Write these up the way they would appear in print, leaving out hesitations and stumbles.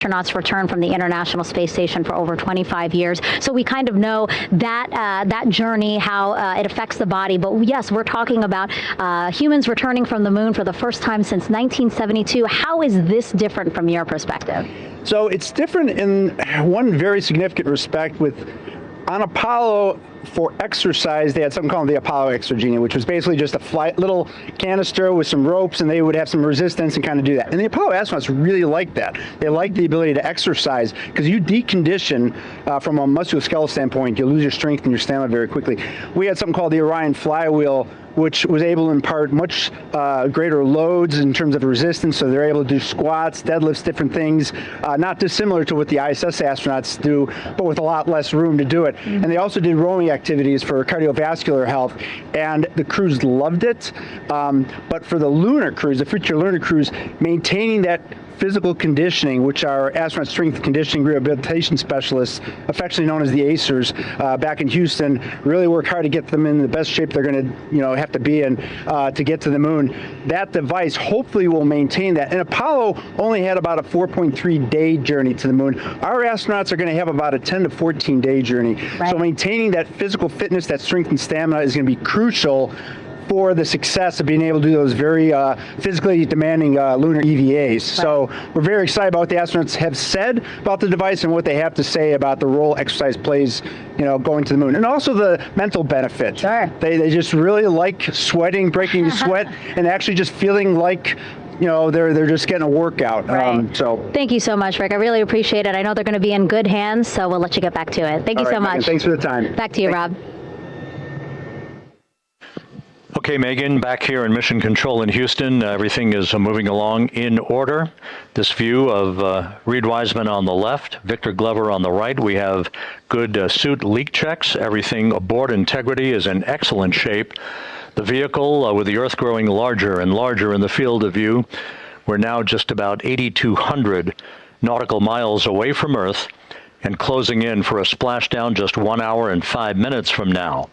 astronauts return from the International Space Station for over 25 years. So we kind of know that that journey, how it affects the body. But yes, we're talking about humans returning from the moon for the first time since 1972. How is this different from your perspective? So it's different in one very significant respect. On Apollo, for exercise, they had something called the Apollo Exergenia, which was basically just a little canister with some ropes, and they would have some resistance and kind of do that. And the Apollo astronauts really liked that. They liked the ability to exercise, because you decondition from a musculoskeletal standpoint, you lose your strength and your stamina very quickly. We had something called the Orion flywheel, which was able to impart much greater loads in terms of resistance, so they're able to do squats, deadlifts, different things, not dissimilar to what the ISS astronauts do, but with a lot less room to do it. Mm-hmm. And they also did rowing activities for cardiovascular health, and the crews loved it. But for the lunar crews, the future lunar crews, maintaining that physical conditioning, which our astronaut strength conditioning rehabilitation specialists, affectionately known as the ACERs, back in Houston, really work hard to get them in the best shape they're going to, have to be in to get to the moon. That device hopefully will maintain that. And Apollo only had about a 4.3-day journey to the moon. Our astronauts are going to have about a 10 to 14-day journey. Right. So maintaining that physical fitness, that strength and stamina is going to be crucial for the success of being able to do those very physically demanding lunar EVAs. Right. So we're very excited about what the astronauts have said about the device and what they have to say about the role exercise plays, going to the moon. And also the mental benefit. Sure. They just really like sweating, breaking the sweat, and actually just feeling like they're just getting a workout. Right. Thank you so much, Rick. I really appreciate it. I know they're going to be in good hands, so we'll let you get back to it. Thank you so much. Thanks for the time. Back to you, Rob. Okay, Megan, back here in Mission Control in Houston, everything is moving along in order. This view of Reed Wiseman on the left, Victor Glover on the right. We have good suit leak checks. Everything aboard integrity is in excellent shape. The vehicle, with the Earth growing larger and larger in the field of view, we're now just about 8,200 nautical miles away from Earth and closing in for a splashdown just 1 hour and 5 minutes from now.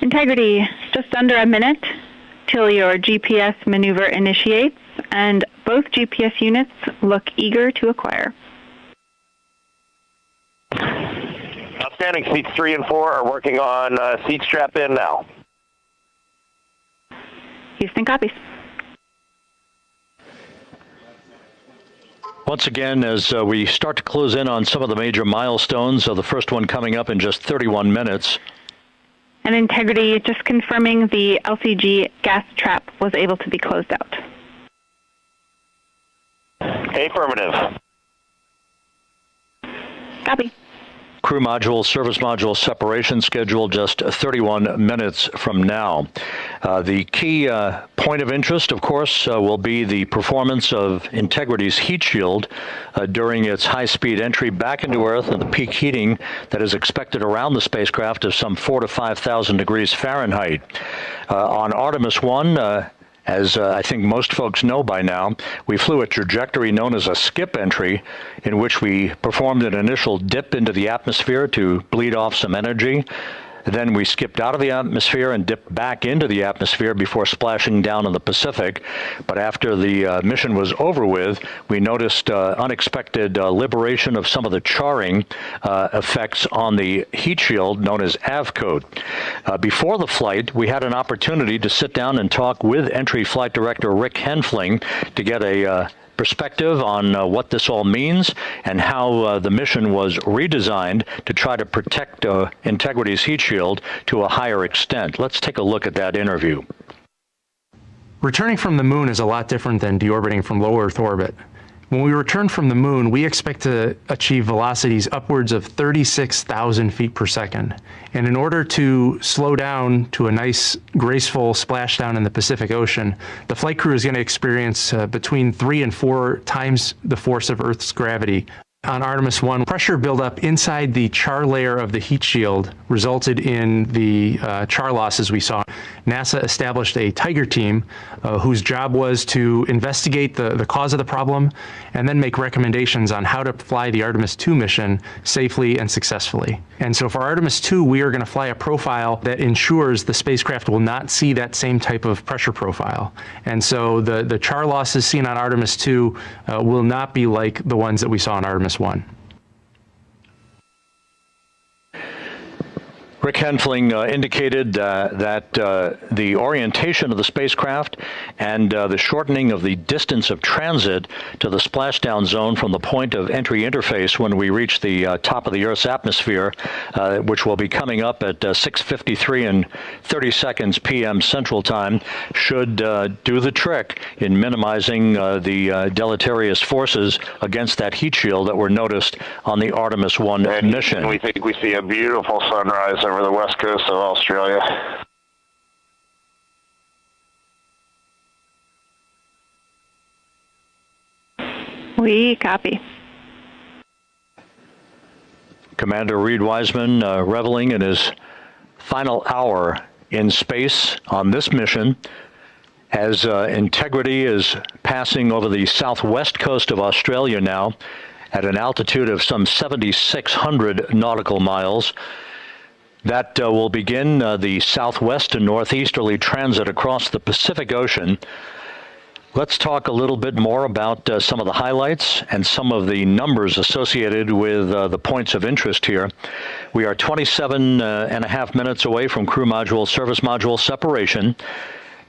Integrity, just under a minute till your GPS maneuver initiates, and both GPS units look eager to acquire. Outstanding. Seats 3 and 4 are working on seat strap in now. Houston copies. Once again, as we start to close in on some of the major milestones, the first one coming up in just 31 minutes. And Integrity, just confirming the LCG gas trap was able to be closed out. Affirmative. Copy. Crew module, service module separation scheduled just 31 minutes from now. The key point of interest, of course, will be the performance of Integrity's heat shield during its high-speed entry back into Earth and the peak heating that is expected around the spacecraft of some 4,000 to 5,000 degrees Fahrenheit. On Artemis 1, as I think most folks know by now, we flew a trajectory known as a skip entry, in which we performed an initial dip into the atmosphere to bleed off some energy. Then we skipped out of the atmosphere and dipped back into the atmosphere before splashing down in the Pacific. But after the mission was over with, we noticed unexpected liberation of some of the charring effects on the heat shield known as AVCOAT. Before the flight, we had an opportunity to sit down and talk with Entry Flight Director Rick Henfling to get a perspective on what this all means and how the mission was redesigned to try to protect Integrity's heat shield to a higher extent. Let's take a look at that interview. Returning from the moon is a lot different than deorbiting from low Earth orbit. When we return from the moon, we expect to achieve velocities upwards of 36,000 feet per second. And in order to slow down to a nice, graceful splashdown in the Pacific Ocean, the flight crew is going to experience between 3 and 4 times the force of Earth's gravity On Artemis 1, pressure buildup inside the char layer of the heat shield resulted in the char losses we saw. NASA established a Tiger team whose job was to investigate the cause of the problem and then make recommendations on how to fly the Artemis 2 mission safely and successfully. And so for Artemis 2, we are going to fly a profile that ensures the spacecraft will not see that same type of pressure profile. And so the char losses seen on Artemis 2 will not be like the ones that we saw on Artemis 1. Rick Henfling indicated that the orientation of the spacecraft and the shortening of the distance of transit to the splashdown zone from the point of entry interface when we reach the top of the Earth's atmosphere, which will be coming up at 6:53 and 30 seconds p.m. Central Time, should do the trick in minimizing the deleterious forces against that heat shield that were noticed on the Artemis 1 mission. We think we see a beautiful sunrise over the west coast of Australia. We copy. Commander Reed Wiseman reveling in his final hour in space on this mission as Integrity is passing over the southwest coast of Australia now at an altitude of some 7,600 nautical miles. That will begin the southwest and northeasterly transit across the Pacific Ocean. Let's talk a little bit more about some of the highlights and some of the numbers associated with the points of interest here. We are 27 and a half minutes away from crew module, service module separation.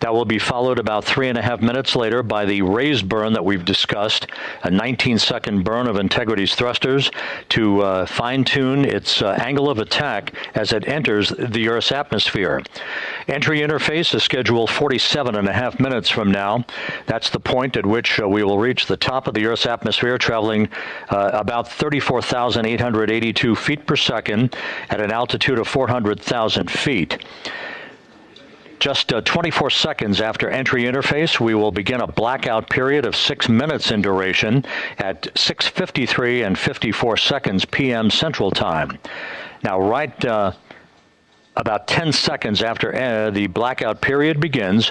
That will be followed about 3.5 minutes later by the raised burn that we've discussed, a 19-second burn of Integrity's thrusters to fine-tune its angle of attack as it enters the Earth's atmosphere. Entry interface is scheduled 47.5 minutes from now. That's the point at which we will reach the top of the Earth's atmosphere, traveling about 34,882 feet per second at an altitude of 400,000 feet. Just 24 seconds after entry interface, we will begin a blackout period of 6 minutes in duration at 6:53 and 54 seconds p.m. Central Time. Now, right about 10 seconds after the blackout period begins,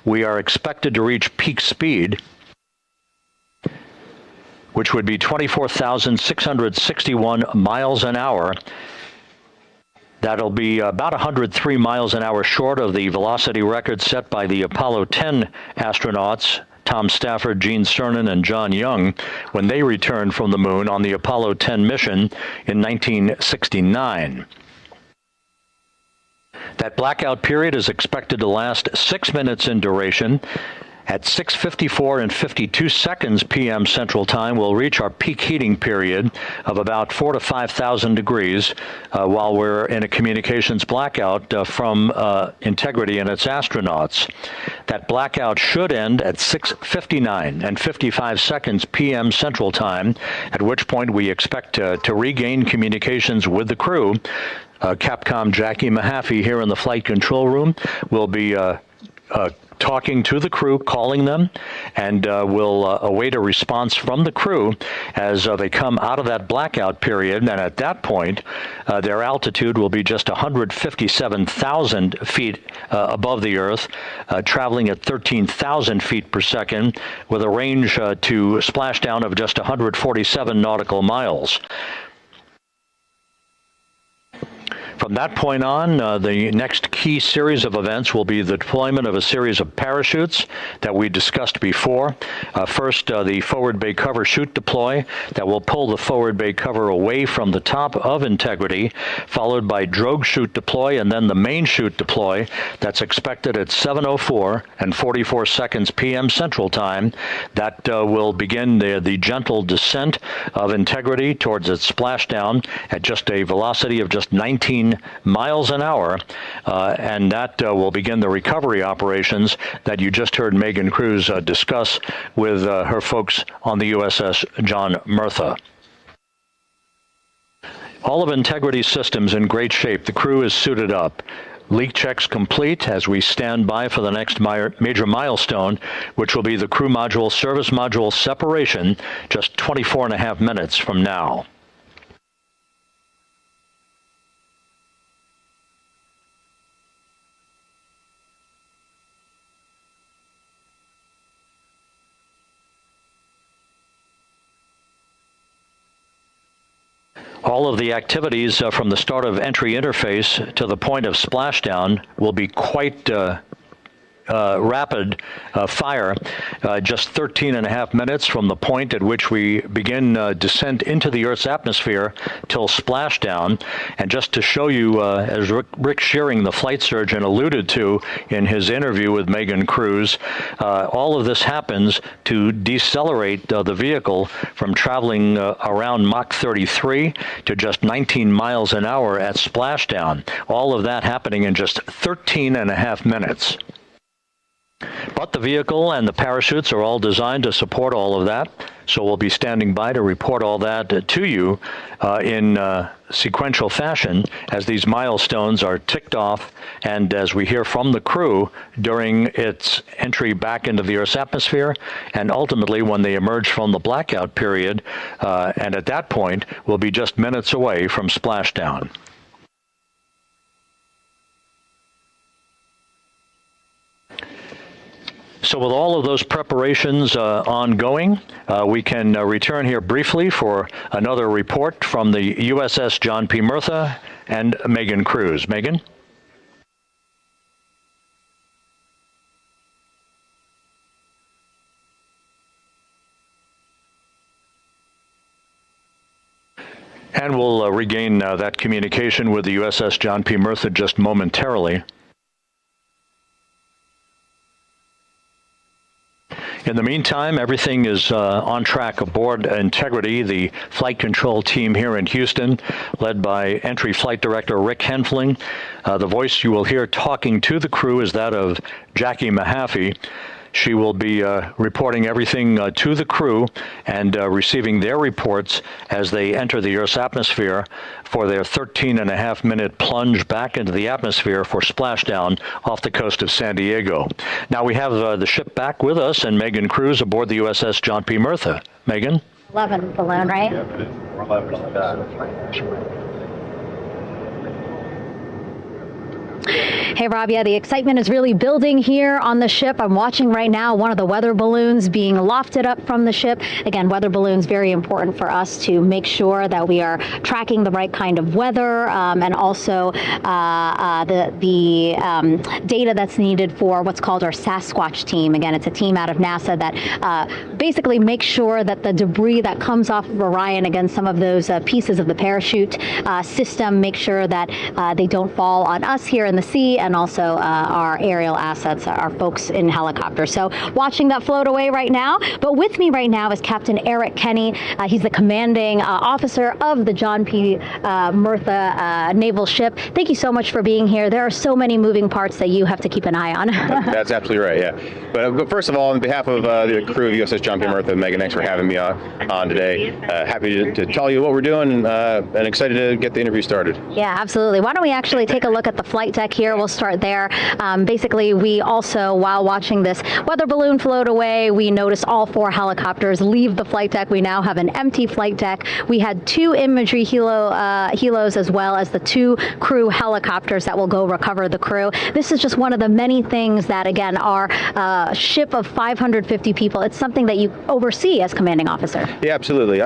we are expected to reach peak speed, which would be 24,661 miles an hour. That'll be about 103 miles an hour short of the velocity record set by the Apollo 10 astronauts, Tom Stafford, Gene Cernan, and John Young, when they returned from the moon on the Apollo 10 mission in 1969. That blackout period is expected to last 6 minutes in duration. At 6:54 and 52 seconds p.m. Central Time, we'll reach our peak heating period of about 4,000 to 5,000 degrees while we're in a communications blackout from Integrity and its astronauts. That blackout should end at 6:59 and 55 seconds p.m. Central Time, at which point we expect to regain communications with the crew. Capcom Jackie Mahaffey here in the flight control room will be talking to the crew, calling them, and we'll await a response from the crew as they come out of that blackout period. And at that point, their altitude will be just 157,000 feet above the Earth, traveling at 13,000 feet per second, with a range to splashdown of just 147 nautical miles. From that point on, the next key series of events will be the deployment of a series of parachutes that we discussed before. First, the forward bay cover chute deploy that will pull the forward bay cover away from the top of Integrity, followed by drogue chute deploy, and then the main chute deploy that's expected at 7:04 and 44 seconds p.m. Central Time. That will begin the gentle descent of Integrity towards its splashdown at just a velocity of just 19 miles an hour, and that will begin the recovery operations that you just heard Megan Cruz discuss with her folks on the USS John Murtha. All of Integrity's systems in great shape. The crew is suited up. leak checks complete as we stand by for the next major milestone, which will be the crew module service module separation just 24.5 minutes from now. All of the activities from the start of entry interface to the point of splashdown will be quite rapid fire, just 13.5 minutes from the point at which we begin descent into the Earth's atmosphere till splashdown. And just to show you, as Rick Shearing, the flight surgeon, alluded to in his interview with Megan Cruz, all of this happens to decelerate the vehicle from traveling around Mach 33 to just 19 miles an hour at splashdown. All of that happening in just 13.5 minutes. But the vehicle and the parachutes are all designed to support all of that, so we'll be standing by to report all that to you in sequential fashion as these milestones are ticked off and as we hear from the crew during its entry back into the Earth's atmosphere and ultimately when they emerge from the blackout period, and at that point we'll be just minutes away from splashdown. So with all of those preparations ongoing, we can return here briefly for another report from the USS John P. Murtha and Megan Cruz. Megan? And we'll regain that communication with the USS John P. Murtha just momentarily. In the meantime, everything is on track aboard Integrity, the flight control team here in Houston, led by Entry Flight Director Rick Henfling. The voice you will hear talking to the crew is that of Jackie Mahaffey. She will be reporting everything to the crew and receiving their reports as they enter the Earth's atmosphere for their 13.5-minute plunge back into the atmosphere for splashdown off the coast of San Diego. Now we have the ship back with us and Megan Cruz aboard the USS John P. Murtha. Megan? 11 balloon, right? We're 11 on that. Hey, Rob, yeah, the excitement is really building here on the ship. I'm watching right now one of the weather balloons being lofted up from the ship. Again, weather balloons, very important for us to make sure that we are tracking the right kind of weather and also the data that's needed for what's called our Sasquatch team. Again, it's a team out of NASA that basically makes sure that the debris that comes off of Orion, again, some of those pieces of the parachute system, make sure that they don't fall on us here in the sea, and also our aerial assets, our folks in helicopters. So watching that float away right now. But with me right now is Captain Eric Kenny. He's the commanding officer of the John P. Murtha naval ship. Thank you so much for being here. There are so many moving parts that you have to keep an eye on. That's absolutely right, yeah. But first of all, on behalf of the crew of USS John P. Murtha, Megan, thanks for having me on today. Happy to tell you what we're doing and excited to get the interview started. Yeah, absolutely. Why don't we actually take a look at the flight deck here? We'll start there. Basically, we also, while watching this weather balloon float away, we noticed all 4 helicopters leave the flight deck. We now have an empty flight deck. We had 2 imagery helos as well as the 2 crew helicopters that will go recover the crew. This is just one of the many things that, again, our ship of 550 people, it's something that you oversee as commanding officer. Yeah, absolutely.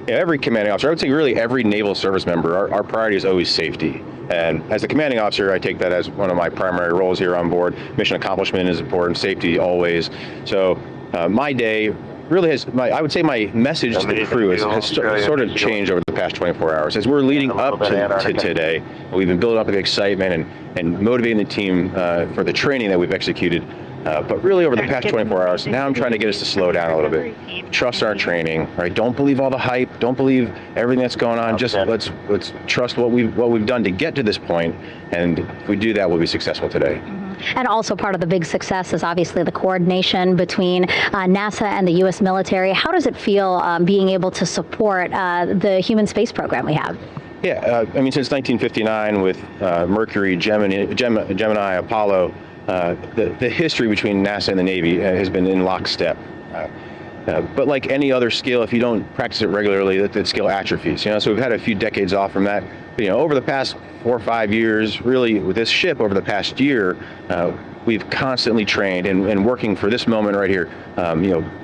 Every commanding officer, I would say really every naval service member, our priority is always safety. And as a commanding officer, I take that as one of my primary roles here on board. Mission accomplishment is important, safety always. So my day really has, I would say my message to the crew has sort of changed over the past 24 hours. As we're leading up to today, we've been building up the excitement and motivating the team for the training that we've executed. But really over the past 24 hours, now I'm trying to get us to slow down a little bit. Trust our training, right? Don't believe all the hype. Don't believe everything that's going on. Just let's trust what we've done to get to this point. And if we do that, we'll be successful today. And also part of the big success is obviously the coordination between NASA and the U.S. military. How does it feel being able to support the human space program we have? Yeah, I mean, since 1959 with Mercury, Gemini, Apollo, the history between NASA and the Navy has been in lockstep. But like any other skill, if you don't practice it regularly, that skill atrophies. So we've had a few decades off from that. But, over the past 4 or 5 years, really with this ship over the past year, we've constantly trained and working for this moment right here.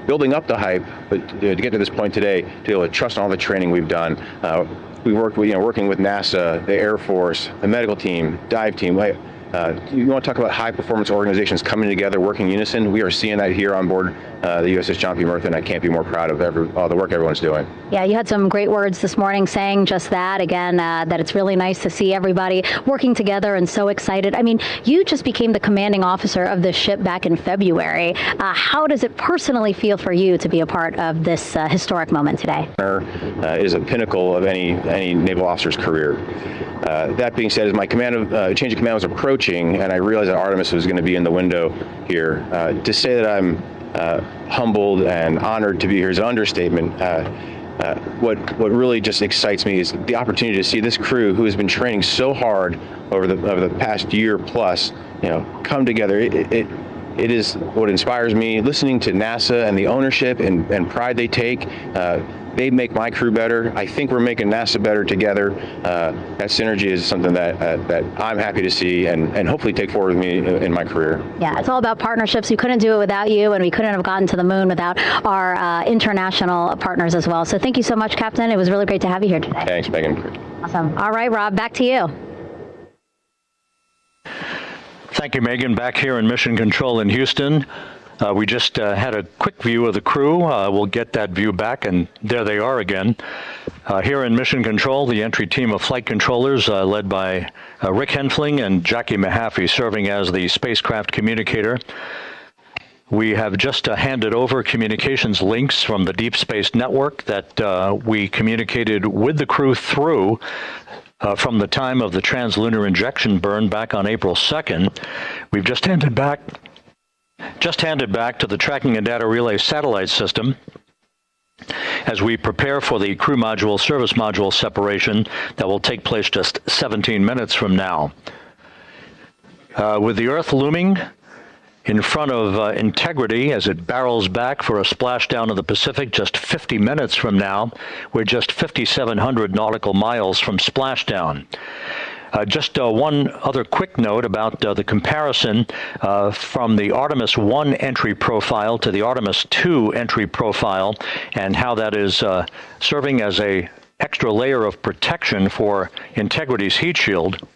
Building up the hype, but to get to this point today, to be able to trust all the training we've done. We worked with, working with NASA, the Air Force, the medical team, dive team. You want to talk about high-performance organizations coming together, working in unison? We are seeing that here on board the USS John P. Murtha, and I can't be more proud of all the work everyone's doing. Yeah, you had some great words this morning saying just that, again, that it's really nice to see everybody working together and so excited. I mean, you just became the commanding officer of this ship back in February. How does it personally feel for you to be a part of this historic moment today? Is a pinnacle of any naval officer's career. That being said, as my change of command was approaching, and I realized that Artemis was going to be in the window here, to say that I'm humbled and honored to be here is an understatement. What really just excites me is the opportunity to see this crew, who has been training so hard over the past year plus, come together. It is what inspires me. Listening to NASA and the ownership and pride they take. They make my crew better. I think we're making NASA better together. That synergy is something that I'm happy to see and hopefully take forward with me in my career. Yeah, it's all about partnerships. We couldn't do it without you, and we couldn't have gotten to the moon without our international partners as well. So thank you so much, Captain. It was really great to have you here today. Thanks, Megan. Awesome. All right, Rob, back to you. Thank you, Megan. Back here in Mission Control in Houston. We just had a quick view of the crew. We'll get that view back, and there they are again. Here in Mission Control, the entry team of flight controllers led by Rick Henfling and Jackie Mahaffey serving as the spacecraft communicator. We have just handed over communications links from the Deep Space Network that we communicated with the crew through from the time of the translunar injection burn back on April 2nd. We've just handed back to the Tracking and Data Relay satellite system as we prepare for the crew module service module separation that will take place just 17 minutes from now. With the Earth looming in front of Integrity as it barrels back for a splashdown of the Pacific just 50 minutes from now, we're just 5,700 nautical miles from splashdown. Just one other quick note about the comparison from the Artemis 1 entry profile to the Artemis 2 entry profile and how that is serving as an extra layer of protection for Integrity's heat shield.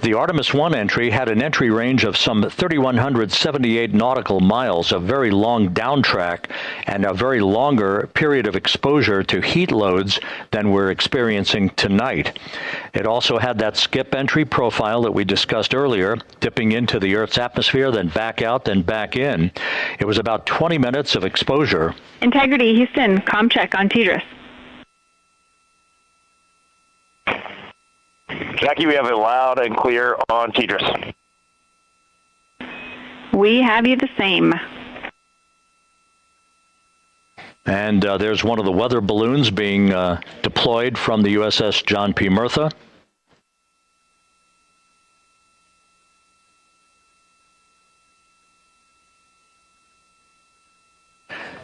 The Artemis 1 entry had an entry range of some 3,178 nautical miles, a very long downtrack, and a very longer period of exposure to heat loads than we're experiencing tonight. It also had that skip entry profile that we discussed earlier, dipping into the Earth's atmosphere, then back out, then back in. It was about 20 minutes of exposure. Integrity, Houston, comm check on TDRS. Jackie, we have it loud and clear on TDRS. We have you the same. And there's one of the weather balloons being deployed from the USS John P. Murtha.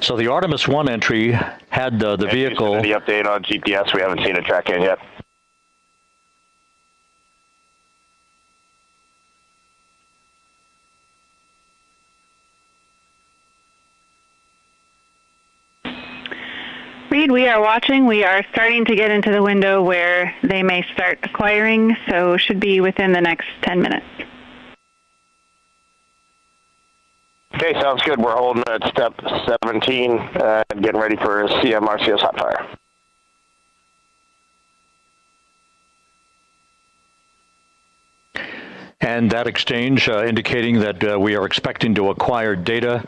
So the Artemis 1 entry had the vehicle... The update on GPS, we haven't seen it track in yet. Reed, we are watching. We are starting to get into the window where they may start acquiring, so should be within the next 10 minutes. Okay, sounds good. We're holding at step 17 and getting ready for CMRCS hot fire. And that exchange indicating that we are expecting to acquire data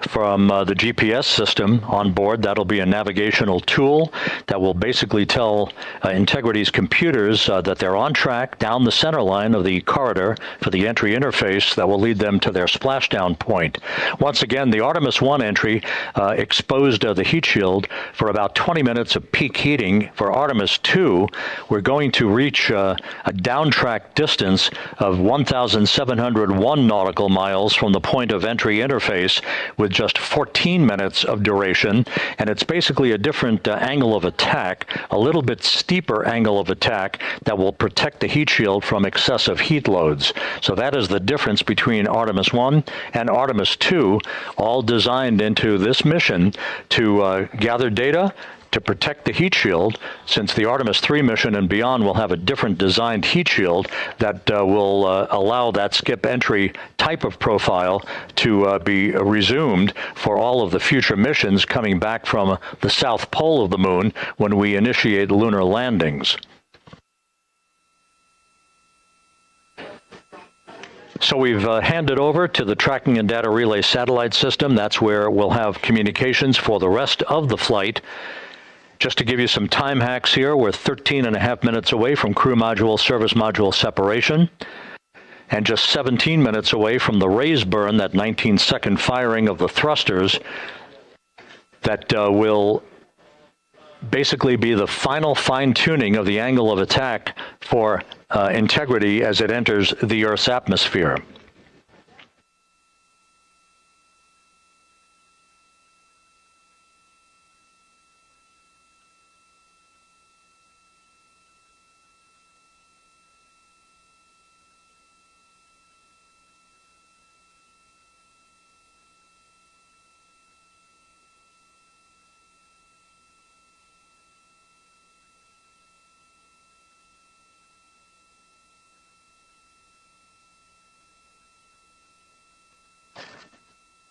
from the GPS system on board. That'll be a navigational tool that will basically tell Integrity's computers that they're on track down the center line of the corridor for the entry interface that will lead them to their splashdown point. Once again, the Artemis 1 entry exposed the heat shield for about 20 minutes of peak heating. For Artemis 2, we're going to reach a downtrack distance of 1,701 nautical miles from the point of entry interface with just 14 minutes of duration. And it's basically a different angle of attack, a little bit steeper angle of attack that will protect the heat shield from excessive heat loads. So that is the difference between Artemis 1 and Artemis 2, all designed into this mission to gather data to protect the heat shield, since the Artemis 3 mission and beyond will have a different designed heat shield that will allow that skip entry type of profile to be resumed for all of the future missions coming back from the south pole of the moon when we initiate lunar landings. So we've handed over to the Tracking and Data Relay Satellite System. That's where we'll have communications for the rest of the flight. Just to give you some time hacks here, we're 13.5 minutes away from crew module, service module separation, and just 17 minutes away from the raise burn, that 19-second firing of the thrusters that will basically be the final fine-tuning of the angle of attack for Integrity as it enters the Earth's atmosphere.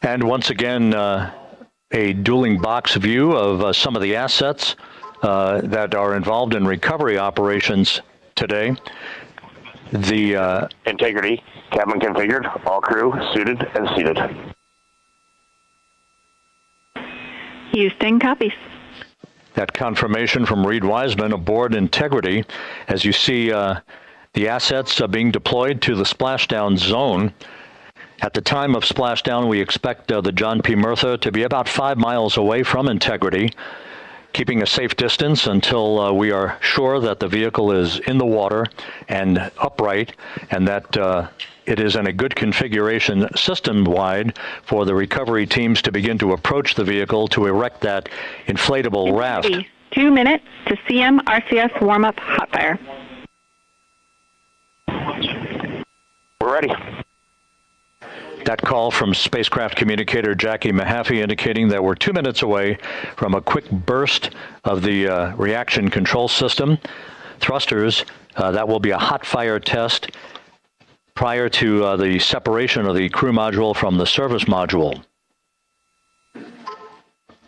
And once again, a dueling box view of some of the assets that are involved in recovery operations today. The Integrity, cabin configured, all crew suited and seated. Houston copies. That confirmation from Reed Wiseman aboard Integrity, as you see the assets being deployed to the splashdown zone. At the time of splashdown, we expect the John P. Murtha to be about 5 miles away from Integrity, keeping a safe distance until we are sure that the vehicle is in the water and upright, and that it is in a good configuration system-wide for the recovery teams to begin to approach the vehicle to erect that inflatable raft. 2 minutes to CM RCS warm-up hot fire. We're ready. That call from spacecraft communicator Jackie Mahaffey indicating that we're 2 minutes away from a quick burst of the reaction control system. Thrusters, that will be a hot fire test prior to the separation of the crew module from the service module.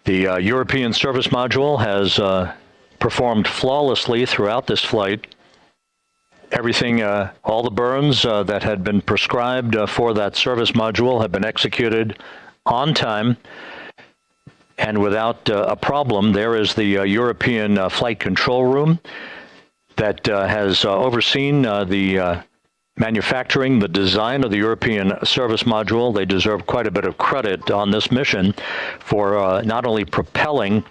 The European service module has performed flawlessly throughout this flight. Everything, all the burns that had been prescribed for that service module have been executed on time and without a problem. There is the European flight control room that has overseen the manufacturing, the design of the European service module. They deserve quite a bit of credit on this mission for not only propelling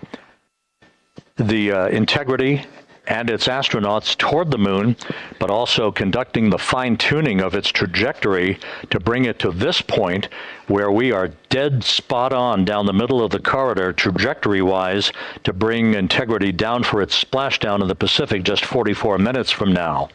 the Integrity and its astronauts toward the moon, but also conducting the fine-tuning of its trajectory to bring it to this point where we are dead spot on down the middle of the corridor trajectory-wise to bring Integrity down for its splashdown in the Pacific just 44 minutes from now.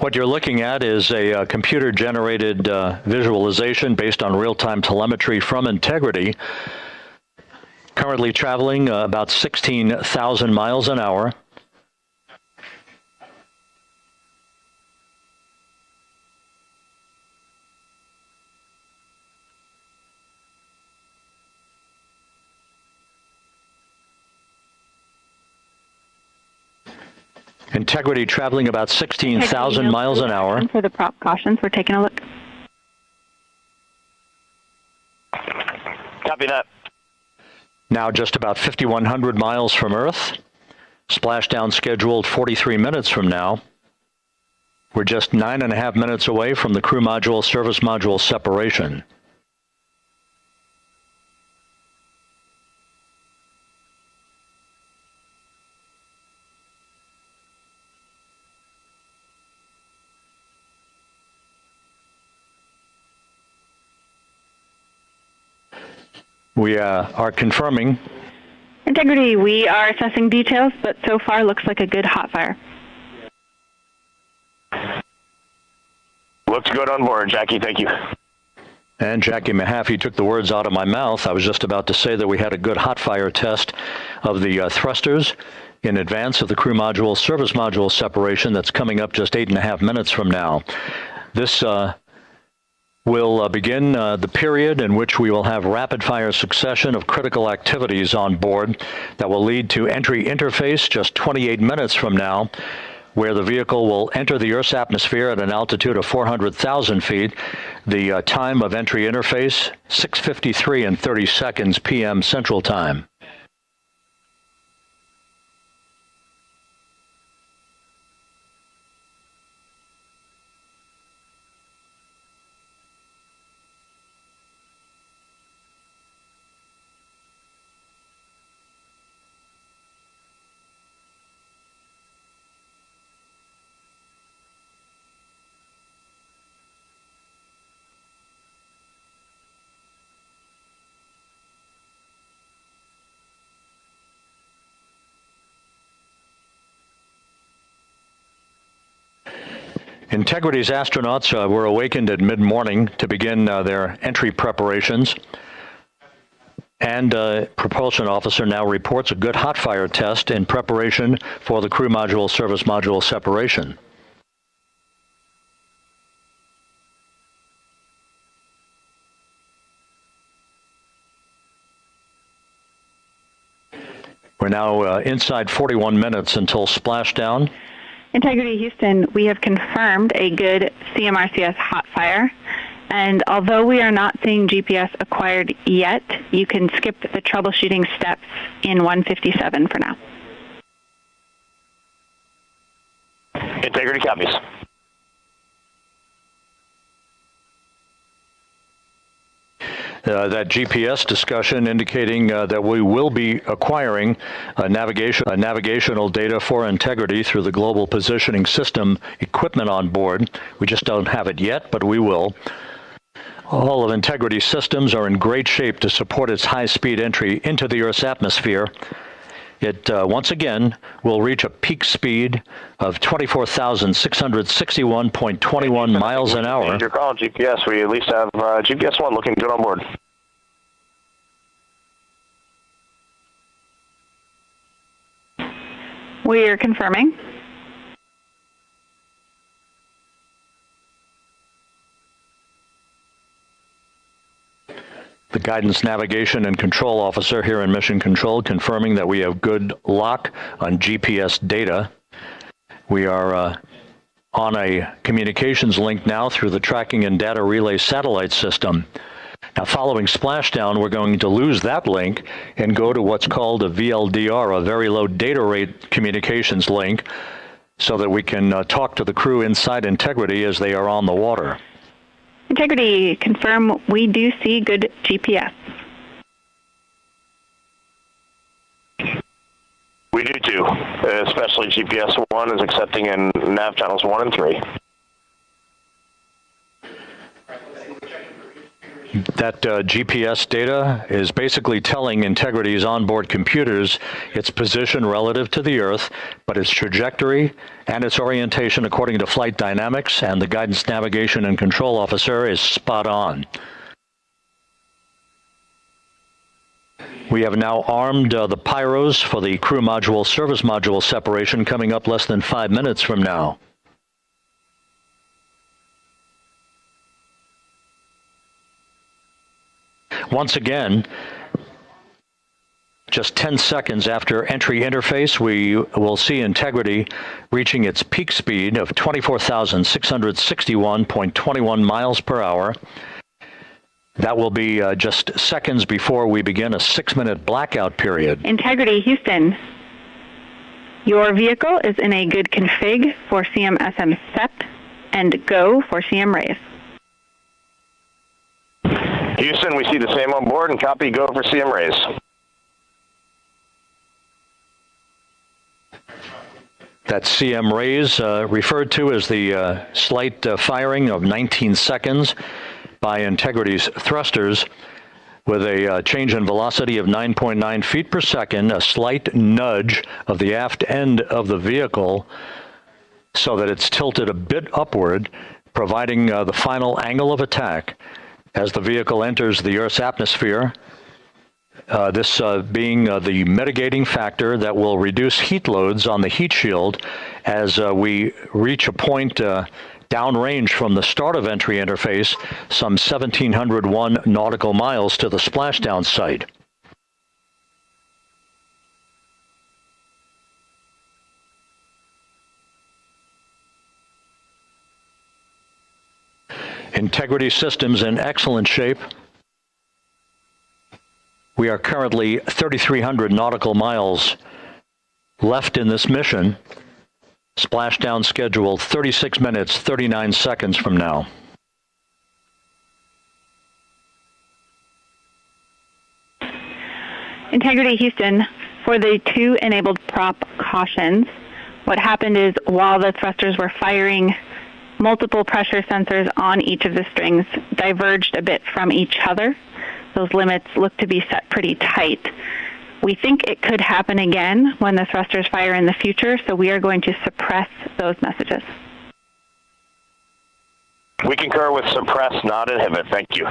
What you're looking at is a computer-generated visualization based on real-time telemetry from Integrity, currently traveling about 16,000 miles an hour. Integrity traveling about 16,000 miles an hour. For the prop cautions, we're taking a look. Copy that. Now just about 5,100 miles from Earth. Splashdown scheduled 43 minutes from now. We're just 9.5 minutes away from the crew module service module separation. We are confirming. Integrity, we are assessing details, but so far looks like a good hot fire. Looks good on board, Jackie. Thank you. And Jackie Mahaffey took the words out of my mouth. I was just about to say that we had a good hot fire test of the thrusters in advance of the crew module service module separation that's coming up just 8.5 minutes from now. This will begin the period in which we will have rapid-fire succession of critical activities on board that will lead to entry interface just 28 minutes from now, where the vehicle will enter the Earth's atmosphere at an altitude of 400,000 feet. The time of entry interface, 6:53 and 30 seconds p.m. Central Time. Integrity's astronauts were awakened at mid-morning to begin their entry preparations. And propulsion officer now reports a good hot fire test in preparation for the crew module service module separation. We're now inside 41 minutes until splashdown. Integrity Houston, we have confirmed a good CMRCS hot fire. And although we are not seeing GPS acquired yet, you can skip the troubleshooting steps in 157 for now. Integrity copies. That GPS discussion indicating that we will be acquiring navigational data for Integrity through the Global Positioning System equipment on board. We just don't have it yet, but we will. All of Integrity's systems are in great shape to support its high-speed entry into the Earth's atmosphere. It, once again, will reach a peak speed of 24,661.21 miles an hour. You're calling GPS. We at least have GPS 1 looking good on board. We are confirming. The Guidance, Navigation, and Control Officer here in Mission Control confirming that we have good lock on GPS data. We are on a communications link now through the Tracking and Data Relay satellite system. Now, following splashdown, we're going to lose that link and go to what's called a VLDR, a very low data rate communications link, so that we can talk to the crew inside Integrity as they are on the water. Integrity, confirm we do see good GPS. We do too, especially GPS 1 is accepting in nav channels 1 and 3. That GPS data is basically telling Integrity's onboard computers its position relative to the Earth, but its trajectory and its orientation according to flight dynamics and the guidance, navigation, and control officer is spot on. We have now armed the pyros for the crew module service module separation coming up less than 5 minutes from now. Once again, just 10 seconds after entry interface, we will see Integrity reaching its peak speed of 24,661.21 miles per hour. That will be just seconds before we begin a 6-minute blackout period. Integrity, Houston. Your vehicle is in a good config for CM-SM SEP and go for CM raise. Houston, we see the same on board and copy go for CM raise. That CM raise referred to as the slight firing of 19 seconds by Integrity's thrusters with a change in velocity of 9.9 feet per second, a slight nudge of the aft end of the vehicle so that it's tilted a bit upward, providing the final angle of attack as the vehicle enters the Earth's atmosphere, this being the mitigating factor that will reduce heat loads on the heat shield as we reach a point downrange from the start of entry interface, some 1,701 nautical miles to the splashdown site. Integrity systems in excellent shape. We are currently 3,300 nautical miles left in this mission. Splashdown scheduled 36 minutes, 39 seconds from now. Integrity, Houston. For the 2 enabled prop cautions, what happened is while the thrusters were firing, multiple pressure sensors on each of the strings diverged a bit from each other. Those limits look to be set pretty tight. We think it could happen again when the thrusters fire in the future, so we are going to suppress those messages. We concur with suppress, not inhibit. Thank you.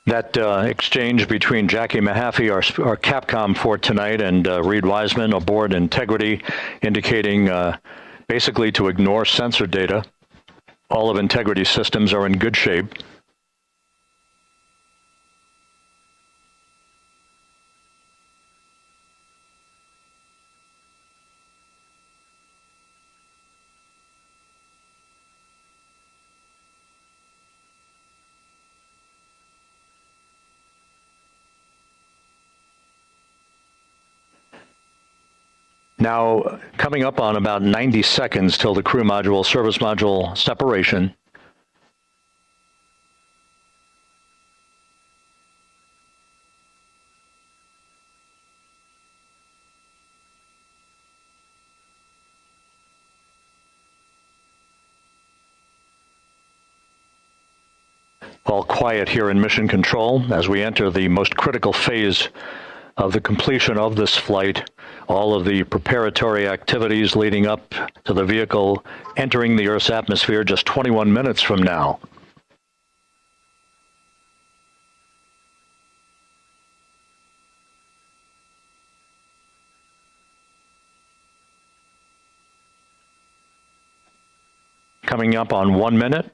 That exchange between Jackie Mahaffey, our Capcom for tonight, and Reed Wiseman aboard Integrity, indicating basically to ignore sensor data. All of Integrity's systems are in good shape. Now, coming up on about 90 seconds till the crew module, service module separation. All quiet here in Mission Control as we enter the most critical phase of the completion of this flight. All of the preparatory activities leading up to the vehicle entering the Earth's atmosphere just 21 minutes from now. Coming up on 1 minute.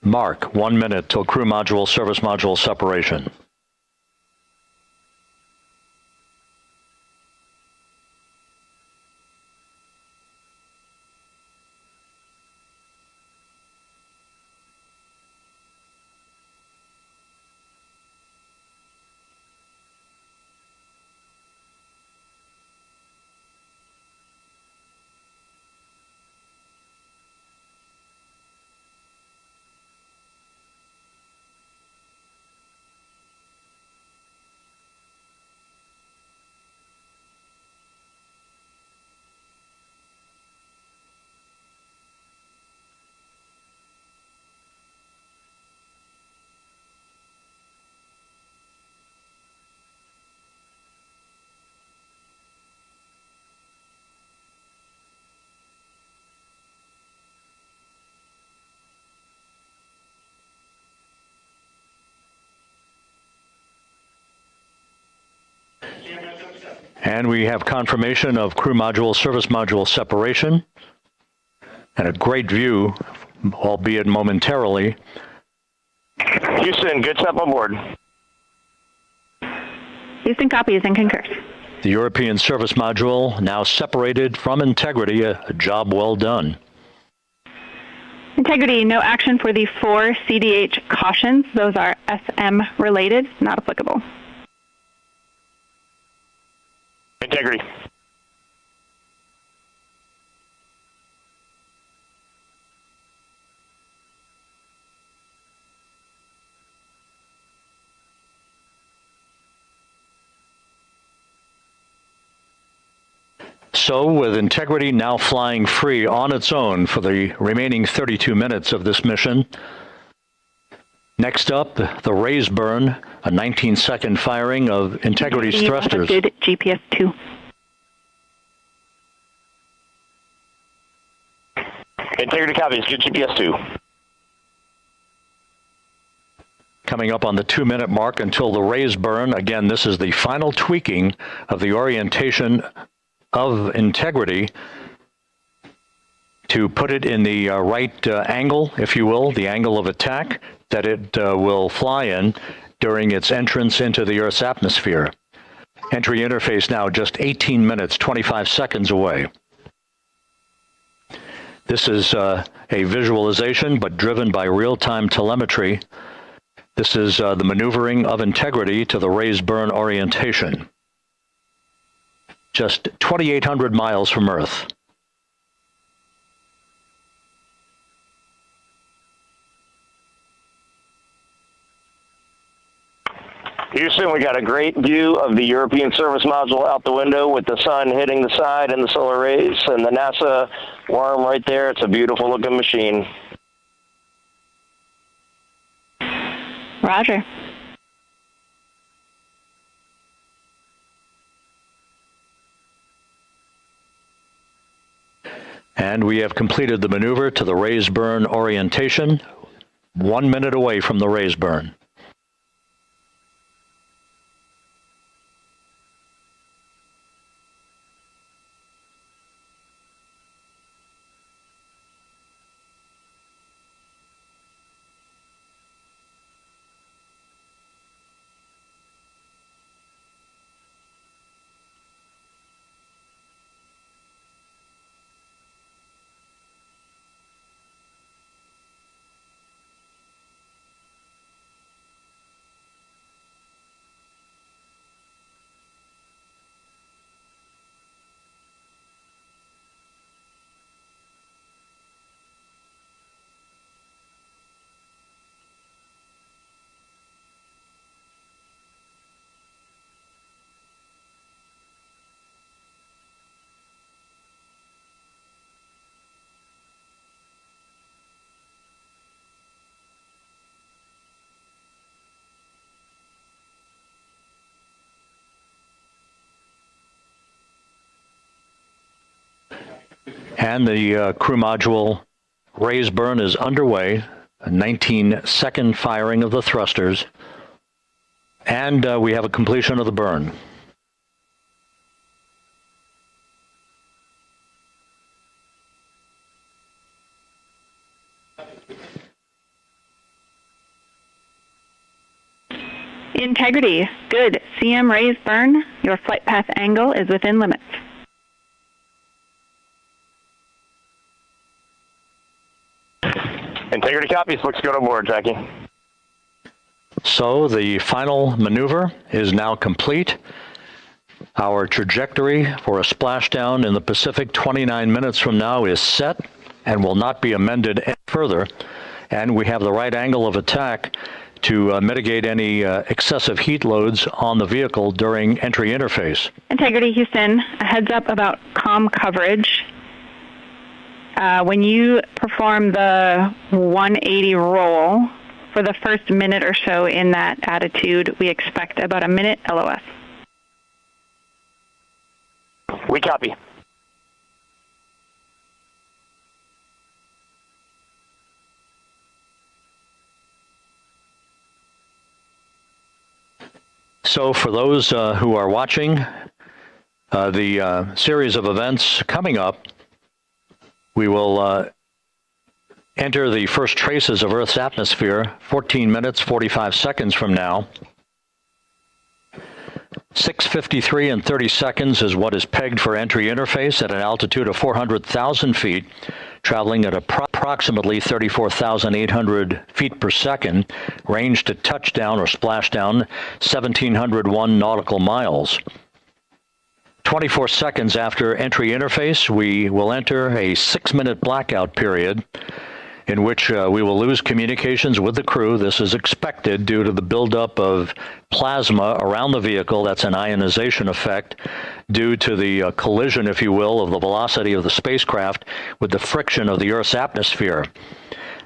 Mark 1 minute till crew module, service module separation. And we have confirmation of crew module, service module separation, and a great view, albeit momentarily. Houston, good step on board. Houston copies and concurs. The European service module now separated from Integrity, a job well done. Integrity, no action for the 4 CDH cautions. Those are SM related, not applicable. Integrity. So, with Integrity now flying free on its own for the remaining 32 minutes of this mission, next up, the raise burn, a 19-second firing of Integrity's thrusters. Good GPS 2. Integrity copies, good GPS 2. Coming up on the 2-minute mark until the raise burn. Again, this is the final tweaking of the orientation of Integrity to put it in the right angle, if you will, the angle of attack that it will fly in during its entrance into the Earth's atmosphere. Entry interface now just 18 minutes, 25 seconds away. This is a visualization, but driven by real-time telemetry. This is the maneuvering of Integrity to the raise burn orientation. Just 2,800 miles from Earth. Houston, we got a great view of the European service module out the window with the sun hitting the side and the solar rays and the NASA worm right there. It's a beautiful looking machine. Roger. And we have completed the maneuver to the raise burn orientation, 1 minute away from the raise burn. And the crew module raise burn is underway, a 19-second firing of the thrusters, and we have a completion of the burn. Integrity, good. CM raise burn. Your flight path angle is within limits. Integrity copies. Looks good on board, Jackie. So the final maneuver is now complete. Our trajectory for a splashdown in the Pacific 29 minutes from now is set and will not be amended any further. And we have the right angle of attack to mitigate any excessive heat loads on the vehicle during entry interface. Integrity, Houston, a heads up about comm coverage. When you perform the 180 roll, for the first minute or so in that attitude, we expect about a minute LOS. We copy. So for those who are watching, The series of events coming up, we will enter the first traces of Earth's atmosphere 14 minutes, 45 seconds from now. 6:53 and 30 seconds is what is pegged for entry interface at an altitude of 400,000 feet, traveling at approximately 34,800 feet per second, range to touchdown or splashdown 1,701 nautical miles. 24 seconds after entry interface, we will enter a 6-minute blackout period in which we will lose communications with the crew. This is expected due to the buildup of plasma around the vehicle. That's an ionization effect due to the collision, if you will, of the velocity of the spacecraft with the friction of the Earth's atmosphere.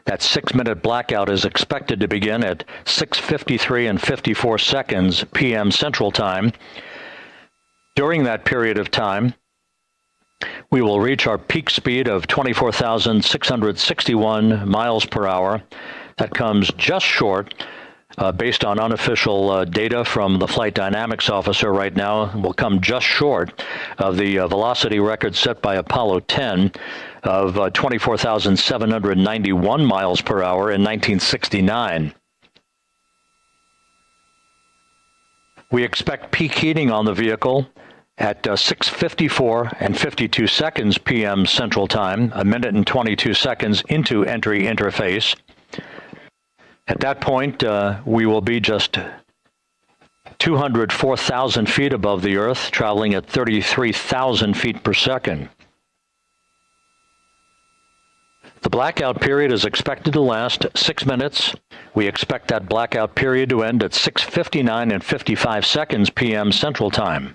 That 6-minute blackout is expected to begin at 6:53 and 54 seconds p.m. Central Time. During that period of time, we will reach our peak speed of 24,661 miles per hour. That comes just short, based on unofficial data from the flight dynamics officer right now, will come just short of the velocity record set by Apollo 10 of 24,791 miles per hour in 1969. We expect peak heating on the vehicle at 6:54 and 52 seconds p.m. Central Time, a minute and 22 seconds into entry interface. At that point, we will be just 204,000 feet above the Earth, traveling at 33,000 feet per second. The blackout period is expected to last 6 minutes. We expect that blackout period to end at 6:59 and 55 seconds p.m. Central Time.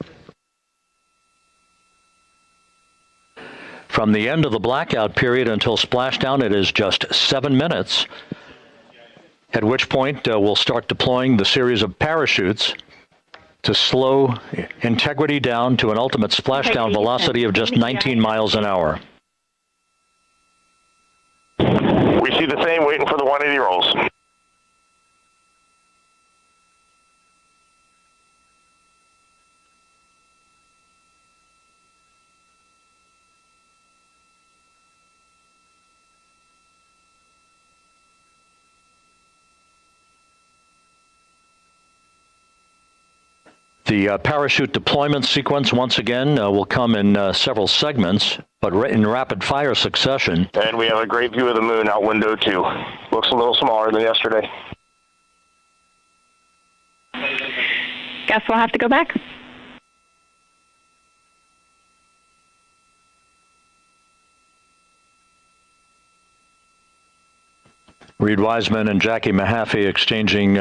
From the end of the blackout period until splashdown, it is just 7 minutes, at which point we'll start deploying the series of parachutes to slow integrity down to an ultimate splashdown velocity of just 19 miles an hour. We see the same, waiting for the 180 rolls. The parachute deployment sequence, once again, will come in several segments, but in rapid fire succession. And we have a great view of the moon out window, too. Looks a little smaller than yesterday. Guess we'll have to go back. Reed Wiseman and Jackie Mahaffey exchanging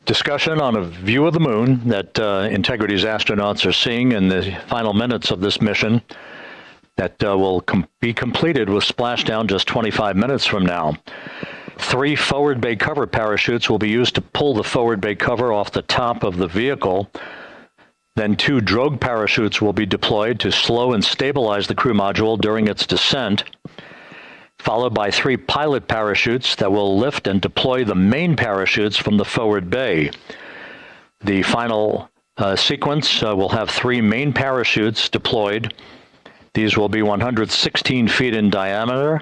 discussion on a view of the moon that Integrity's astronauts are seeing in the final minutes of this mission that will be completed with splashdown just 25 minutes from now. 3 forward bay cover parachutes will be used to pull the forward bay cover off the top of the vehicle. Then 2 drogue parachutes will be deployed to slow and stabilize the crew module during its descent, followed by 3 pilot parachutes that will lift and deploy the main parachutes from the forward bay. The final sequence will have 3 main parachutes deployed. These will be 116 feet in diameter,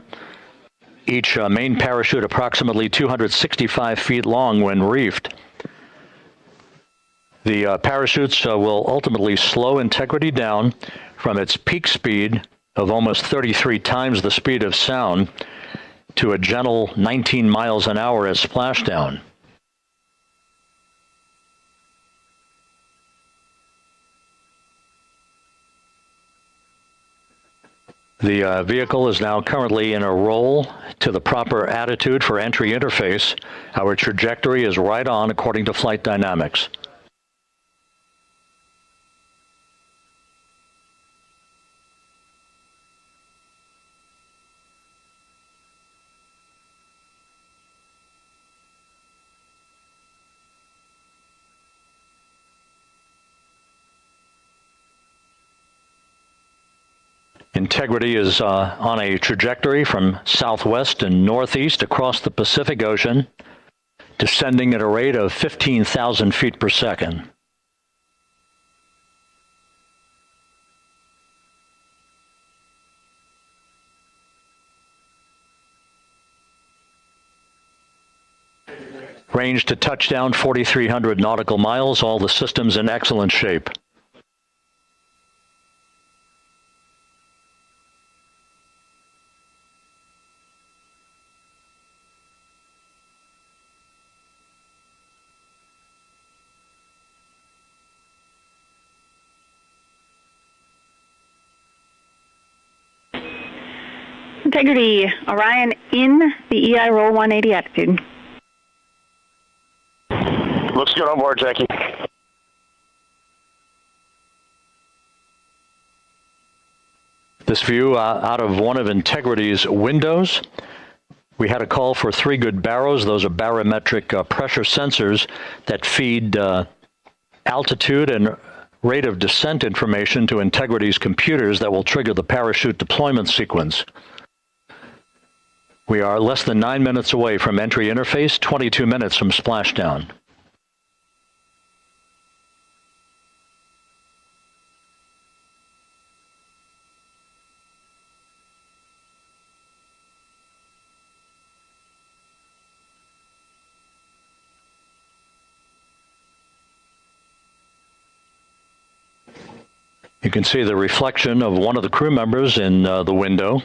each main parachute approximately 265 feet long when reefed. The parachutes will ultimately slow Integrity down from its peak speed of almost 33 times the speed of sound to a gentle 19 miles an hour at splashdown. The vehicle is now currently in a roll to the proper attitude for entry interface. Our trajectory is right on according to flight dynamics. Integrity is on a trajectory from southwest and northeast across the Pacific Ocean, descending at a rate of 15,000 feet per second. Range to touchdown 4,300 nautical miles, all the systems in excellent shape. Integrity, Orion in the EI roll 180 attitude. Looks good on board, Jackie. This view out of one of Integrity's windows. We had a call for 3 good barrows. Those are barometric pressure sensors that feed altitude and rate of descent information to Integrity's computers that will trigger the parachute deployment sequence. We are less than 9 minutes away from entry interface, 22 minutes from splashdown. You can see the reflection of one of the crew members in the window.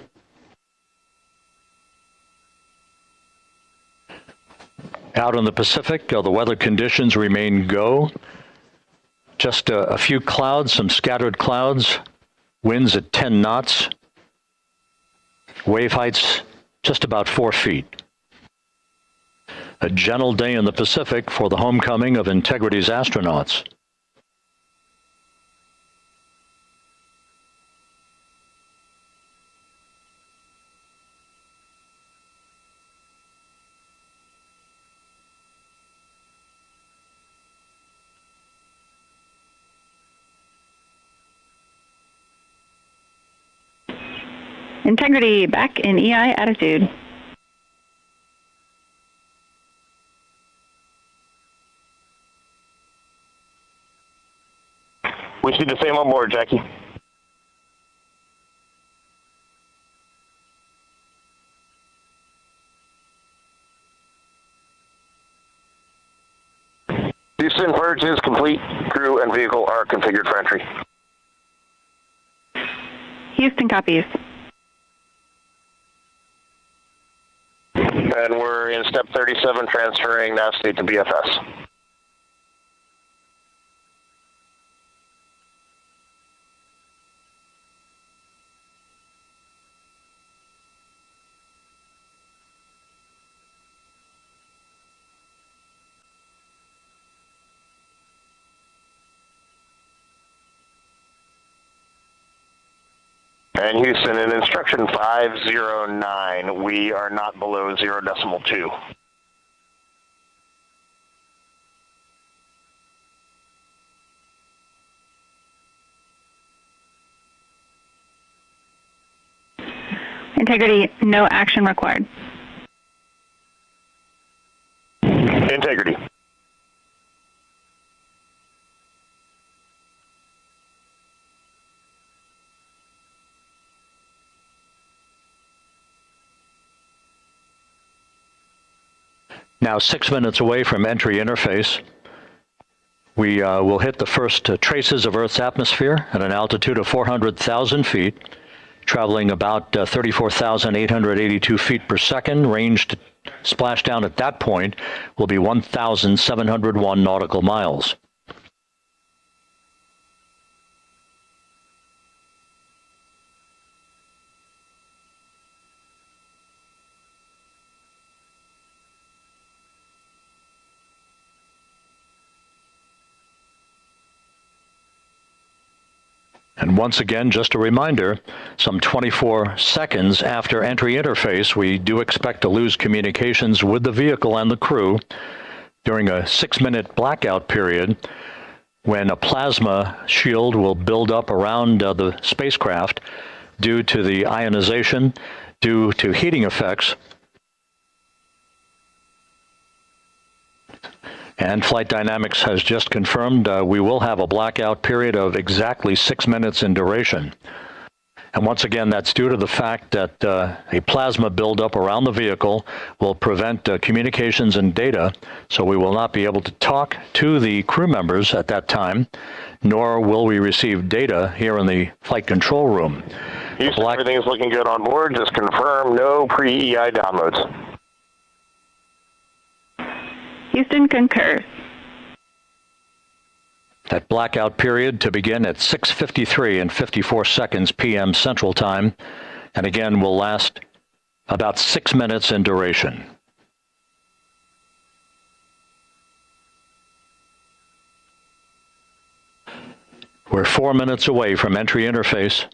Out in the Pacific, the weather conditions remain go. Just a few clouds, some scattered clouds, winds at 10 knots, wave heights just about 4 feet. A gentle day in the Pacific for the homecoming of Integrity's astronauts. Integrity back in EI attitude. We see the same on board, Jackie. Houston, purge is complete. Crew and vehicle are configured for entry. Houston copies. And we're in step 37, transferring nav state to BFS. And Houston, in instruction 509, we are not below 0.2. Integrity, no action required. Integrity. Now 6 minutes away from entry interface. We will hit the first traces of Earth's atmosphere at an altitude of 400,000 feet, traveling about 34,882 feet per second. Range to splashdown at that point will be 1,701 nautical miles. And once again, just a reminder, some 24 seconds after entry interface, we do expect to lose communications with the vehicle and the crew during a 6-minute blackout period when a plasma shield will build up around the spacecraft due to the ionization, due to heating effects. And Flight Dynamics has just confirmed we will have a blackout period of exactly 6 minutes in duration. And once again, that's due to the fact that a plasma buildup around the vehicle will prevent communications and data, so we will not be able to talk to the crew members at that time, nor will we receive data here in the flight control room. Houston, everything's looking good on board. Just confirm no pre-EI downloads. Houston concurs. That blackout period to begin at 6:53 and 54 seconds p.m. Central Time, and again will last about 6 minutes in duration. We're 4 minutes away from entry interface.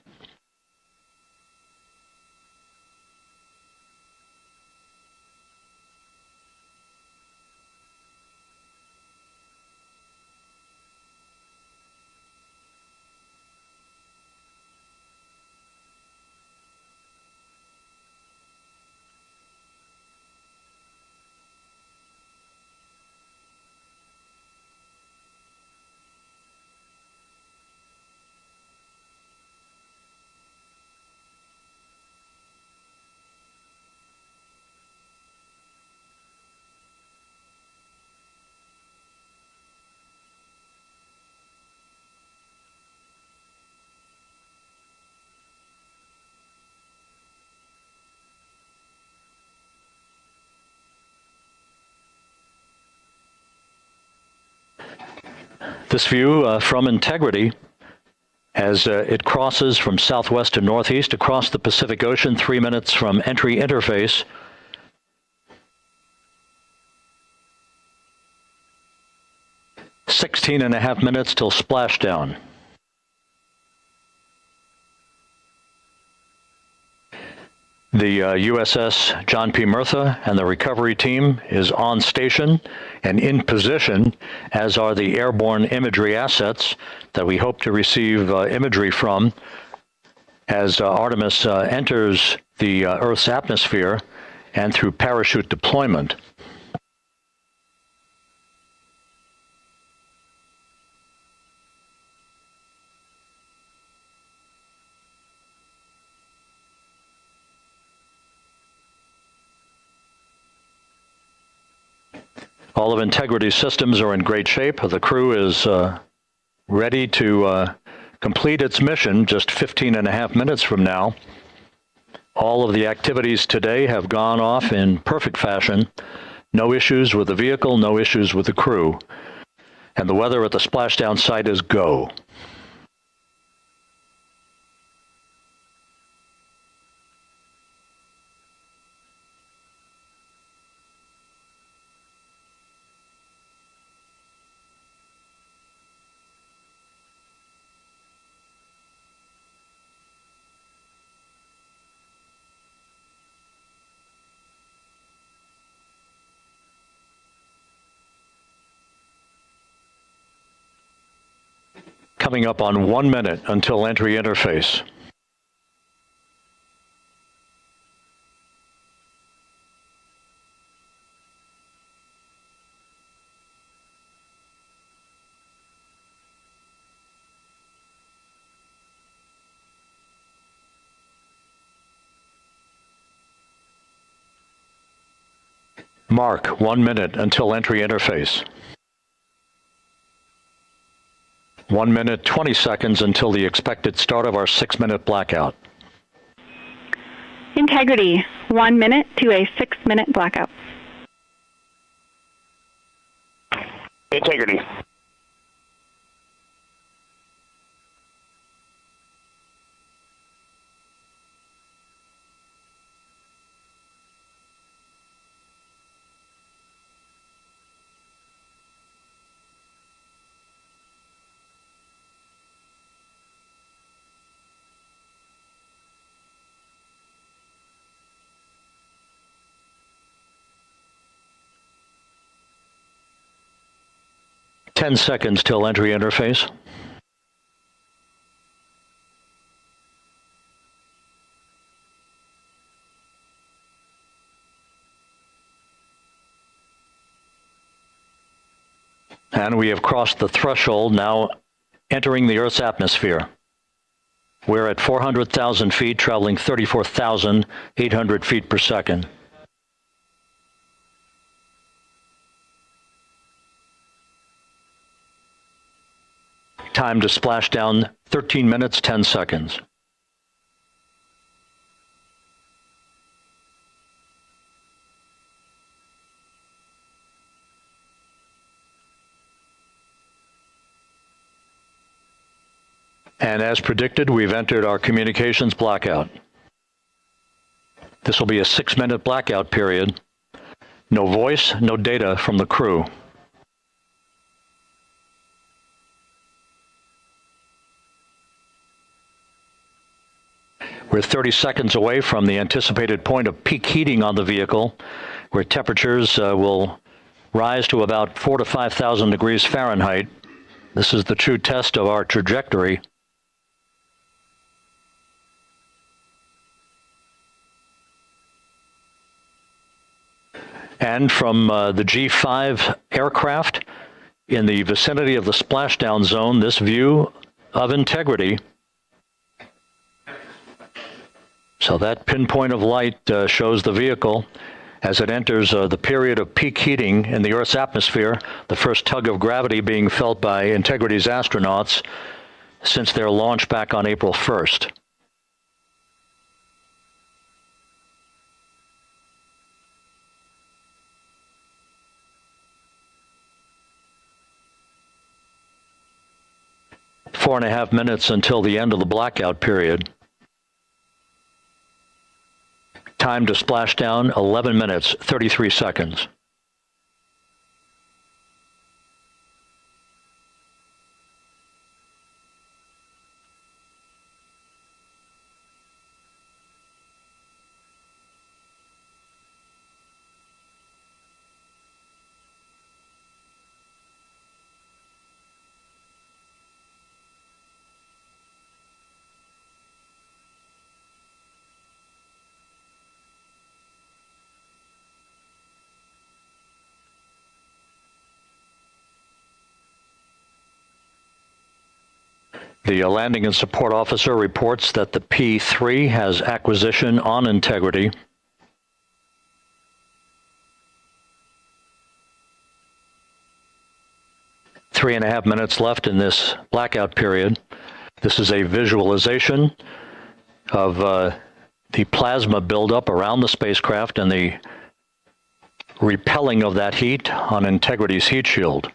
This view from Integrity as it crosses from southwest to northeast across the Pacific Ocean, 3 minutes from entry interface. "16.5 minutes till splashdown." The USS John P. Murtha and the recovery team is on station and in position, as are the airborne imagery assets that we hope to receive imagery from as Artemis enters the Earth's atmosphere and through parachute deployment. All of Integrity's systems are in great shape. The crew is ready to complete its mission just 15.5 minutes from now. All of the activities today have gone off in perfect fashion. No issues with the vehicle, no issues with the crew. And the weather at the splashdown site is go. Coming up on 1 minute until entry interface. Mark 1 minute until entry interface. 1 minute, 20 seconds until the expected start of our 6-minute blackout. Integrity, 1 minute to a 6-minute blackout. Integrity. Ten seconds till entry interface. And we have crossed the threshold, now entering the Earth's atmosphere. We're at 400,000 feet, traveling 34,800 feet per second. Time to splash down 13 minutes, 10 seconds. And as predicted, we've entered our communications blackout. This will be a 6-minute blackout period. No voice, no data from the crew. We're 30 seconds away from the anticipated point of peak heating on the vehicle, where temperatures will rise to about 4,000 to 5,000 degrees Fahrenheit. This is the true test of our trajectory. And from the G5 aircraft in the vicinity of the splashdown zone, this view of integrity. So that pinpoint of light shows the vehicle as it enters the period of peak heating in the Earth's atmosphere, the first tug of gravity being felt by Integrity's astronauts since their launch back on April 1st. Four and a half minutes until the end of the blackout period. Time to splash down 11 minutes, 33 seconds. The landing and support officer reports that the P3 has acquisition on Integrity. Three and a half minutes left in this blackout period. This is a visualization of the plasma buildup around the spacecraft and the repelling of that heat on Integrity's heat shield.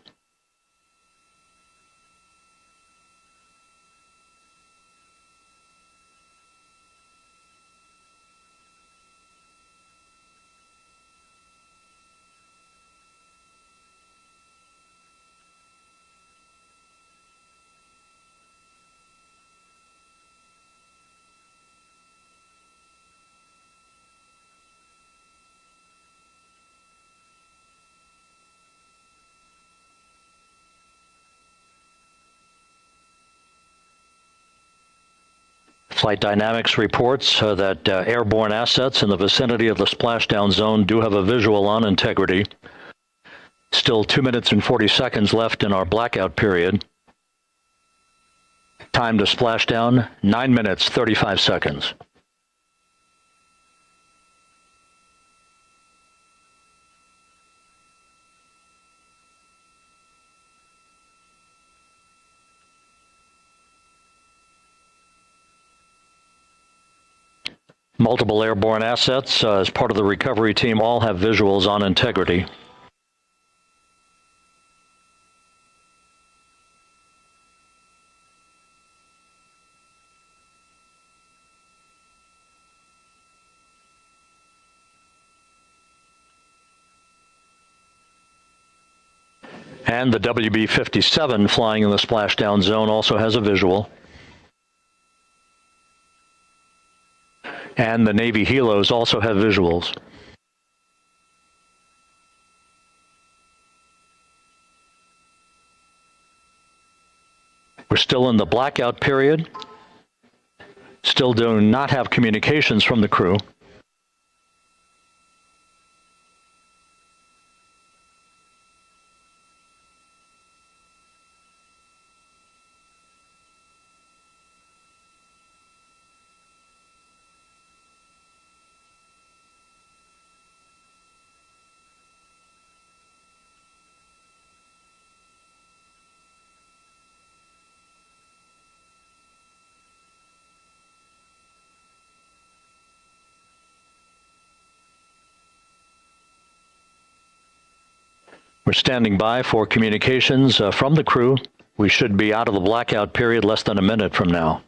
Flight Dynamics reports that airborne assets in the vicinity of the splashdown zone do have a visual on Integrity. Still 2 minutes and 40 seconds left in our blackout period. Time to splashdown, 9 minutes, 35 seconds. Multiple airborne assets as part of the recovery team all have visuals on Integrity. And the WB-57 flying in the splashdown zone also has a visual. And the Navy helos also have visuals. We're still in the blackout period. Still do not have communications from the crew. We're standing by for communications from the crew. We should be out of the blackout period less than a minute from now.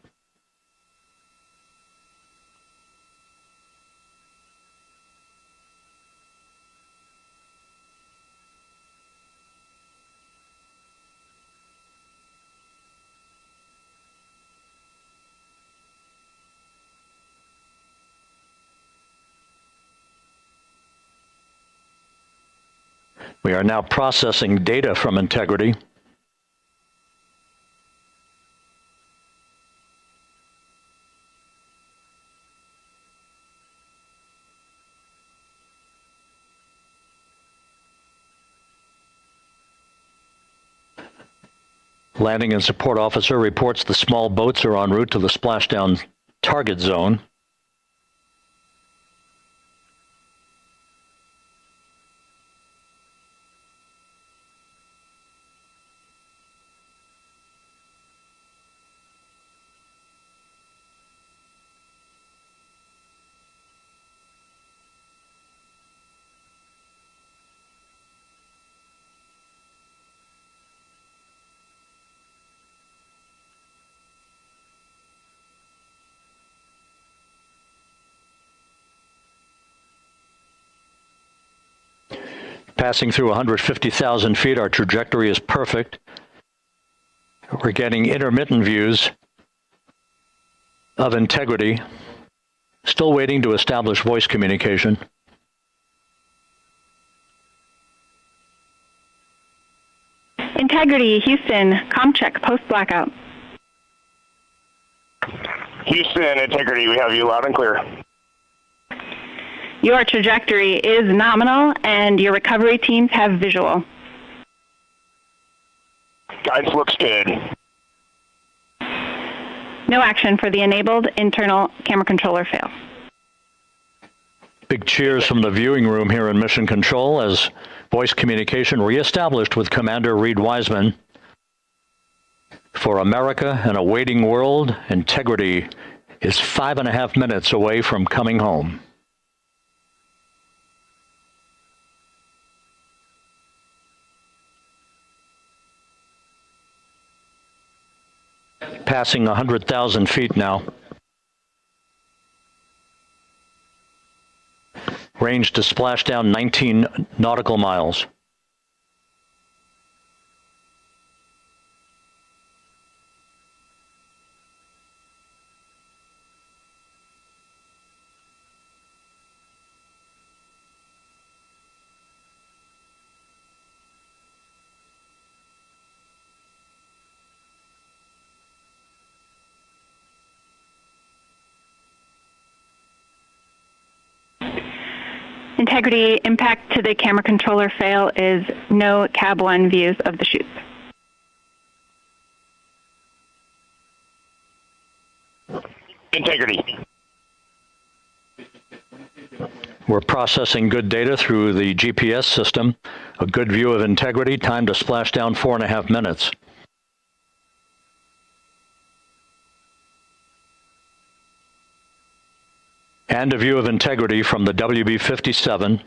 We are now processing data from integrity. Landing and support officer reports the small boats are en route to the splashdown target zone. Passing through 150,000 feet, our trajectory is perfect. We're getting intermittent views of integrity. Still waiting to establish voice communication. Integrity, Houston, comm check, post-blackout. Houston, Integrity, we have you loud and clear. Your trajectory is nominal, and your recovery teams have visual. Guidance looks good. No action for the enabled internal camera controller fail. Big cheers from the viewing room here in Mission Control as voice communication reestablished with Commander Reed Wiseman. For America and a waiting world, Integrity is 5.5 minutes away from coming home. Passing 100,000 feet now. Range to splashdown 19 nautical miles. Integrity, impact to the camera controller fail is no Cab 1 views of the chutes. Integrity. We're processing good data through the GPS system. A good view of Integrity, time to splashdown 4.5 minutes. And a view of Integrity from the WB-57.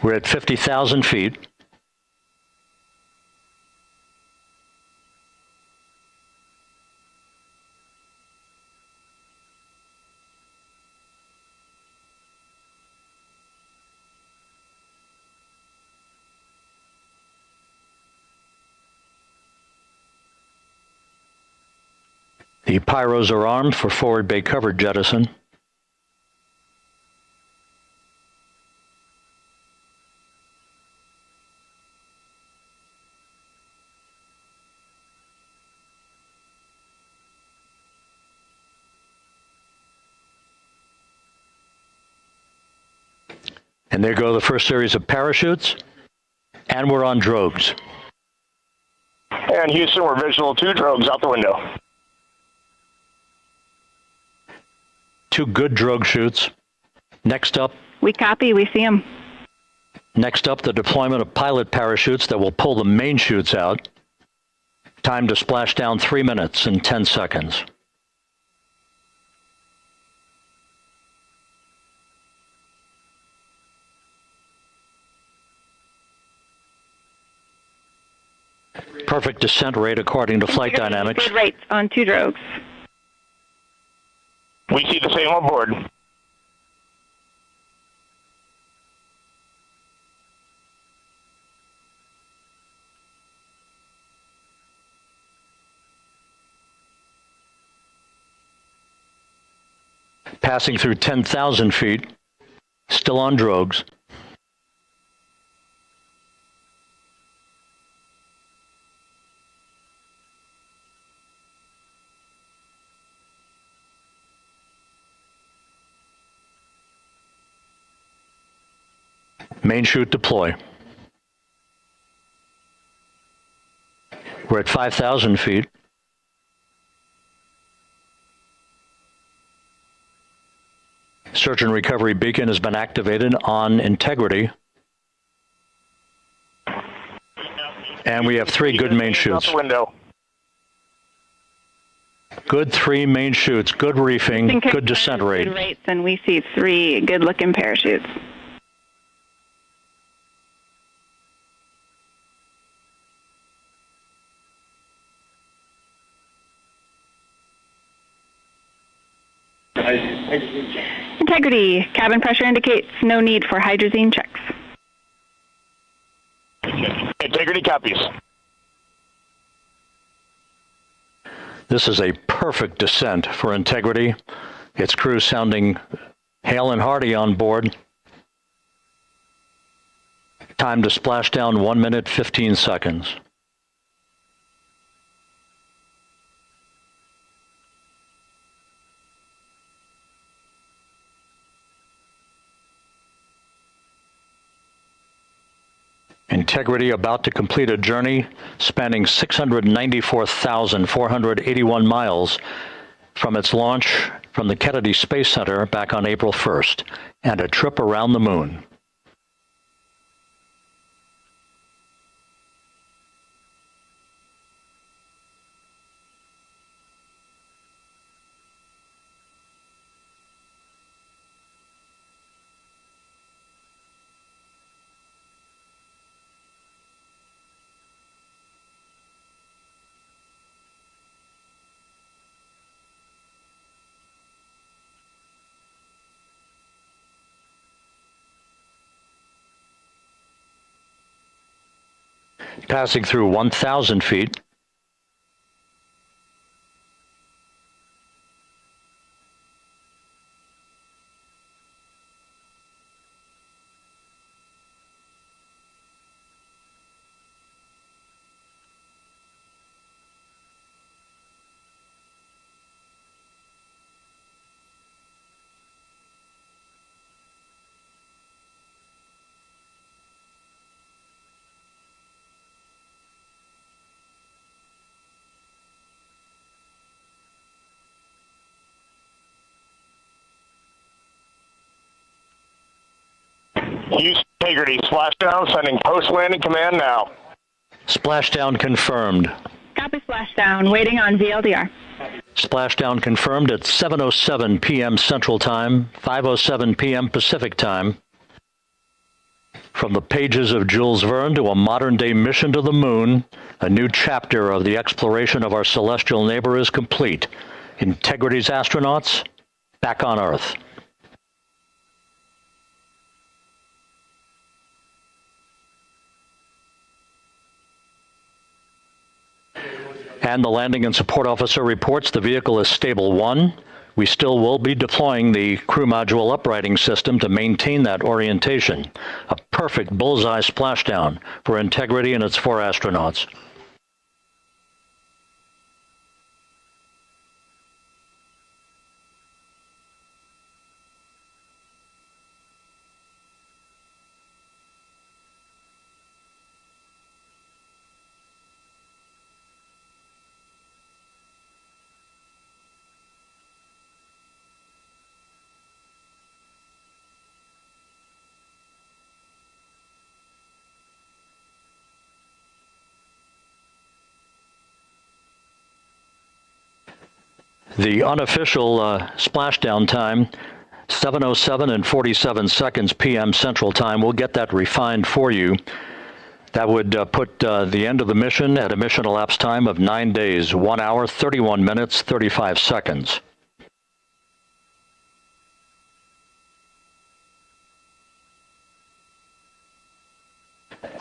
We're at 50,000 feet. The pyros are armed for forward bay cover jettison. And there go the first series of parachutes, and we're on drogues. And Houston, we're visual 2 drogues out the window. 2 good drogue chutes. Next up. We copy, we see them. Next up, the deployment of pilot parachutes that will pull the main chutes out. Time to splash down 3 minutes and 10 seconds. descent rate according to flight dynamics. Good rates on 2 drogues. We see the same on board. Passing through 10,000 feet, still on drogues. Main chute deploy. We're at 5,000 feet. Search and recovery beacon has been activated on integrity. And we have 3 good main chutes. Good 3 main chutes, good reefing, good descent rate. Good rates, and we see 3 good-looking parachutes. Integrity. Cabin pressure indicates no need for hydrazine checks. Integrity copies. This is a perfect descent for integrity. Its crew sounding hale and hearty on board. Time to splash down 1 minute, 15 seconds. Integrity about to complete a journey spanning 694,481 miles from its launch from the Kennedy Space Center back on April 1st, and a trip around the moon. Passing through 1,000 feet. Houston Integrity, splashdown, sending post-landing command now. Splashdown confirmed. Copy splashdown, waiting on VLDR. Splashdown confirmed at 7:07 p.m. Central Time, 5:07 p.m. Pacific Time. From the pages of Jules Verne to a modern-day mission to the moon, a new chapter of the exploration of our celestial neighbor is complete. Integrity's astronauts back on Earth. And the landing and support officer reports the vehicle is stable 1. We still will be deploying the crew module uprighting system to maintain that orientation. A perfect bullseye splashdown for Integrity and its 4 astronauts. The unofficial splashdown time, 7:07 and 47 seconds p.m. Central Time. We'll get that refined for you. That would put the end of the mission at a mission elapsed time of 9 days, 1 hour, 31 minutes, 35 seconds.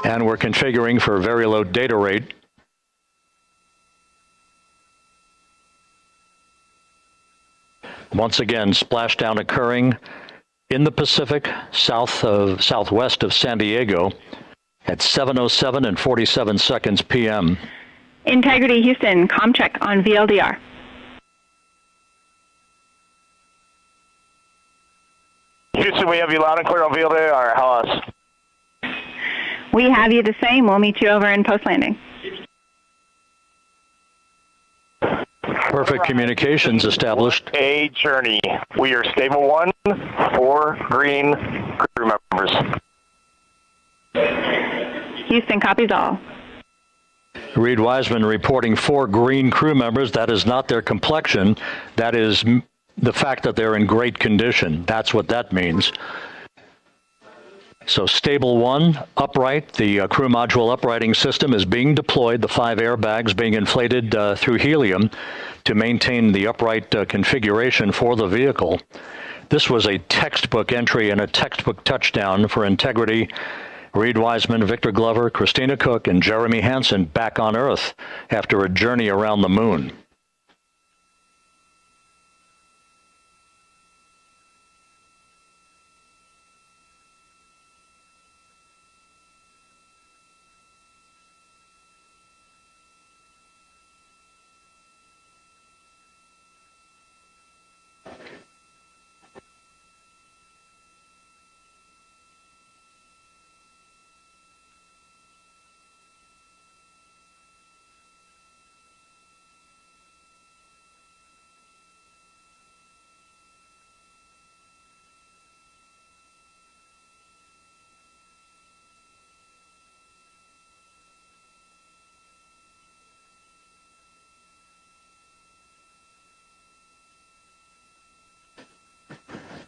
And we're configuring for very low data rate. Once again, splashdown occurring in the Pacific, southwest of San Diego at 7:07 and 47 seconds p.m. Integrity Houston, comm check on VLDR. Houston, we have you loud and clear on VLDR. How us? We have you the same. We'll meet you over in post landing. Perfect communications established. A journey. We are stable 1, 4 green crew members. Houston copies all. Reed Wiseman reporting 4 green crew members. That is not their complexion. That is the fact that they're in great condition. That's what that means. So stable 1, upright. The crew module uprighting system is being deployed. The 5 airbags being inflated through helium to maintain the upright configuration for the vehicle. This was a textbook entry and a textbook touchdown for integrity. Reed Wiseman, Victor Glover, Christina Cook, and Jeremy Hansen back on Earth after a journey around the moon.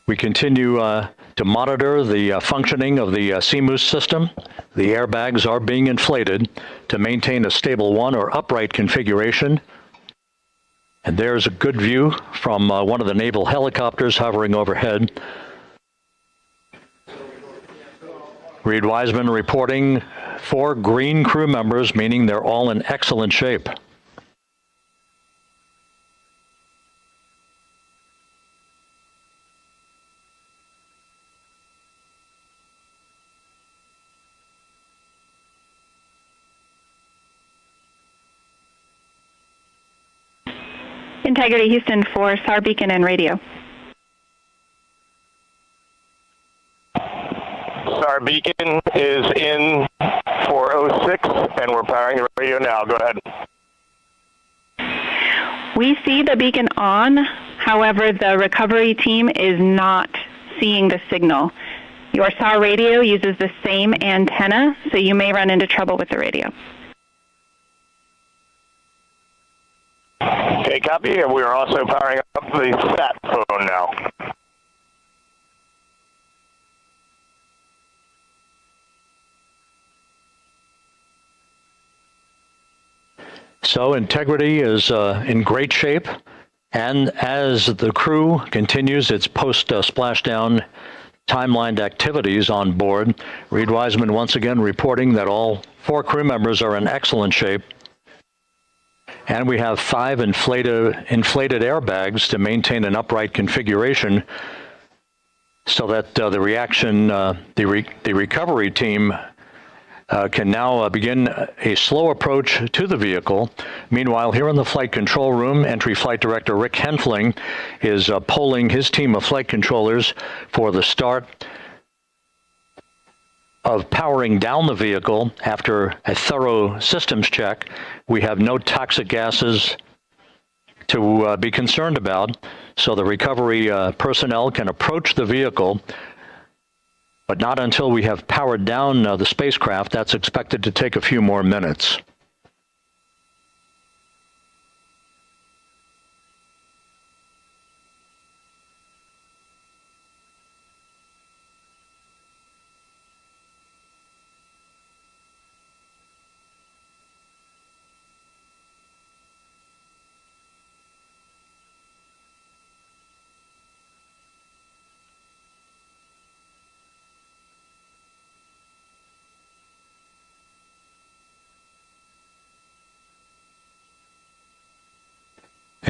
We continue to monitor the functioning of the CMOOS system. The airbags are being inflated to maintain a stable 1 or upright configuration. And there's a good view from one of the naval helicopters hovering overhead. Reed Wiseman reporting 4 green crew members, meaning they're all in excellent shape. Integrity Houston for SAR beacon and radio. SAR beacon is in 406, and we're powering the radio now. Go ahead. We see the beacon on. However, the recovery team is not seeing the signal. Your SAR radio uses the same antenna, so you may run into trouble with the radio. Okay, copy. And we are also powering up the sat phone now. So integrity is in great shape. And as the crew continues its post-splashdown timelined activities on board, Reed Wiseman once again reporting that all 4 crew members are in excellent shape. And we have 5 inflated airbags to maintain an upright configuration so that the recovery team can now begin a slow approach to the vehicle. Meanwhile, here in the flight control room, Entry Flight Director Rick Henfling is polling his team of flight controllers for the start of powering down the vehicle after a thorough systems check. We have no toxic gases to be concerned about, so the recovery personnel can approach the vehicle, but not until we have powered down the spacecraft. That's expected to take a few more minutes.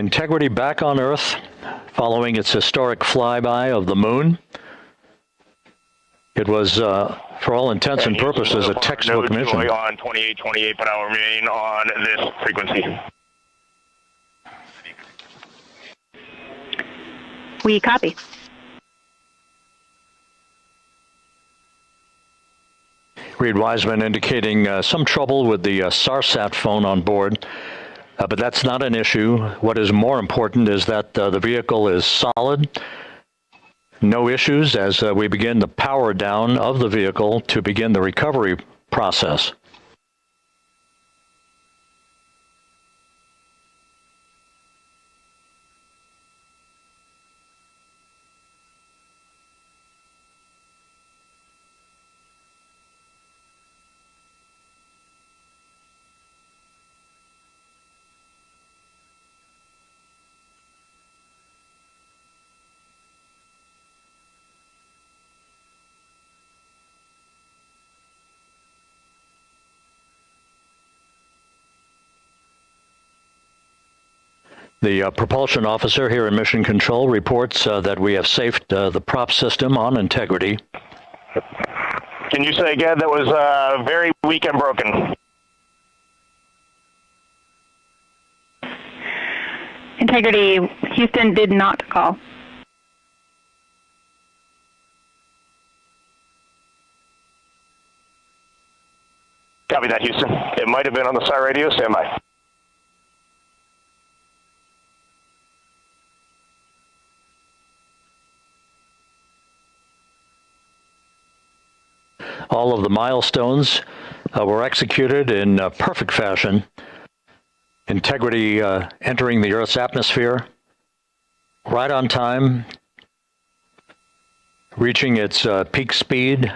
Integrity back on Earth following its historic flyby of the moon. It was, for all intents and purposes, a textbook mission. On 2828, but I'll remain on this frequency. We copy. Reed Wiseman indicating some trouble with the SARSAT phone on board, but that's not an issue. What is more important is that the vehicle is solid. No issues as we begin the power down of the vehicle to begin the recovery process. The propulsion officer here in Mission Control reports that we have safed the prop system on Integrity. Can you say again? That was very weak and broken. Integrity, Houston did not call. Copy that, Houston. It might have been on the SAR radio. Stand by. All of the milestones were executed in perfect fashion. Integrity entering the Earth's atmosphere right on time, reaching its peak speed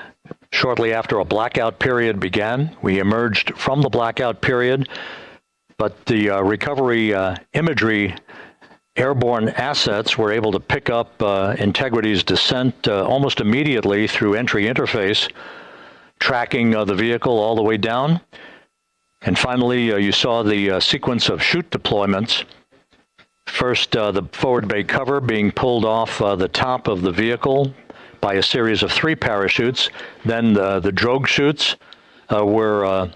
shortly after a blackout period began. We emerged from the blackout period, but the recovery imagery airborne assets were able to pick up Integrity's descent almost immediately through entry interface, tracking the vehicle all the way down. And finally, you saw the sequence of chute deployments. First, the forward bay cover being pulled off the top of the vehicle by a series of 3 parachutes. Then the drogue chutes were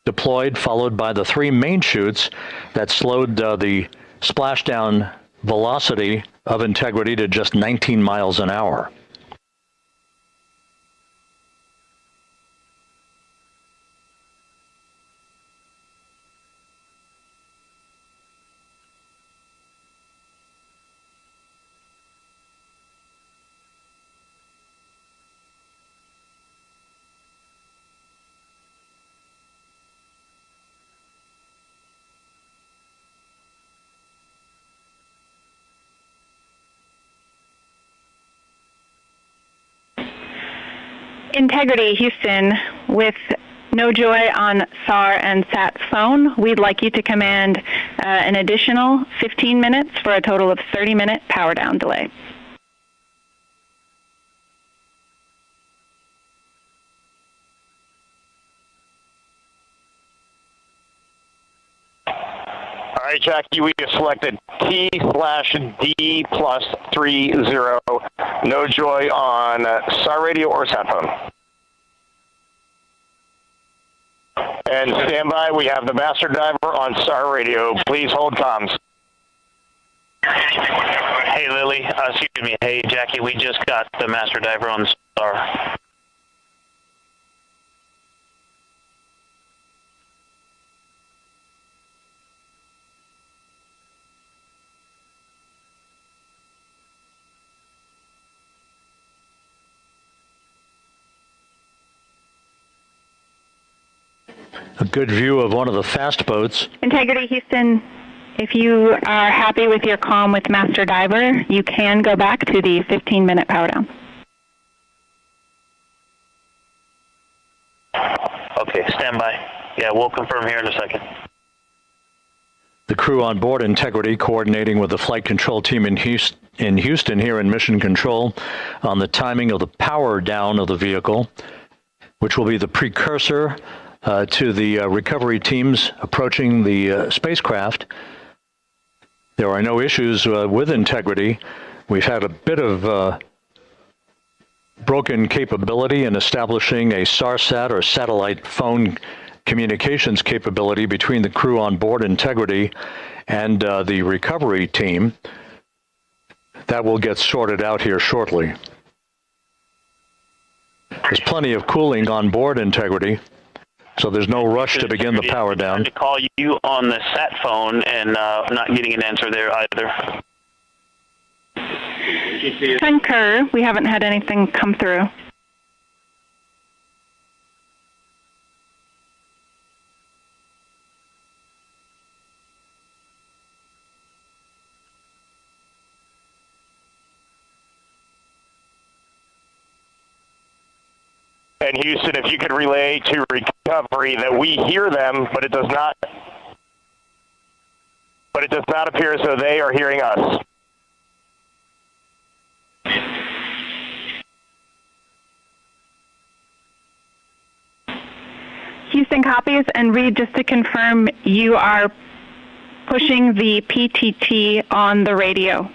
deployed, followed by the 3 main chutes that slowed the splashdown velocity of Integrity to just 19 miles an hour. Integrity, Houston, with no joy on SAR and SAT phone, we'd like you to command an additional 15 minutes for a total of 30-minute power down delay. All right, Jackie, we have selected T/D+30. No joy on SAR radio or SAT phone. And stand by, we have the master diver on SAR radio. Please hold comms. Hey, Lily. Excuse me. Hey, Jackie, we just got the master diver on SAR. A good view of one of the fast boats. Integrity, Houston, if you are happy with your comm with Master Diver, you can go back to the 15-minute power down. Okay, stand by. Yeah, we'll confirm here in a second. The crew on board Integrity coordinating with the flight control team in Houston here in Mission Control on the timing of the power down of the vehicle, which will be the precursor to the recovery teams approaching the spacecraft. There are no issues with integrity. We've had a bit of broken capability in establishing a SARSAT or satellite phone communications capability between the crew on board Integrity and the recovery team. That will get sorted out here shortly. There's plenty of cooling on board Integrity, so there's no rush to begin the power down. To call you on the sat phone and not getting an answer there either. Concur. We haven't had anything come through. And Houston, if you could relay to recovery that we hear them, but it does not appear as though they are hearing us. Houston copies, and Reed, just to confirm, you are pushing the PTT on the radio.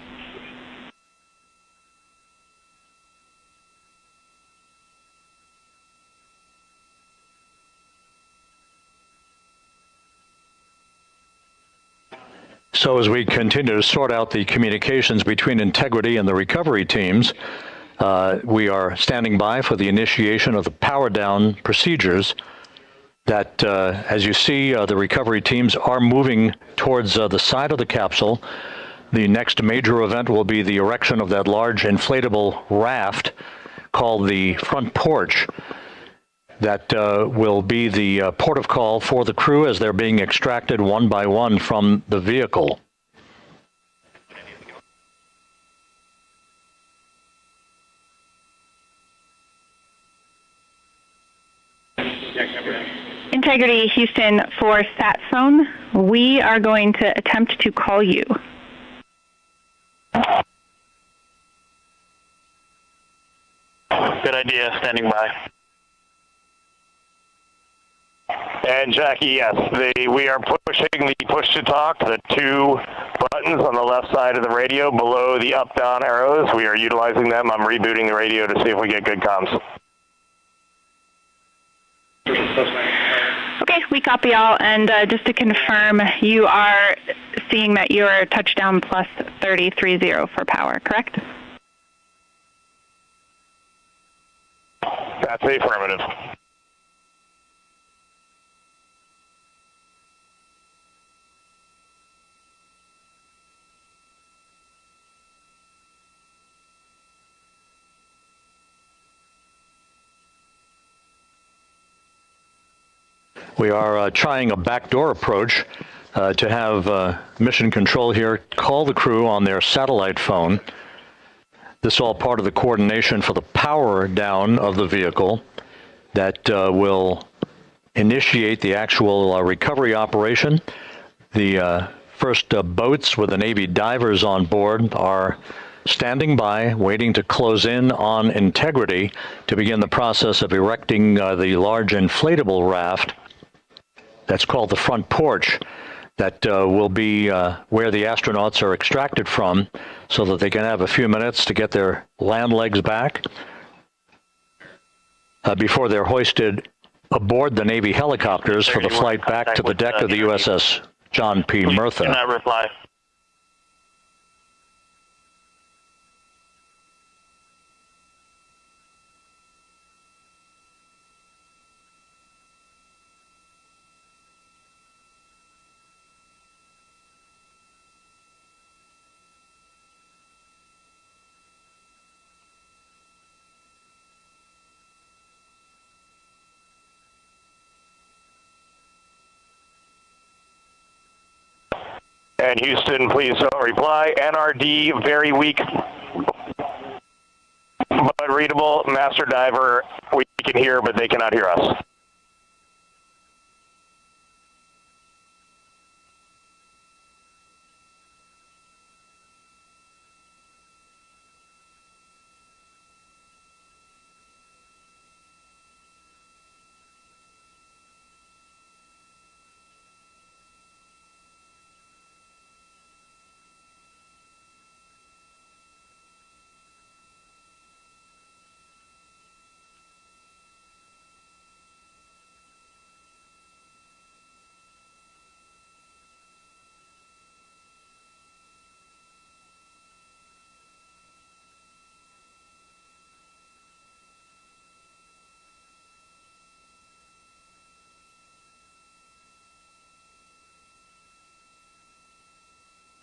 So as we continue to sort out the communications between Integrity and the recovery teams, we are standing by for the initiation of the power down procedures that, as you see, the recovery teams are moving towards the side of the capsule. The next major event will be the erection of that large inflatable raft called the front porch. That will be the port of call for the crew as they're being extracted one by one from the vehicle. Integrity, Houston, for sat phone, we are going to attempt to call you. Good idea, standing by. And Jackie, yes, we are pushing the push to talk, the two buttons on the left side of the radio below the up-down arrows. We are utilizing them. I'm rebooting the radio to see if we get good comms. Okay, we copy all, and just to confirm, you are seeing that you are touchdown plus 3030 for power, correct? That's the affirmative. We are trying a backdoor approach to have mission control here call the crew on their satellite phone. This is all part of the coordination for the power down of the vehicle that will initiate the actual recovery operation. The first boats with the Navy divers on board are standing by, waiting to close in on Integrity to begin the process of erecting the large inflatable raft. That's called the front porch. That will be where the astronauts are extracted from so that they can have a few minutes to get their land legs back before they're hoisted aboard the Navy helicopters for the flight back to the deck of the USS John P. Murtha. Cannot reply. And Houston, please don't reply. NRD, very weak, but readable. Master diver, we can hear, but they cannot hear us.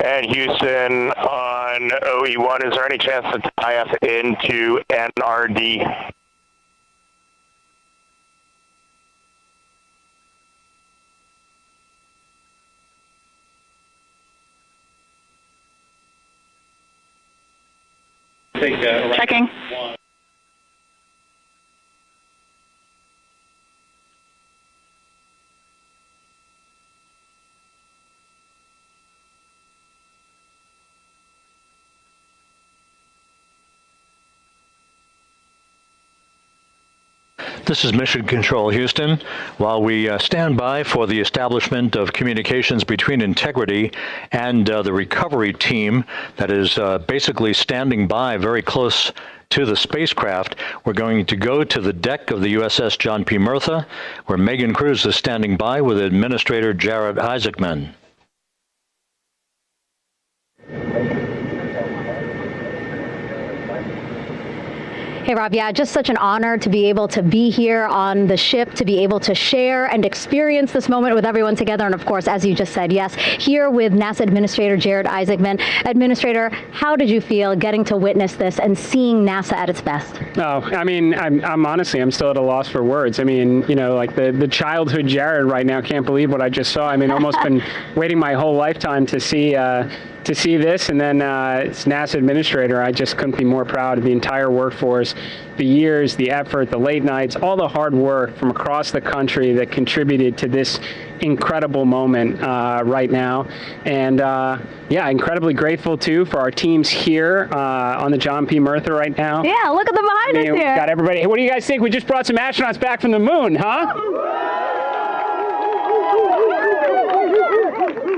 And Houston on OE1, is there any chance to tie us into NRD? Checking. This is Mission Control Houston. While we stand by for the establishment of communications between Integrity and the recovery team that is basically standing by very close to the spacecraft, we're going to go to the deck of the USS John P. Murtha, where Megan Cruz is standing by with Administrator Jared Isaacman. Hey, Rob, yeah, just such an honor to be able to be here on the ship, to be able to share and experience this moment with everyone together. And of course, as you just said, yes, here with NASA Administrator Jared Isaacman. Administrator, how did you feel getting to witness this and seeing NASA at its best? Oh, I mean, I'm honestly, I'm still at a loss for words. I mean, you know, like the childhood Jared right now can't believe what I just saw. I mean, almost been waiting my whole lifetime to see this, and then it's NASA Administrator. I just couldn't be more proud of the entire workforce, the years, the effort, the late nights, all the hard work from across the country that contributed to this incredible moment right now. And yeah, incredibly grateful too for our teams here on the John P. Murtha right now. Yeah, look at them behind us here. Got everybody. Hey, what do you guys think? We just brought some astronauts back from the moon, huh?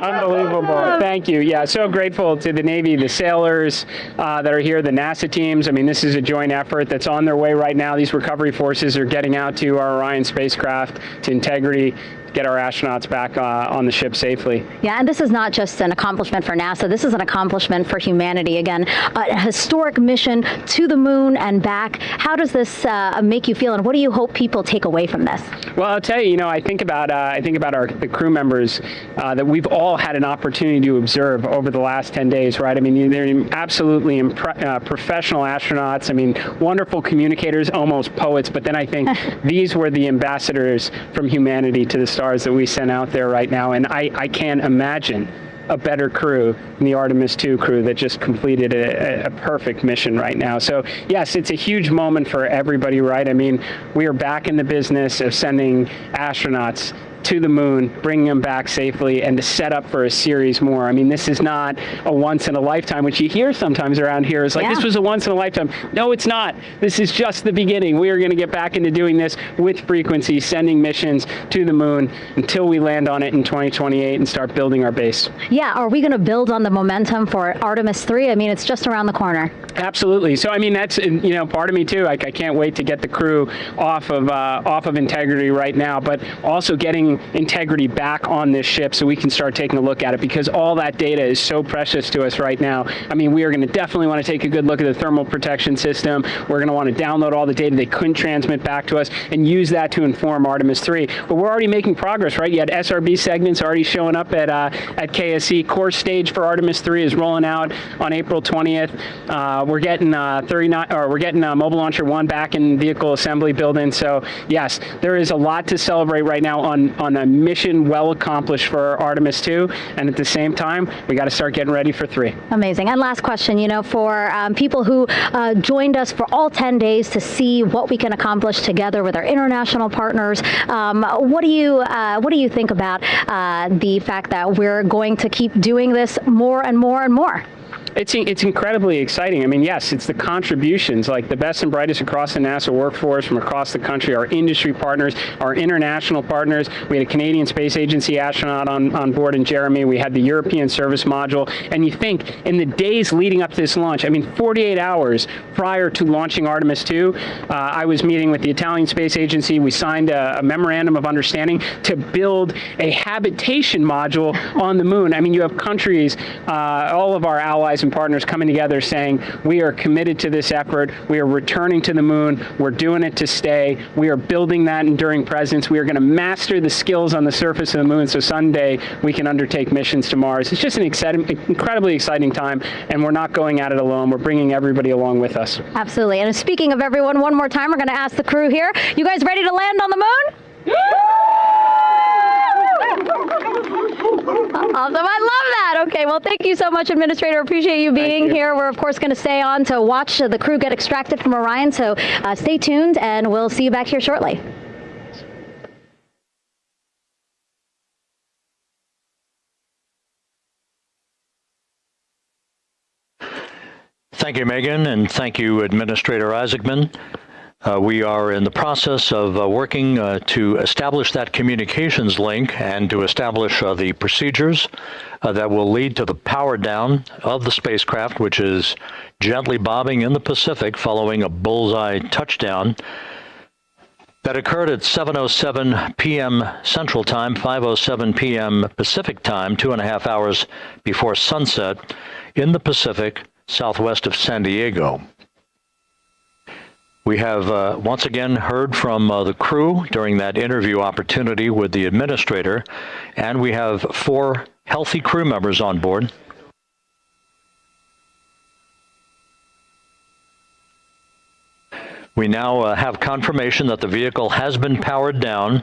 Unbelievable. Thank you. Yeah, so grateful to the Navy, the sailors that are here, the NASA teams. I mean, this is a joint effort that's on their way right now. These recovery forces are getting out to our Orion spacecraft, to Integrity, get our astronauts back on the ship safely. Yeah, and this is not just an accomplishment for NASA. This is an accomplishment for humanity. Again, a historic mission to the moon and back. How does this make you feel, and what do you hope people take away from this? Well, I'll tell you, you know, I think about the crew members that we've all had an opportunity to observe over the last 10 days, right? I mean, they're absolutely professional astronauts. I mean, wonderful communicators, almost poets. But then I think these were the ambassadors from humanity to the stars that we sent out there right now. And I can't imagine a better crew than the Artemis II crew that just completed a perfect mission right now. So yes, it's a huge moment for everybody, right? I mean, we are back in the business of sending astronauts to the moon, bringing them back safely, and to set up for a series more. I mean, this is not a once in a lifetime, which you hear sometimes around here. It's like, this was a once in a lifetime. No, it's not. This is just the beginning. We are going to get back into doing this with frequency, sending missions to the moon until we land on it in 2028 and start building our base. Yeah, are we going to build on the momentum for Artemis 3? I mean, it's just around the corner. Absolutely. So, I mean, that's, you know, part of me too. I can't wait to get the crew off of Integrity right now, but also getting Integrity back on this ship so we can start taking a look at it, because all that data is so precious to us right now. I mean, we are going to definitely want to take a good look at the thermal protection system. We're going to want to download all the data they couldn't transmit back to us and use that to inform Artemis 3. But we're already making progress, right? You had SRB segments already showing up at KSC. Core stage for Artemis 3 is rolling out on April 20th. We're getting Mobile Launcher 1 back in vehicle assembly building. So yes, there is a lot to celebrate right now on a mission well accomplished for Artemis 2, and at the same time, we got to start getting ready for 3. Amazing. And last question, you know, for people who joined us for all 10 days to see what we can accomplish together with our international partners, what do you think about the fact that we're going to keep doing this more and more and more? It's incredibly exciting. I mean, yes, it's the contributions, like the best and brightest across the NASA workforce from across the country, our industry partners, our international partners. We had a Canadian Space Agency astronaut on board in Jeremy. We had the European service module. And you think in the days leading up to this launch, I mean, 48 hours prior to launching Artemis 2, I was meeting with the Italian Space Agency. We signed a memorandum of understanding to build a habitation module on the moon. I mean, you have countries, all of our allies and partners coming together saying, we are committed to this effort. We are returning to the moon. We're doing it to stay. We are building that enduring presence. We are going to master the skills on the surface of the moon so someday we can undertake missions to Mars. It's just an incredibly exciting time, and we're not going at it alone. We're bringing everybody along with us. Absolutely. And speaking of everyone, one more time, we're going to ask the crew here, you guys ready to land on the moon? Awesome. I love that. Okay, well, thank you so much, Administrator. Appreciate you being here. We're, of course, going to stay on to watch the crew get extracted from Orion, so stay tuned, and we'll see you back here shortly. Thank you, Megan, and thank you, Administrator Isaacman. We are in the process of working to establish that communications link and to establish the procedures that will lead to the power down of the spacecraft, which is gently bobbing in the Pacific following a bullseye touchdown that occurred at 7:07 p.m. Central Time, 5:07 p.m. Pacific Time, 2.5 hours before sunset in the Pacific, southwest of San Diego. We have once again heard from the crew during that interview opportunity with the administrator, and we have 4 healthy crew members on board. We now have confirmation that the vehicle has been powered down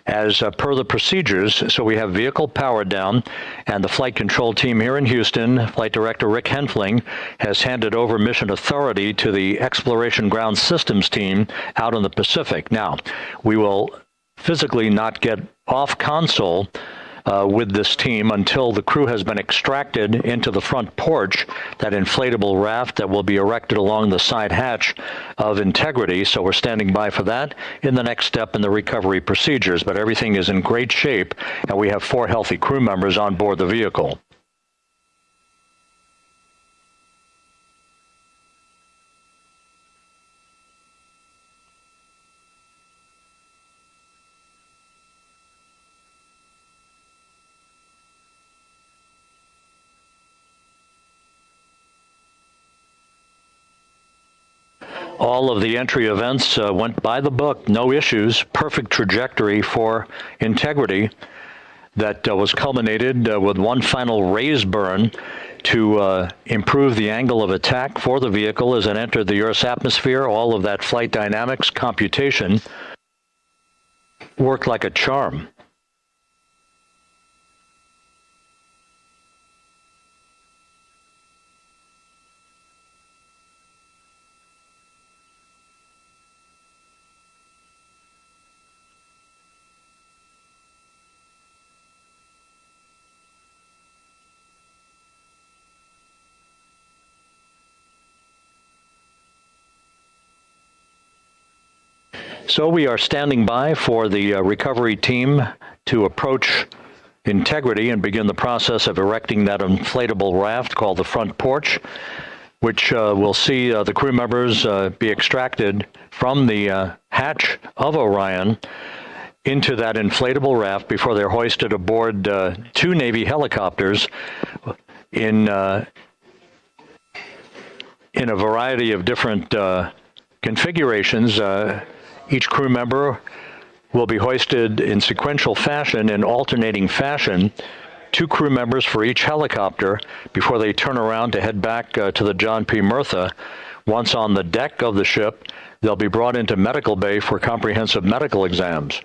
as per the procedures. So we have vehicle powered down, and the flight control team here in Houston, Flight Director Rick Henfling, has handed over mission authority to the Exploration Ground Systems team out in the Pacific. Now, we will physically not get off console with this team until the crew has been extracted into the front porch, that inflatable raft that will be erected along the side hatch of Integrity. So we're standing by for that in the next step in the recovery procedures. But everything is in great shape, and we have 4 healthy crew members on board the vehicle. All of the entry events went by the book, no issues, perfect trajectory for Integrity that was culminated with one final raise burn to improve the angle of attack for the vehicle as it entered the Earth's atmosphere. All of that flight dynamics computation worked like a charm. So we are standing by for the recovery team to approach Integrity and begin the process of erecting that inflatable raft called the front porch, which will see the crew members be extracted from the hatch of Orion into that inflatable raft before they're hoisted aboard 2 Navy helicopters in a variety of different configurations. Each crew member will be hoisted in sequential fashion, in alternating fashion, 2 crew members for each helicopter before they turn around to head back to the John P. Murtha. Once on the deck of the ship, they'll be brought into medical bay for comprehensive medical exams.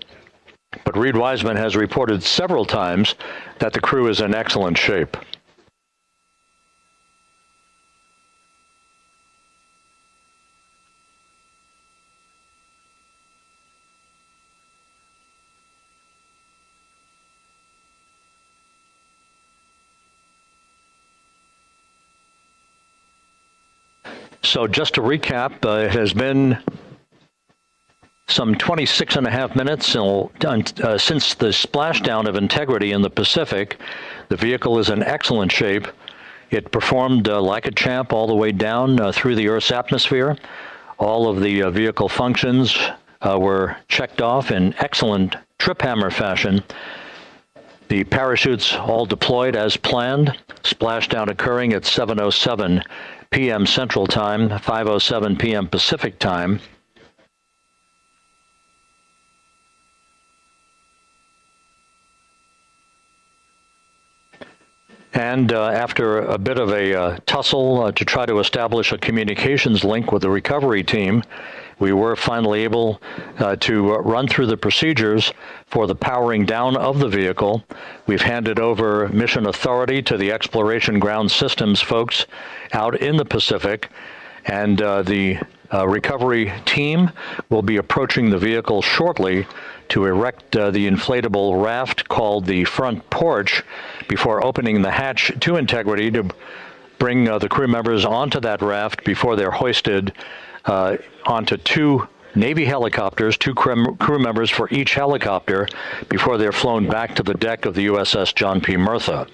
But Reed Wiseman has reported several times that the crew is in excellent shape. So just to recap, it has been some 26.5 minutes since the splashdown of Integrity in the Pacific. The vehicle is in excellent shape. It performed like a champ all the way down through the Earth's atmosphere. All of the vehicle functions were checked off in excellent trip hammer fashion. The parachutes all deployed as planned. Splashdown occurring at 7:07 p.m. Central Time, 5:07 p.m. Pacific Time. And after a bit of a tussle to try to establish a communications link with the recovery team, we were finally able to run through the procedures for the powering down of the vehicle. We've handed over mission authority to the Exploration Ground Systems folks out in the Pacific, and the recovery team will be approaching the vehicle shortly to erect the inflatable raft called the front porch before opening the hatch to Integrity to bring the crew members onto that raft before they're hoisted onto two Navy helicopters, two crew members for each helicopter, before they're flown back to the deck of the USS John P. Murtha.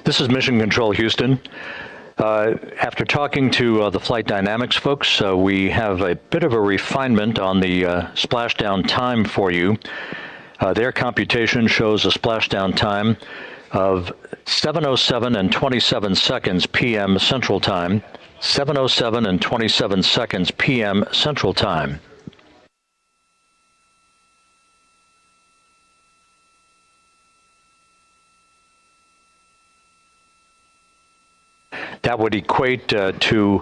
This is Mission Control Houston. After talking to the flight dynamics folks, we have a bit of a refinement on the splashdown time for you. Their computation shows a splashdown time of 7:07 and 27 seconds p.m. Central Time, 7:07 and 27 seconds p.m. Central Time. That would equate to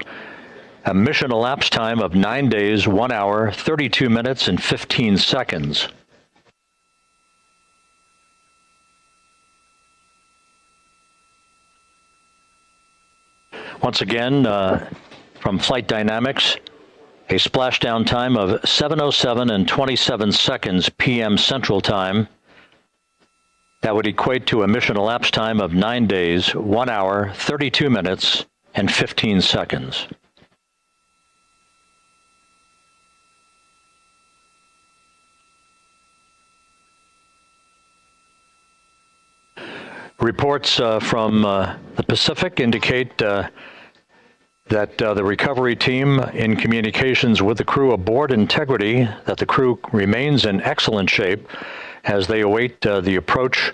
a mission elapsed time of 9 days, 1 hour, 32 minutes, and 15 seconds. Once again, from Flight Dynamics, a splashdown time of 7:07 and 27 seconds p.m. Central Time. That would equate to a mission elapsed time of 9 days, 1 hour, 32 minutes, and 15 seconds. Reports from the Pacific indicate that the recovery team, in communications with the crew aboard Integrity, that the crew remains in excellent shape as they await the approach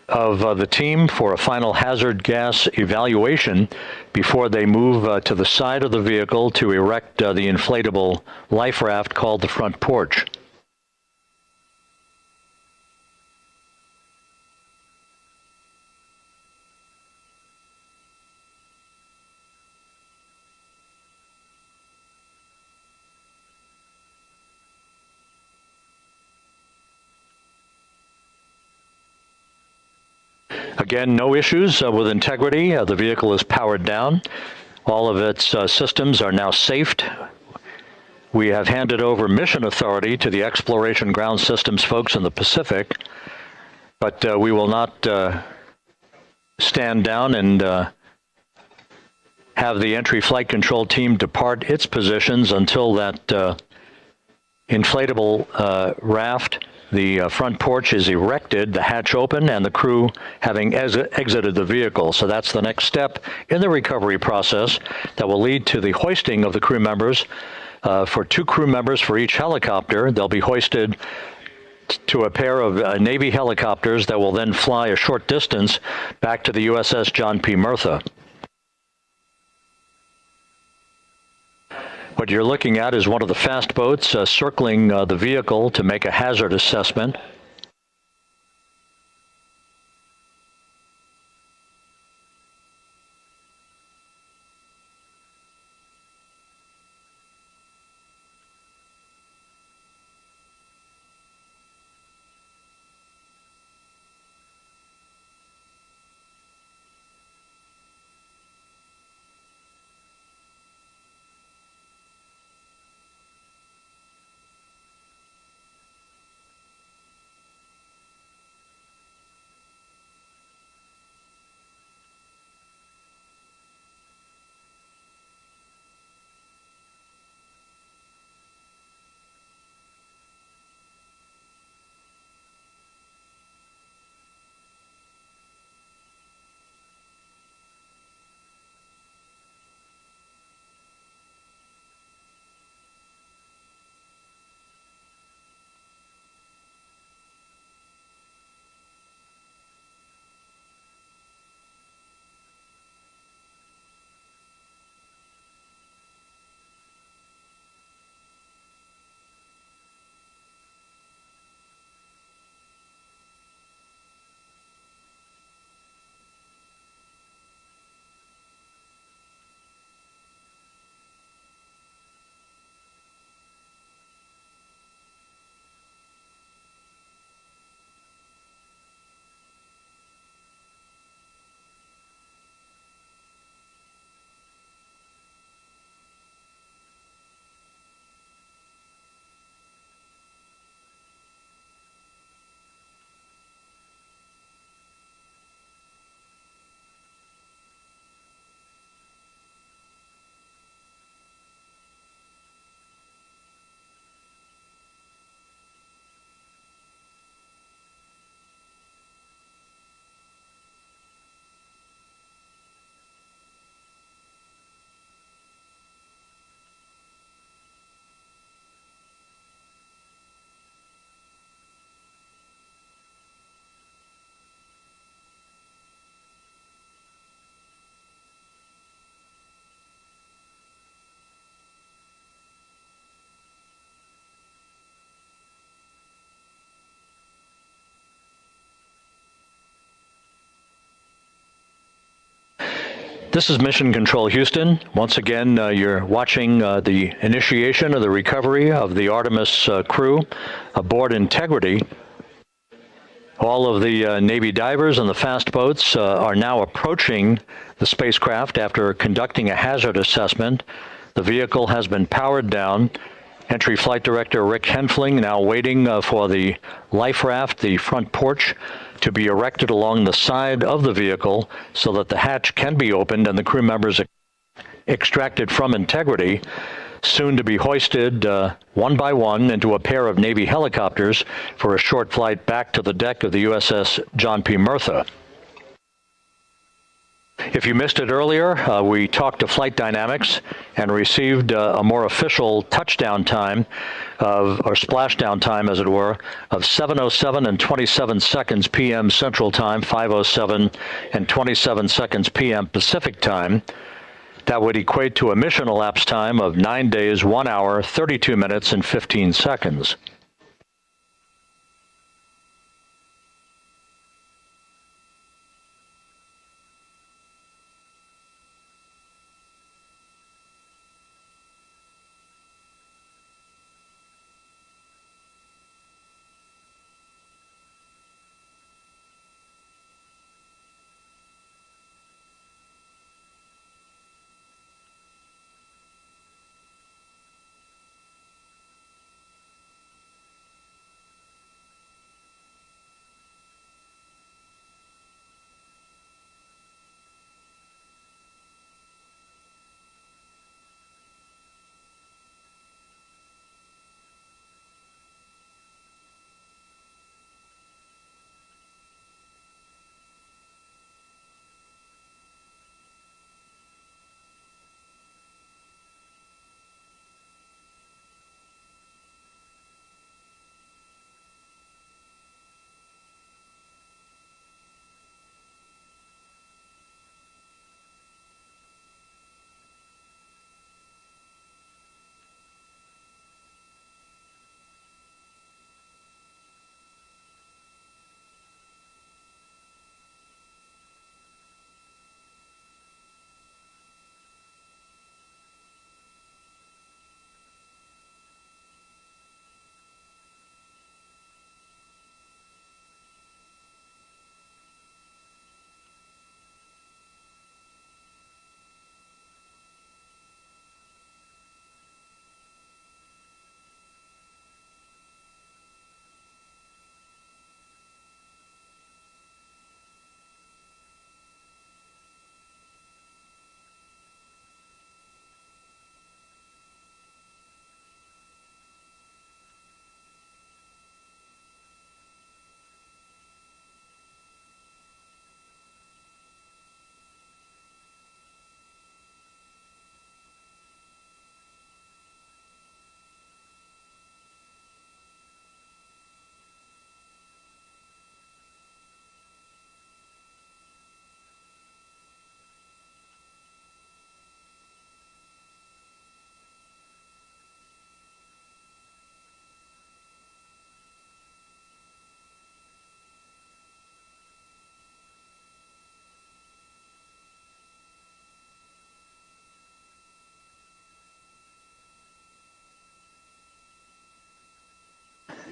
of the team for a final hazard gas evaluation before they move to the side of the vehicle to erect the inflatable life raft called the front porch. Again, no issues with Integrity. The vehicle is powered down. All of its systems are now safed. We have handed over mission authority to the Exploration Ground Systems folks in the Pacific, but we will not stand down and have the entry flight control team depart its positions until that inflatable raft, the front porch, is erected, the hatch open, and the crew having exited the vehicle. So that's the next step in the recovery process that will lead to the hoisting of the crew members. For 2 crew members for each helicopter, they'll be hoisted to a pair of Navy helicopters that will then fly a short distance back to the USS John P. Murtha. What you're looking at is one of the fast boats circling the vehicle to make a hazard assessment. This is Mission Control Houston. Once again, you're watching the initiation of the recovery of the Artemis crew aboard Integrity. All of the Navy divers and the fast boats are now approaching the spacecraft after conducting a hazard assessment. The vehicle has been powered down. Entry Flight Director Rick Henfling now waiting for the life raft, the front porch, to be erected along the side of the vehicle so that the hatch can be opened and the crew members extracted from Integrity. soon to be hoisted one by one into a pair of Navy helicopters for a short flight back to the deck of the USS John P. Murtha. If you missed it earlier, we talked to Flight Dynamics and received a more official touchdown time or splashdown time, as it were, of 7:07 and 27 seconds p.m. Central Time, 5:07 and 27 seconds p.m. Pacific Time. That would equate to a mission elapsed time of 9 days, 1 hour, 32 minutes, and 15 seconds.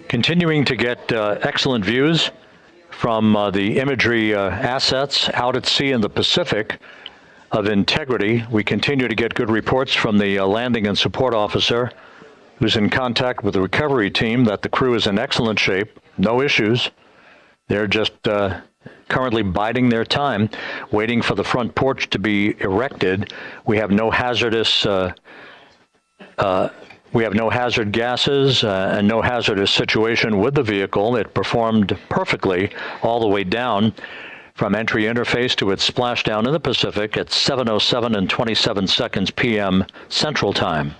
Continuing to get excellent views from the imagery assets out at sea in the Pacific of integrity. We continue to get good reports from the landing and support officer, who's in contact with the recovery team, that the crew is in excellent shape, no issues. They're just currently biding their time, waiting for the front porch to be erected. We have no hazardous hazard gases and no hazardous situation with the vehicle. It performed perfectly all the way down from entry interface to its splashdown in the Pacific at 7:07 and 27 seconds p.m. Central Time.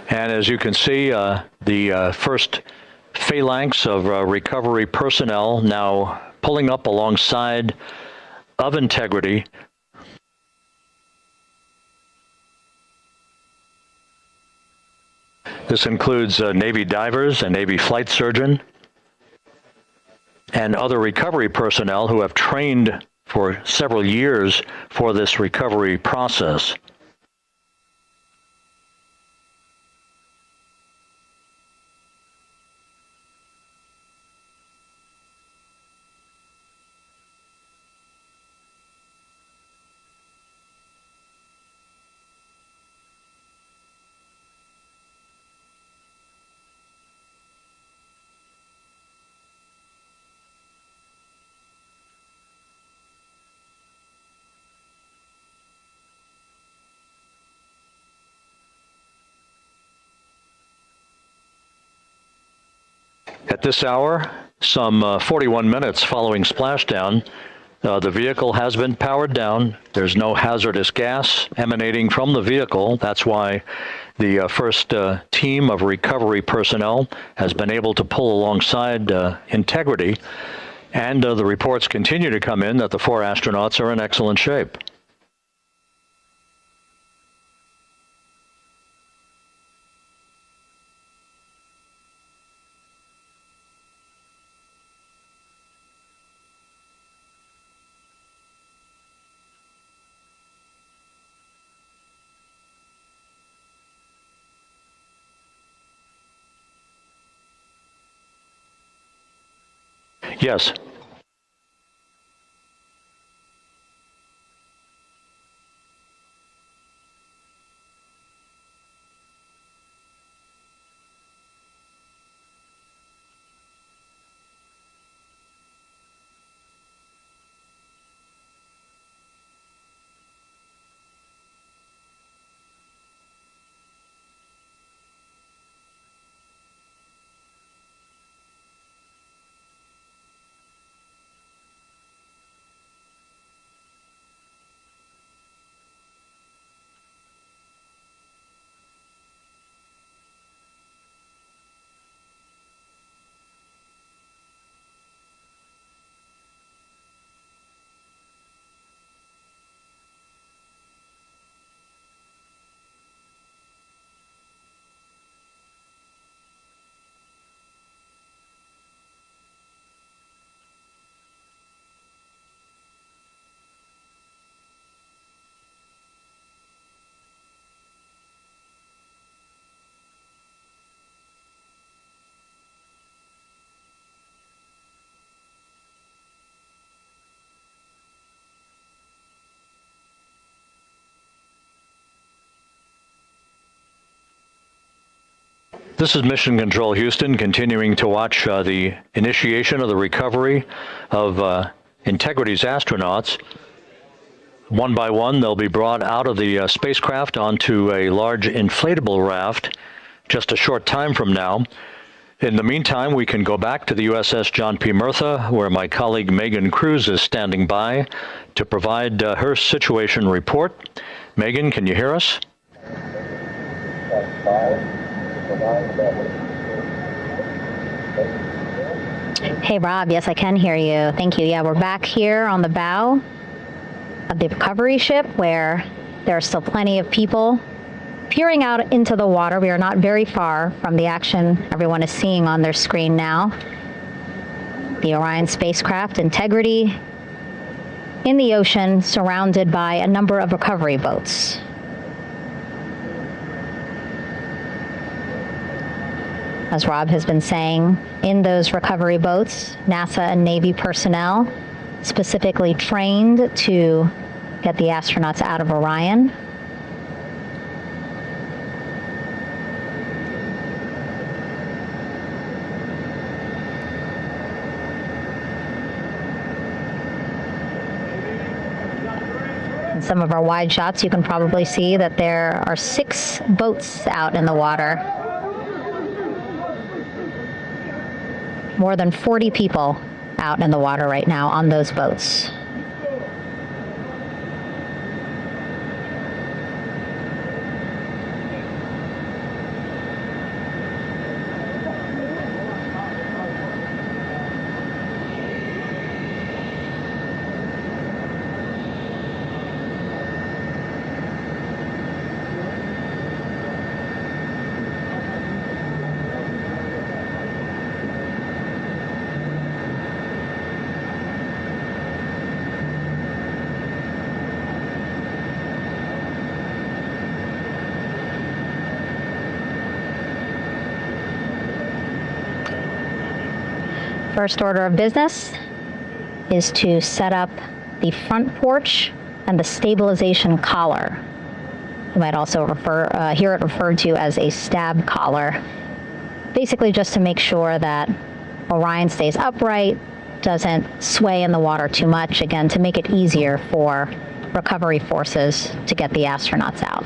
And as you can see, the first phalanx of recovery personnel now pulling up alongside of integrity. This includes Navy divers, a Navy flight surgeon, and other recovery personnel who have trained for several years for this recovery process. At this hour, some 41 minutes following splashdown, the vehicle has been powered down. There's no hazardous gas emanating from the vehicle. That's why the first team of recovery personnel has been able to pull alongside Integrity. And the reports continue to come in that the 4 astronauts are in excellent shape. Yes. This is Mission Control Houston, continuing to watch the initiation of the recovery of Integrity's astronauts. One by one, they'll be brought out of the spacecraft onto a large inflatable raft just a short time from now. In the meantime, we can go back to the USS John P. Murtha, where my colleague Megan Cruz is standing by to provide her situation report. Megan, can you hear us? Hey, Rob. Yes, I can hear you. Thank you. Yeah, we're back here on the bow of the recovery ship where there are still plenty of people peering out into the water. We are not very far from the action everyone is seeing on their screen now. The Orion spacecraft, Integrity, in the ocean, surrounded by a number of recovery boats. As Rob has been saying, in those recovery boats, NASA and Navy personnel specifically trained to get the astronauts out of Orion. In some of our wide shots, you can probably see that there are 6 boats out in the water. More than 40 people out in the water right now on those boats. First order of business is to set up the front porch and the stabilization collar. You might also hear it referred to as a stab collar. Basically just to make sure that Orion stays upright, doesn't sway in the water too much, again, to make it easier for recovery forces to get the astronauts out.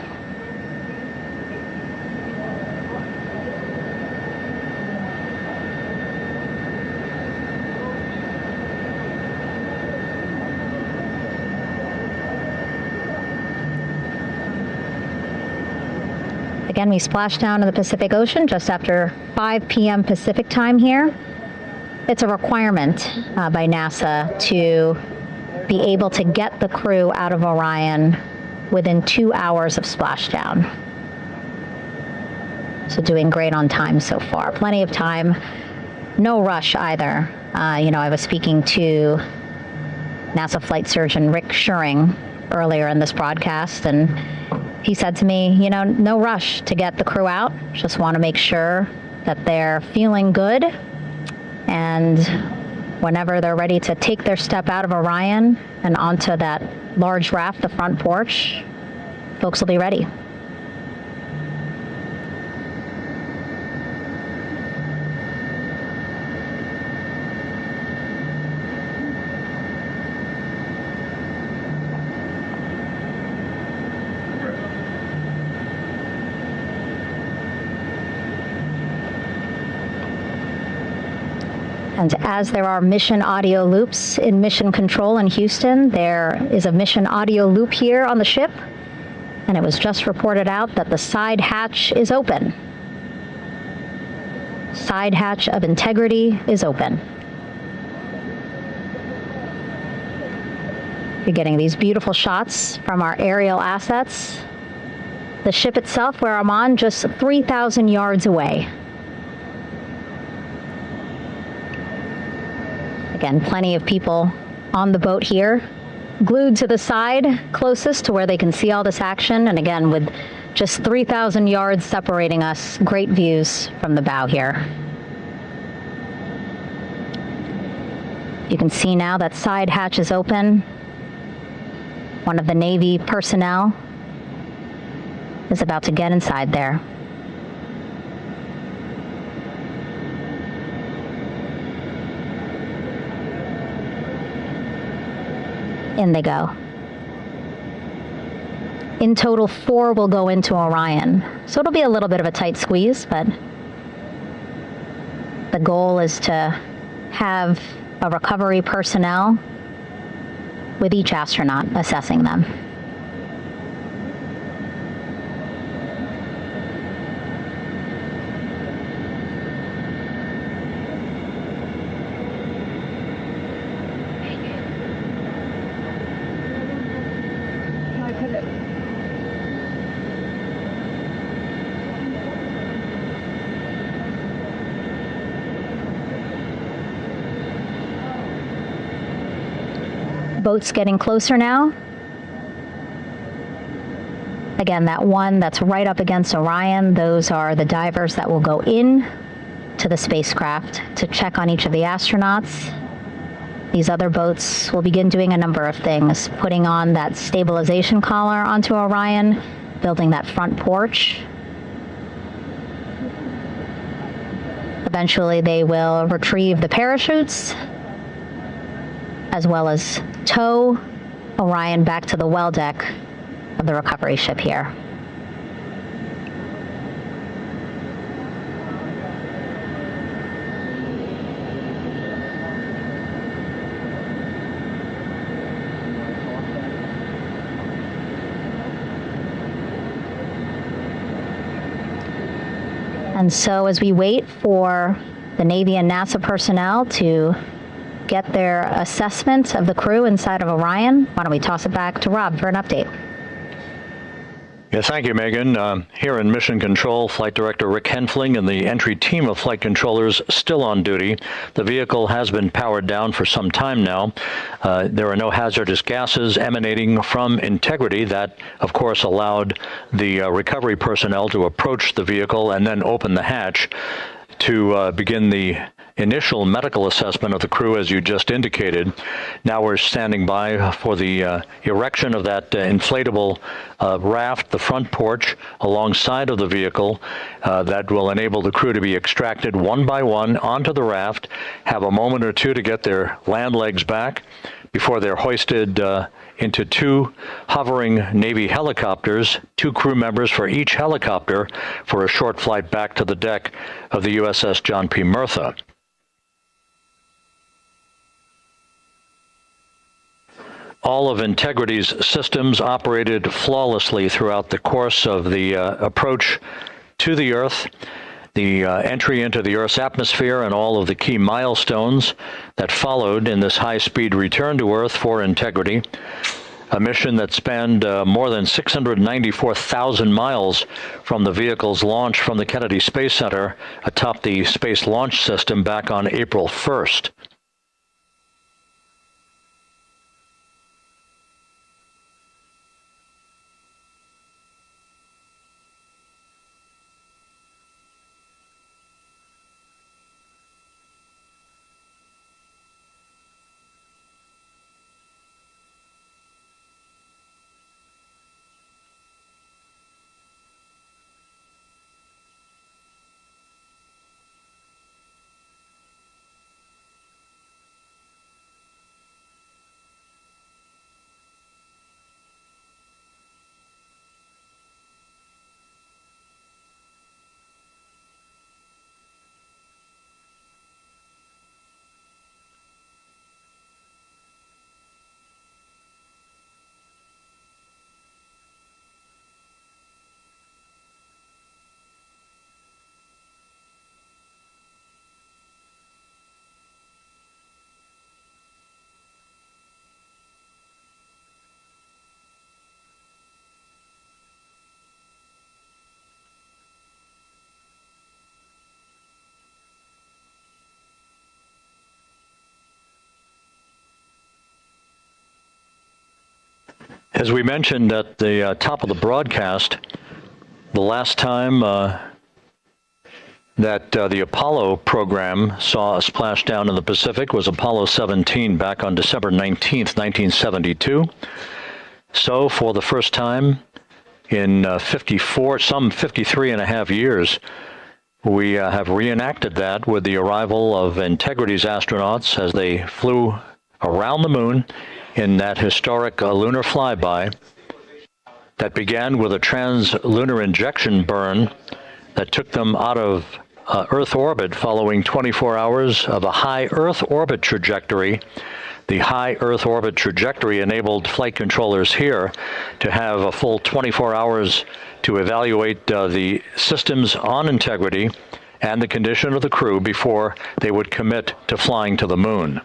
Again, we splashed down in the Pacific Ocean just after 5 p.m. Pacific time here. It's a requirement by NASA to be able to get the crew out of Orion within 2 hours of splashdown. So doing great on time so far. Plenty of time. No rush either. I was speaking to NASA flight surgeon Rick Schuring earlier in this broadcast, and he said to me, no rush to get the crew out. Just want to make sure that they're feeling good, and whenever they're ready to take their step out of Orion and onto that large raft, the front porch, folks will be ready. And as there are mission audio loops in Mission Control in Houston, there is a mission audio loop here on the ship, and it was just reported out that the side hatch is open. Side hatch of Integrity is open. You're getting these beautiful shots from our aerial assets. The ship itself, where I'm on, just 3,000 yards away. Again, plenty of people on the boat here, glued to the side closest to where they can see all this action. And again, with just 3,000 yards separating us, great views from the bow here. You can see now that side hatch is open. One of the Navy personnel is about to get inside there. In they go. In total, 4 will go into Orion. So it'll be a little bit of a tight squeeze, but the goal is to have a recovery personnel with each astronaut assessing them. Boats getting closer now. Again, that one that's right up against Orion, those are the divers that will go in to the spacecraft to check on each of the astronauts. These other boats will begin doing a number of things, putting on that stabilization collar onto Orion, building that front porch. Eventually, they will retrieve the parachutes, as well as tow Orion back to the well deck of the recovery ship here. And so as we wait for the Navy and NASA personnel to get their assessment of the crew inside of Orion, why don't we toss it back to Rob for an update? Yeah, thank you, Megan. Here in Mission Control, Flight Director Rick Henfling and the entry team of flight controllers still on duty. The vehicle has been powered down for some time now. There are no hazardous gases emanating from Integrity. That, of course, allowed the recovery personnel to approach the vehicle and then open the hatch to begin the initial medical assessment of the crew, as you just indicated. Now we're standing by for the erection of that inflatable raft, the front porch, alongside of the vehicle that will enable the crew to be extracted one by one onto the raft, have a moment or two to get their land legs back before they're hoisted into 2 hovering Navy helicopters, 2 crew members for each helicopter, for a short flight back to the deck of the USS John P. Murtha. all of Integrity's systems operated flawlessly throughout the course of the approach to the Earth, the entry into the Earth's atmosphere, and all of the key milestones that followed in this high-speed return to Earth for Integrity, a mission that spanned more than 694,000 miles from the vehicle's launch from the Kennedy Space Center atop the Space Launch System back on April 1st. As we mentioned at the top of the broadcast, the last time that the Apollo program saw a splashdown in the Pacific was Apollo 17 back on December 19th, 1972. So for the first time in 53 and a half years, we have reenacted that with the arrival of Integrity's astronauts as they flew around the moon in that historic lunar flyby that began with a trans-lunar injection burn that took them out of Earth orbit following 24 hours of a high Earth orbit trajectory. The high Earth orbit trajectory enabled flight controllers here to have a full 24 hours to evaluate the systems on Integrity and the condition of the crew before they would commit to flying to the moon.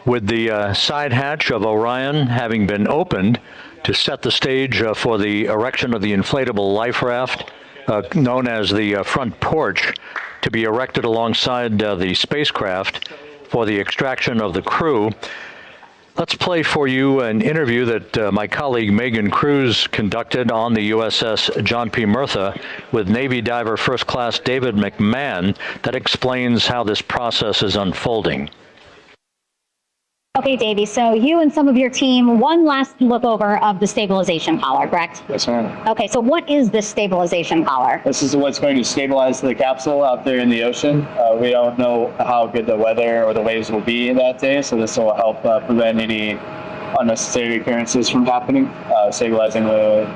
With the side hatch of Orion having been opened to set the stage for the erection of the inflatable life raft, known as the front porch, to be erected alongside the spacecraft for the extraction of the crew. Let's play for you an interview that my colleague Megan Cruz conducted on the USS John P. Murtha with Navy diver First Class David McMahon that explains how this process is unfolding. Okay, Davey, so you and some of your team, one last look over of the stabilization collar, correct? Yes, ma'am. Okay, so what is this stabilization collar? This is what's going to stabilize the capsule out there in the ocean. We don't know how good the weather or the waves will be that day, so this will help prevent any unnecessary occurrences from happening, stabilizing the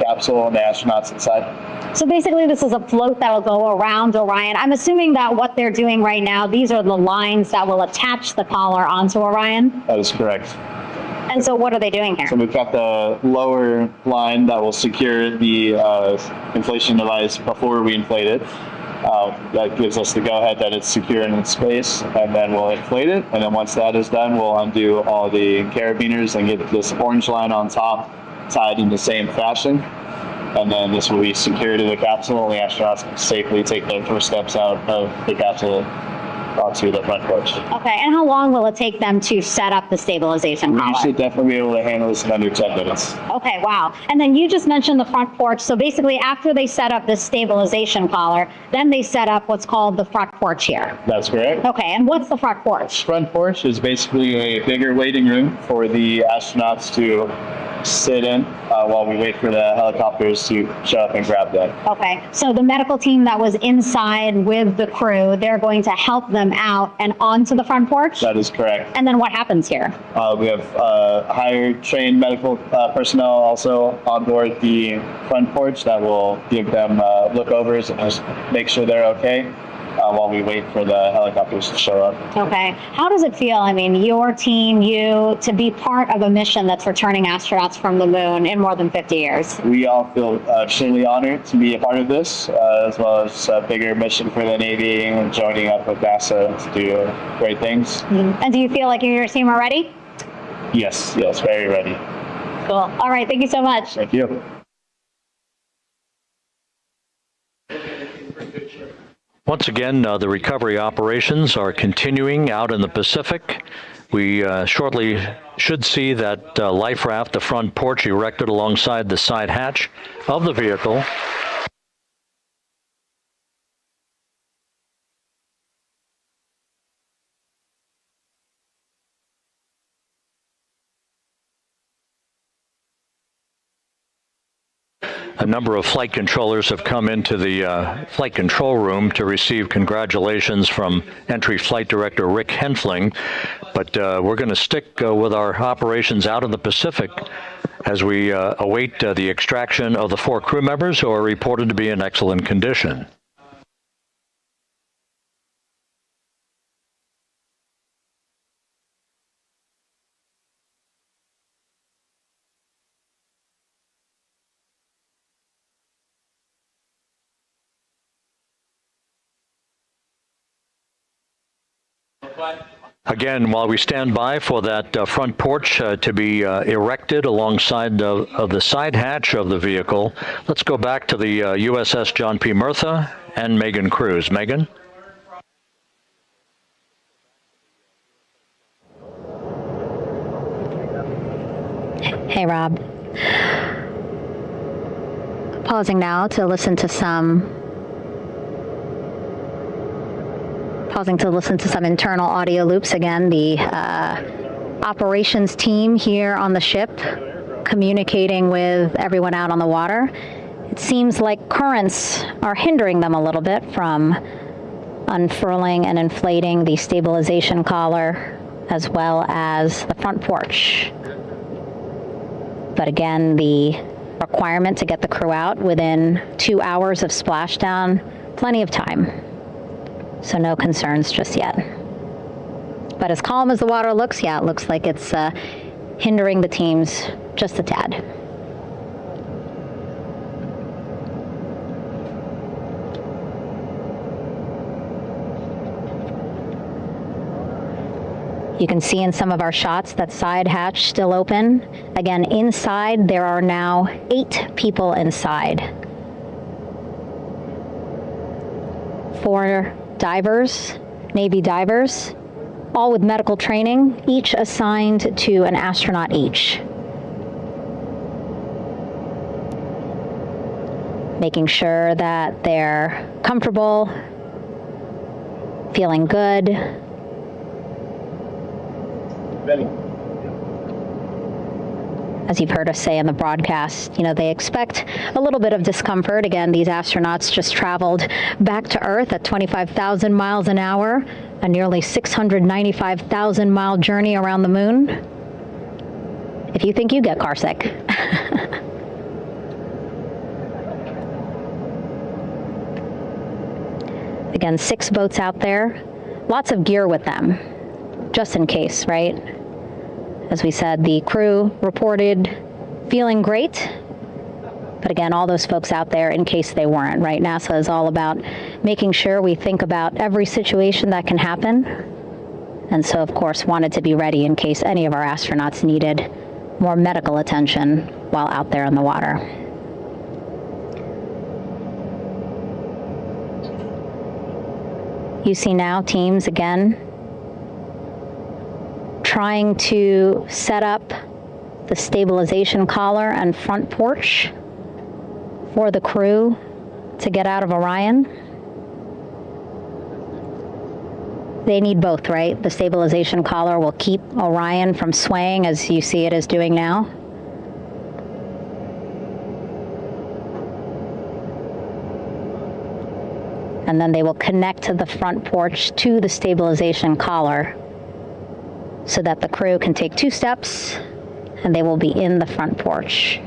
capsule and the astronauts inside. So basically this is a float that will go around Orion. I'm assuming that what they're doing right now, these are the lines that will attach the collar onto Orion? That is correct. And so what are they doing here? So we've got the lower line that will secure the inflation device before we inflate it. That gives us the go-ahead that it's secure in its space, and then we'll inflate it. And then once that is done, we'll undo all the carabiners and get this orange line on top tied in the same fashion. And then this will be secured to the capsule, and the astronauts can safely take their first steps out of the capsule onto the front porch. Okay, and how long will it take them to set up the stabilization collar? We should definitely be able to handle this in under 10 minutes. Okay, wow. And then you just mentioned the front porch. So basically after they set up this stabilization collar, then they set up what's called the front porch here. That's correct. Okay, and what's the front porch? Front porch is basically a bigger waiting room for the astronauts to sit in while we wait for the helicopters to show up and grab them. Okay, so the medical team that was inside with the crew, they're going to help them out and onto the front porch? That is correct. And then what happens here? We have hired trained medical personnel also on board the front porch that will give them lookovers and just make sure they're okay while we wait for the helicopters to show up. Okay. How does it feel, I mean, your team, you, to be part of a mission that's returning astronauts from the moon in more than 50 years? We all feel extremely honored to be a part of this, as well as a bigger mission for the Navy and joining up with NASA to do great things. Mm-hmm. And do you feel like you and your team are ready? Yes, very ready. Cool. All right. Thank you so much. Thank you. Once again, the recovery operations are continuing out in the Pacific. We shortly should see that life raft, the front porch, erected alongside the side hatch of the vehicle. A number of flight controllers have come into the flight control room to receive congratulations from Entry Flight Director Rick Henfling. But we're going to stick with our operations out in the Pacific as we await the extraction of the 4 crew members who are reported to be in excellent condition. Again, while we stand by for that front porch to be erected alongside of the side hatch of the vehicle, let's go back to the USS John P. Murtha and Megan Cruz. Megan? Hey, Rob. Pausing now to listen to some internal audio loops. Again, the operations team here on the ship communicating with everyone out on the water. It seems like currents are hindering them a little bit from unfurling and inflating the stabilization collar as well as the front porch. But again, the requirement to get the crew out within 2 hours of splashdown, plenty of time. So no concerns just yet. But as calm as the water looks, yeah, it looks like it's hindering the teams just a tad. You can see in some of our shots that side hatch still open. Again, inside there are now 8 people inside. 4 divers, Navy divers, all with medical training, each assigned to an astronaut each. Making sure that they're comfortable, feeling good. Ready. As you've heard us say in the broadcast, they expect a little bit of discomfort. Again, these astronauts just traveled back to Earth at 25,000 miles an hour, a nearly 695,000 mile journey around the moon. If you think you get car sick. Again, 6 boats out there, lots of gear with them, just in case, right? As we said, the crew reported feeling great, but again, all those folks out there in case they weren't, right? NASA is all about making sure we think about every situation that can happen, and so, of course, wanted to be ready in case any of our astronauts needed more medical attention while out there in the water. You see now teams, again, trying to set up the stabilization collar and front porch for the crew to get out of Orion. They need both, right? The stabilization collar will keep Orion from swaying as you see it is doing now. And then they will connect the front porch to the stabilization collar so that the crew can take 2 steps and they will be in the front porch.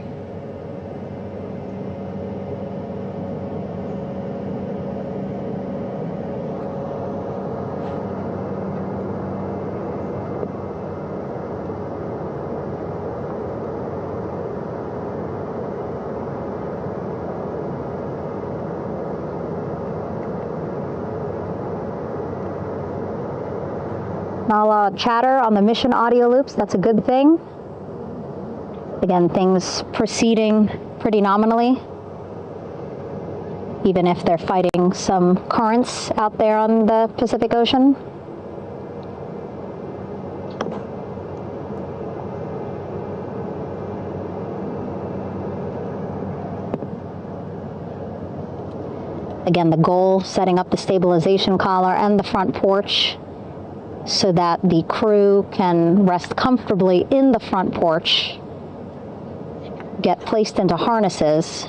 I'll chatter on the mission audio loops. That's a good thing. Again, things proceeding pretty nominally, even if they're fighting some currents out there on the Pacific Ocean. Again, the goal, setting up the stabilization collar and the front porch so that the crew can rest comfortably in the front porch, get placed into harnesses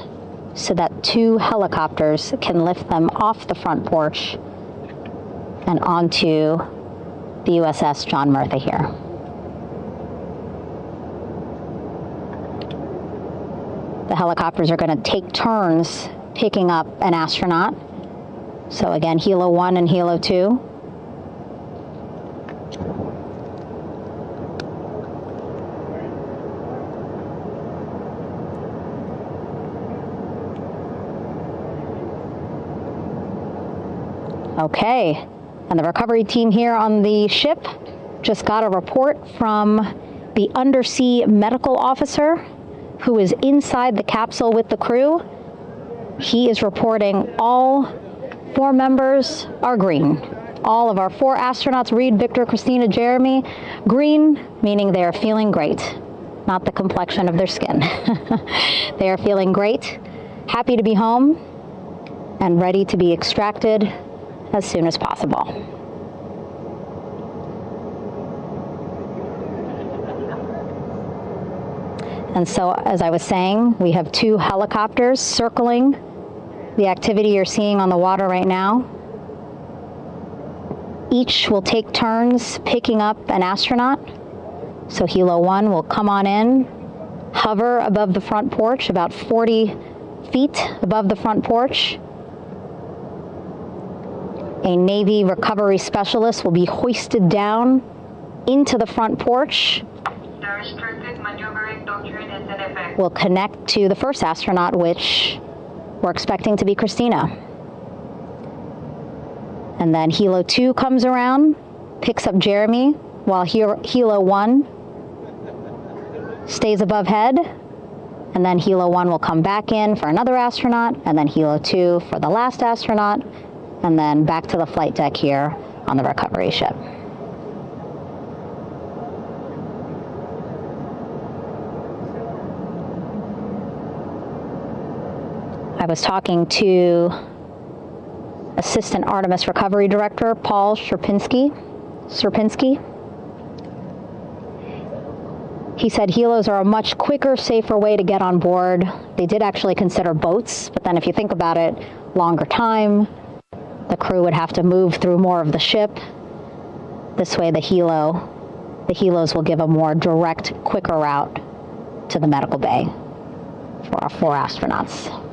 so that 2 helicopters can lift them off the front porch and onto the USS John Murtha here. The helicopters are going to take turns picking up an astronaut. So again, Helo 1 and Helo 2. Okay, and the recovery team here on the ship just got a report from the undersea medical officer who is inside the capsule with the crew. He is reporting all 4 members are green. All of our 4 astronauts, Reed, Victor, Christina, Jeremy, green, meaning they are feeling great, not the complexion of their skin. They are feeling great, happy to be home, and ready to be extracted as soon as possible. And so, as I was saying, we have 2 helicopters circling the activity you're seeing on the water right now. Each will take turns picking up an astronaut. So Helo 1 will come on in, hover above the front porch, about 40 feet above the front porch. A Navy recovery specialist will be hoisted down into the front porch. The restricted maneuvering doctrine is in effect. We'll connect to the first astronaut, which we're expecting to be Christina. And then Helo 2 comes around, picks up Jeremy, while Helo 1 stays above head, and then Helo 1 will come back in for another astronaut, and then Helo 2 for the last astronaut, and then back to the flight deck here on the recovery ship. I was talking to Assistant Artemis Recovery Director Paul Sierpinski. He said helos are a much quicker, safer way to get on board. They did actually consider boats, but then if you think about it, longer time, the crew would have to move through more of the ship. This way the helos will give a more direct, quicker route to the medical bay for our 4 astronauts.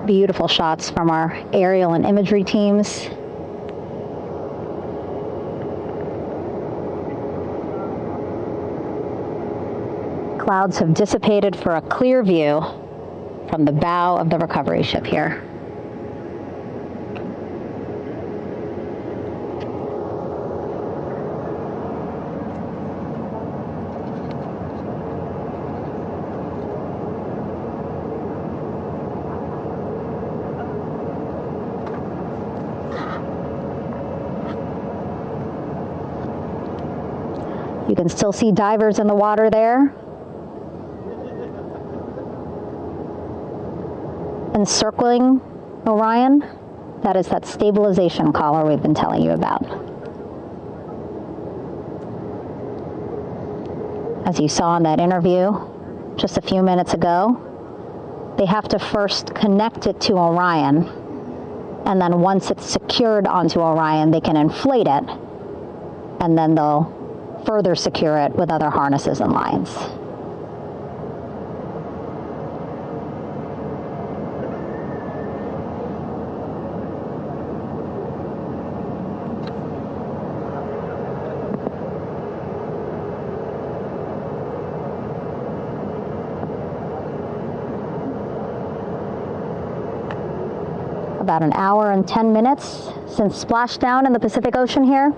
Beautiful shots from our aerial and imagery teams. Clouds have dissipated for a clear view from the bow of the recovery ship here. You can still see divers in the water there. Encircling Orion, that is that stabilization collar we've been telling you about. As you saw in that interview just a few minutes ago, they have to first connect it to Orion, and then once it's secured onto Orion, they can inflate it, and then they'll further secure it with other harnesses and lines. About an hour and 10 minutes since splashdown in the Pacific Ocean here.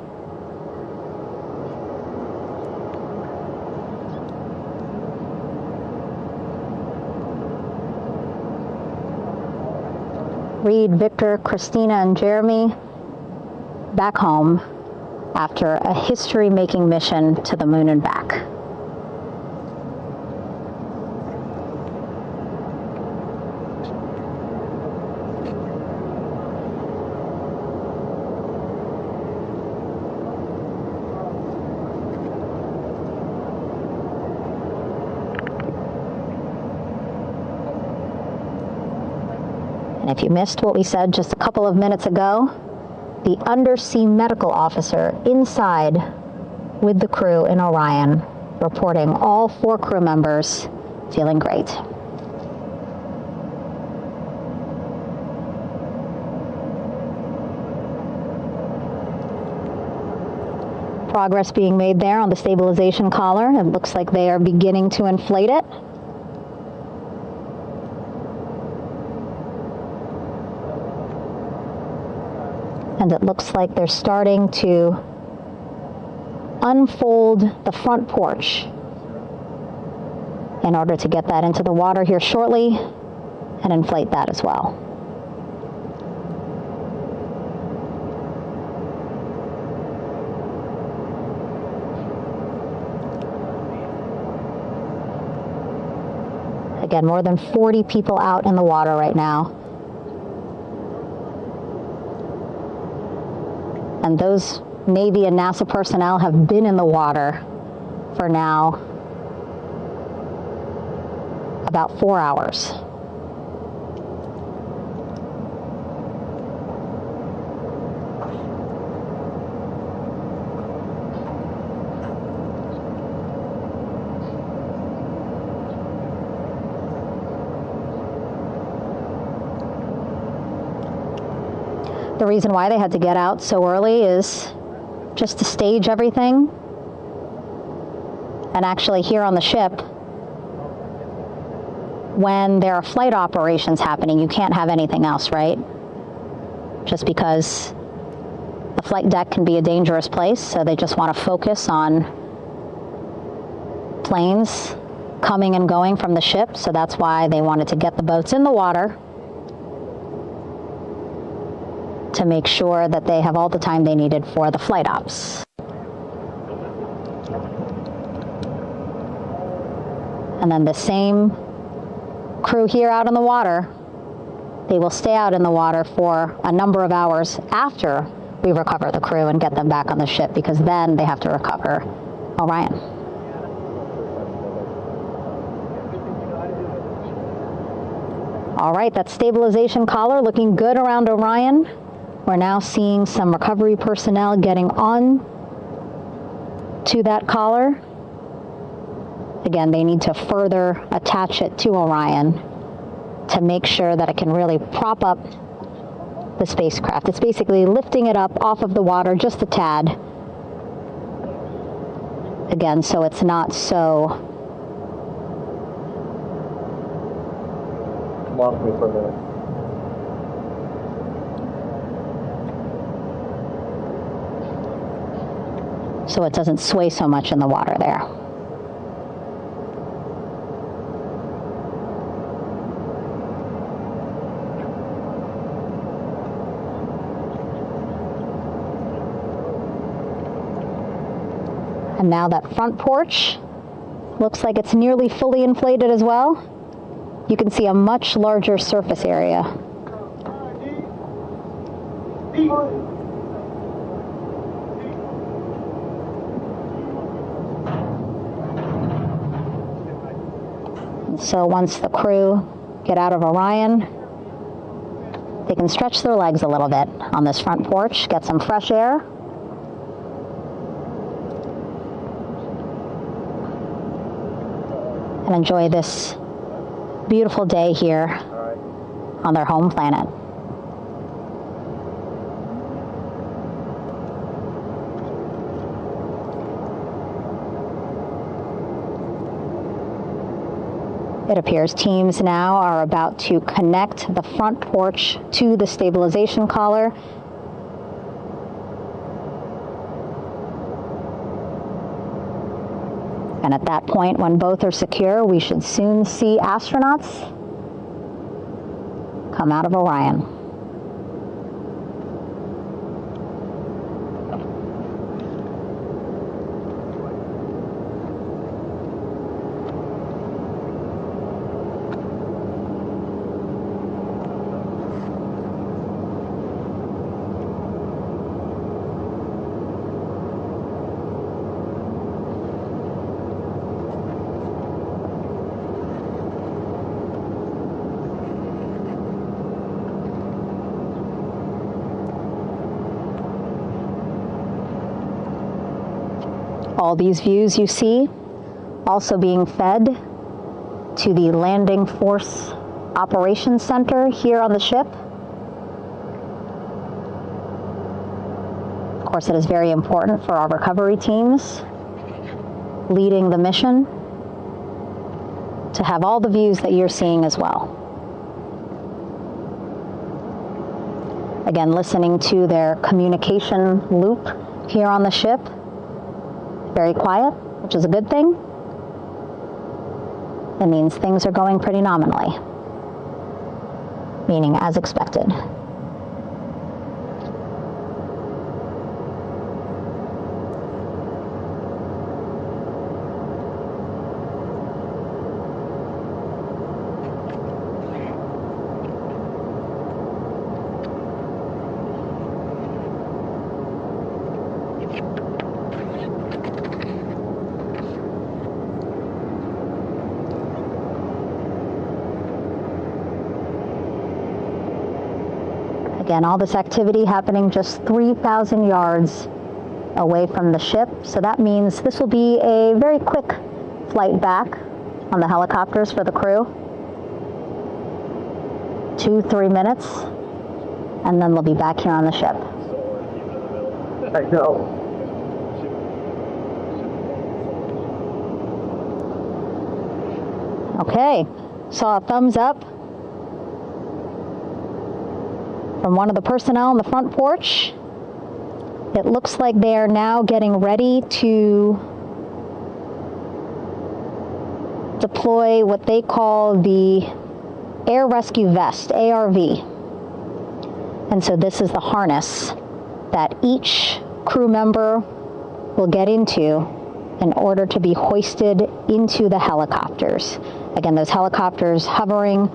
Reed, Victor, Christina, and Jeremy back home after a history-making mission to the moon and back. And if you missed what we said just a couple of minutes ago, the undersea medical officer inside with the crew in Orion reporting all 4 crew members feeling great. Progress being made there on the stabilization collar. It looks like they are beginning to inflate it. And it looks like they're starting to unfold the front porch in order to get that into the water here shortly and inflate that as well. Again, more than 40 people out in the water right now. And those Navy and NASA personnel have been in the water for now about 4 hours. The reason why they had to get out so early is just to stage everything. And actually here on the ship, when there are flight operations happening, you can't have anything else, right? Just because the flight deck can be a dangerous place, so they just want to focus on planes coming and going from the ship, so that's why they wanted to get the boats in the water to make sure that they have all the time they needed for the flight ops. And then the same crew here out in the water, they will stay out in the water for a number of hours after we recover the crew and get them back on the ship, because then they have to recover Orion. All right, that stabilization collar looking good around Orion. We're now seeing some recovery personnel getting on to that collar. Again, they need to further attach it to Orion to make sure that it can really prop up the spacecraft. It's basically lifting it up off of the water just a tad. Again, so it's not so... Come off me for a minute. So it doesn't sway so much in the water there. And now that front porch looks like it's nearly fully inflated as well. You can see a much larger surface area. So once the crew get out of Orion, they can stretch their legs a little bit on this front porch, get some fresh air. And enjoy this beautiful day here on their home planet. It appears teams now are about to connect the front porch to the stabilization collar. And at that point, when both are secure, we should soon see astronauts come out of Orion. All these views you see also being fed to the Landing Force Operations Center here on the ship. Of course, it is very important for our recovery teams leading the mission to have all the views that you're seeing as well. Again, listening to their communication loop here on the ship. Very quiet, which is a good thing. It means things are going pretty nominally, meaning as expected. Again, all this activity happening just 3,000 yards away from the ship. So that means this will be a very quick flight back on the helicopters for the crew. 2-3 minutes, and then they'll be back here on the ship. I know. Okay, saw a thumbs up from one of the personnel on the front porch. It looks like they are now getting ready to deploy what they call the Air Rescue Vest, ARV. And so this is the harness that each crew member will get into in order to be hoisted into the helicopters. Again, those helicopters hovering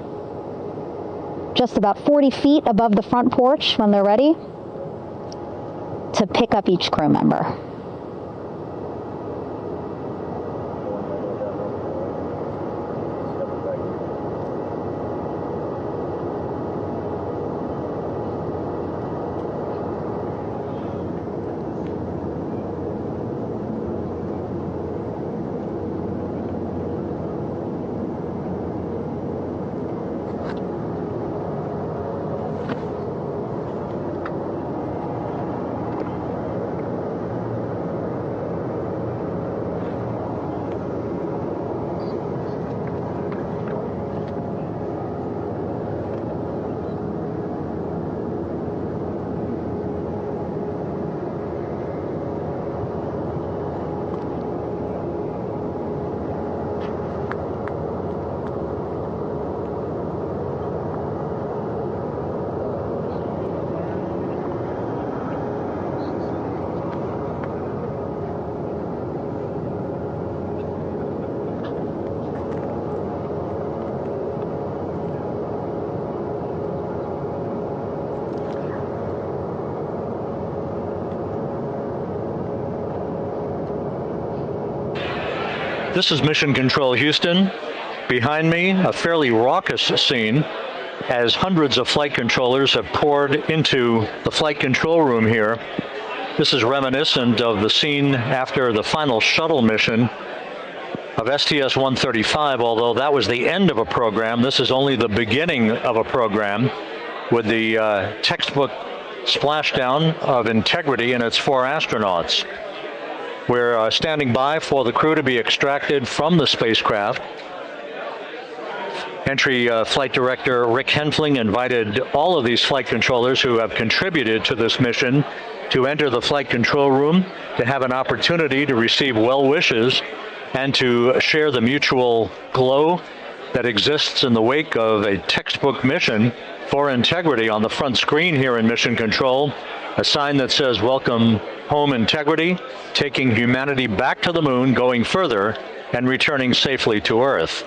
just about 40 feet above the front porch when they're ready to pick up each crew member. This is Mission Control Houston. Behind me, a fairly raucous scene as hundreds of flight controllers have poured into the flight control room here. This is reminiscent of the scene after the final shuttle mission of STS-135, although that was the end of a program. This is only the beginning of a program with the textbook splashdown of Integrity and its 4 astronauts. We're standing by for the crew to be extracted from the spacecraft. Entry Flight Director Rick Henfling invited all of these flight controllers who have contributed to this mission to enter the flight control room to have an opportunity to receive well wishes and to share the mutual glow that exists in the wake of a textbook mission for Integrity. On the front screen here in Mission Control, a sign that says, "Welcome home, Integrity, taking humanity back to the moon, going further, and returning safely to Earth."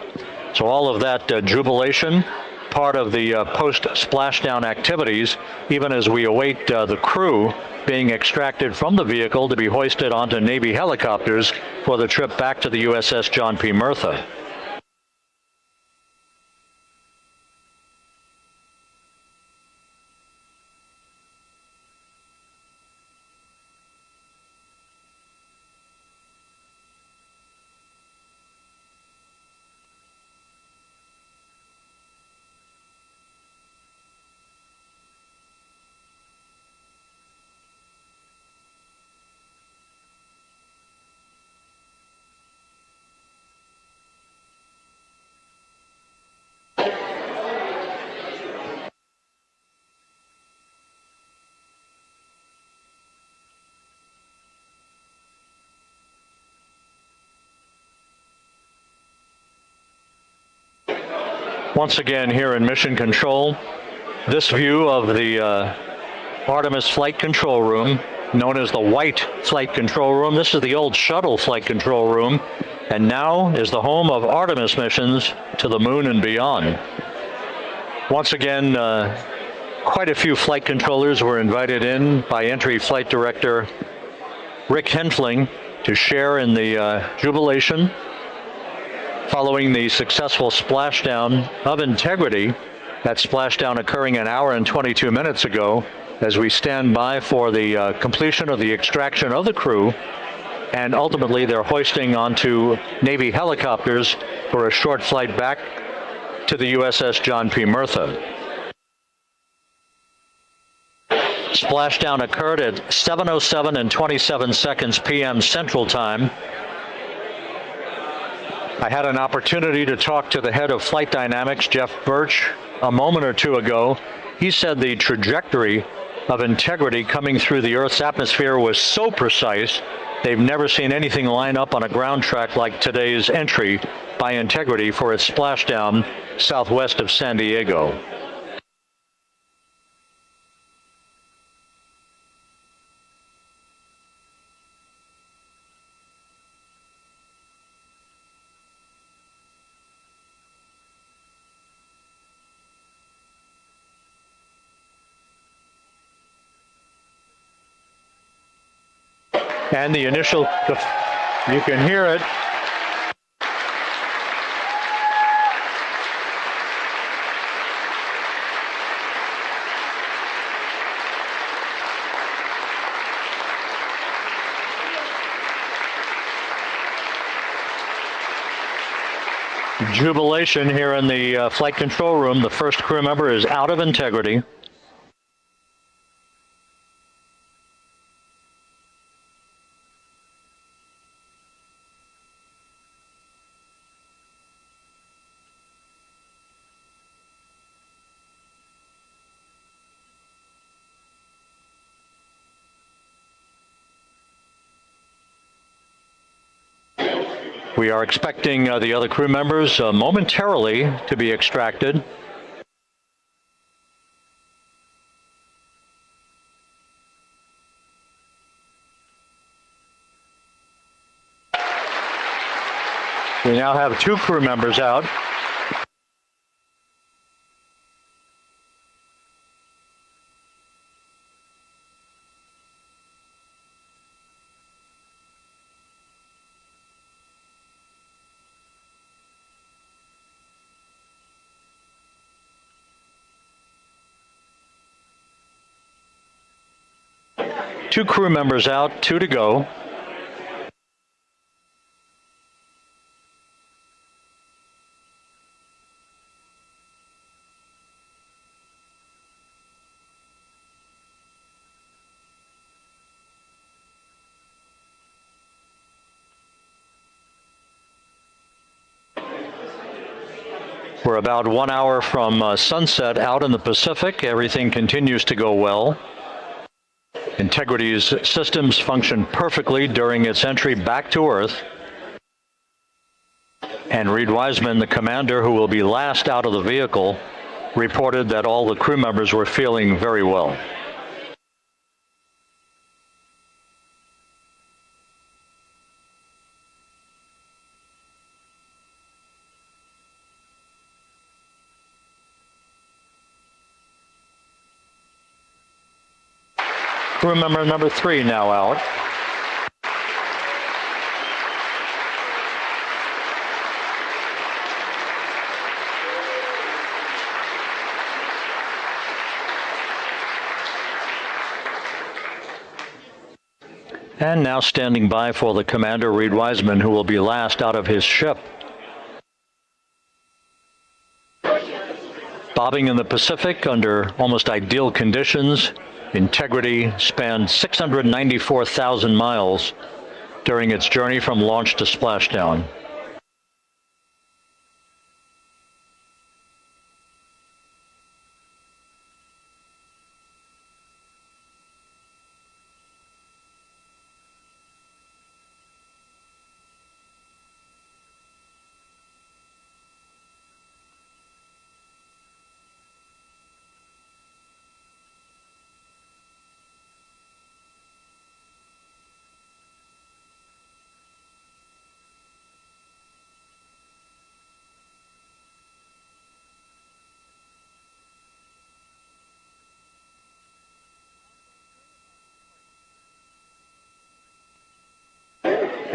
So all of that jubilation, part of the post-splashdown activities, even as we await the crew being extracted from the vehicle to be hoisted onto Navy helicopters for the trip back to the USS John P. Murtha. Once again here in Mission Control, this view of the Artemis flight control room, known as the White Flight Control Room. This is the old shuttle flight control room, and now is the home of Artemis missions to the moon and beyond. Once again, quite a few flight controllers were invited in by Entry Flight Director Rick Henfling to share in the jubilation following the successful splashdown of Integrity. That splashdown occurring an hour and 22 minutes ago, as we stand by for the completion of the extraction of the crew, and ultimately they're hoisting onto Navy helicopters for a short flight back to the USS John P. Murtha. Splashdown occurred at 7:07 and 27 seconds p.m. Central Time. I had an opportunity to talk to the head of flight dynamics, Jeff Birch, a moment or two ago. He said the trajectory of Integrity coming through the Earth's atmosphere was so precise, they've never seen anything line up on a ground track like today's entry by Integrity for its splashdown southwest of San Diego. And the initial, you can hear it. Jubilation here in the flight control room. The first crew member is out of Integrity. We are expecting the other crew members momentarily to be extracted. We now have 2 crew members out. Two crew members out, 2 to go. We're about 1 hour from sunset out in the Pacific. Everything continues to go well. Integrity's systems function perfectly during its entry back to Earth. And Reed Wiseman, the commander who will be last out of the vehicle, reported that all the crew members were feeling very well. Crew member number 3 now out. And now standing by for the commander, Reed Wiseman, who will be last out of his ship. Bobbing in the Pacific under almost ideal conditions, Integrity spanned 694,000 miles during its journey from launch to splashdown.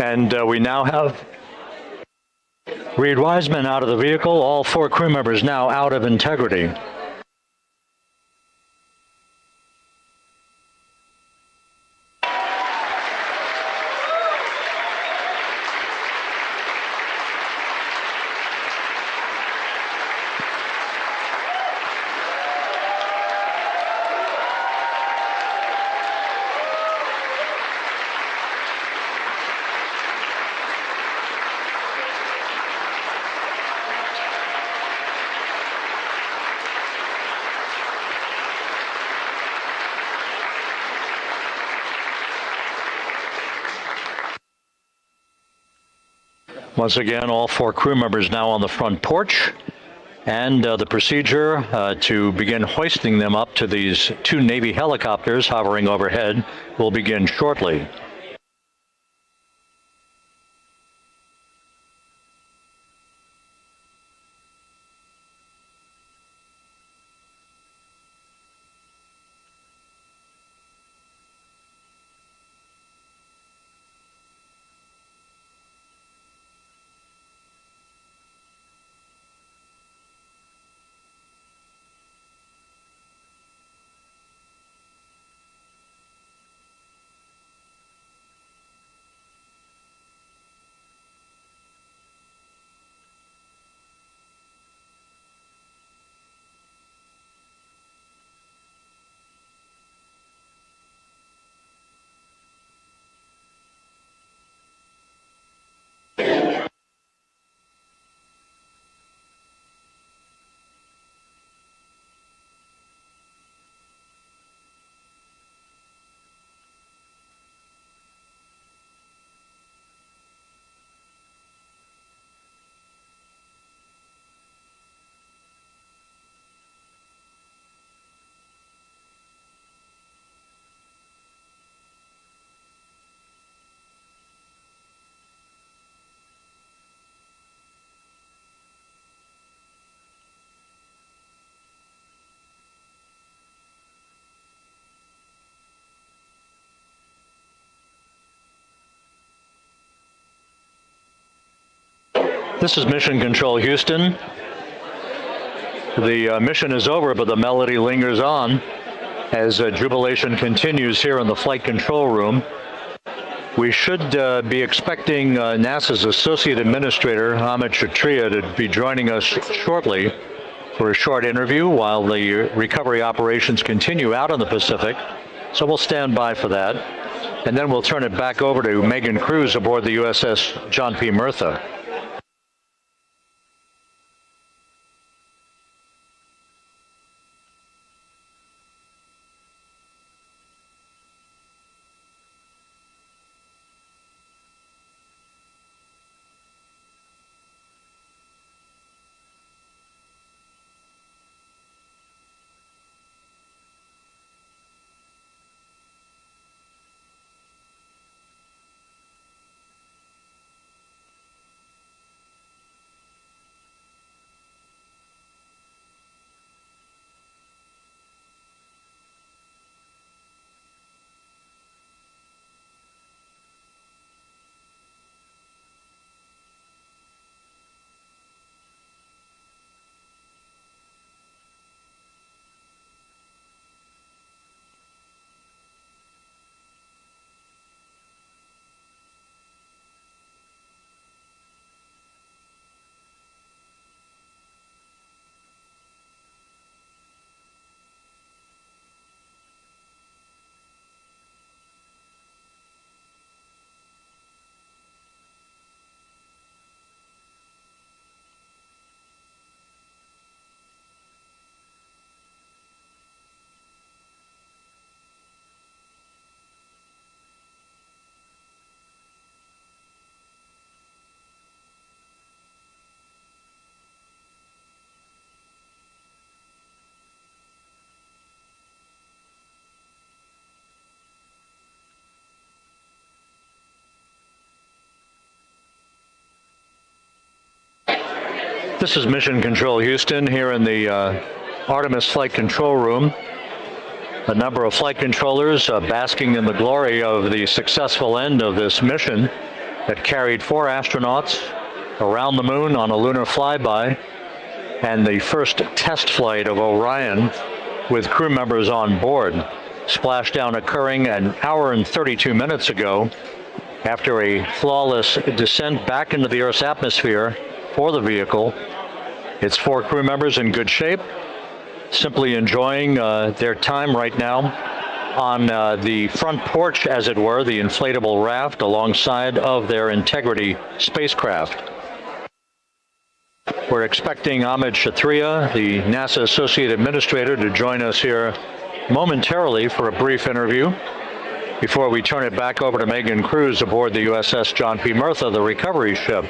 And we now have Reed Wiseman out of the vehicle, all 4 crew members now out of Integrity. Once again, all 4 crew members now on the front porch, and the procedure to begin hoisting them up to these 2 Navy helicopters hovering overhead will begin shortly. This is Mission Control Houston. The mission is over, but the melody lingers on as jubilation continues here in the flight control room. We should be expecting NASA's Associate Administrator, Amit Kshatriya, to be joining us shortly for a short interview while the recovery operations continue out in the Pacific. So we'll stand by for that. And then we'll turn it back over to Megan Cruz aboard the USS John P. Murtha. This is Mission Control Houston here in the Artemis Flight Control Room. A number of flight controllers basking in the glory of the successful end of this mission that carried 4 astronauts around the moon on a lunar flyby, and the first test flight of Orion with crew members on board. Splashdown occurring an hour and 32 minutes ago after a flawless descent back into the Earth's atmosphere for the vehicle. Its 4 crew members in good shape, simply enjoying their time right now on the front porch, as it were, the inflatable raft alongside of their Integrity spacecraft. We're expecting Amit Kshatriya, the NASA Associate Administrator, to join us here momentarily for a brief interview before we turn it back over to Megan Cruz aboard the USS John P. Murtha, the recovery ship.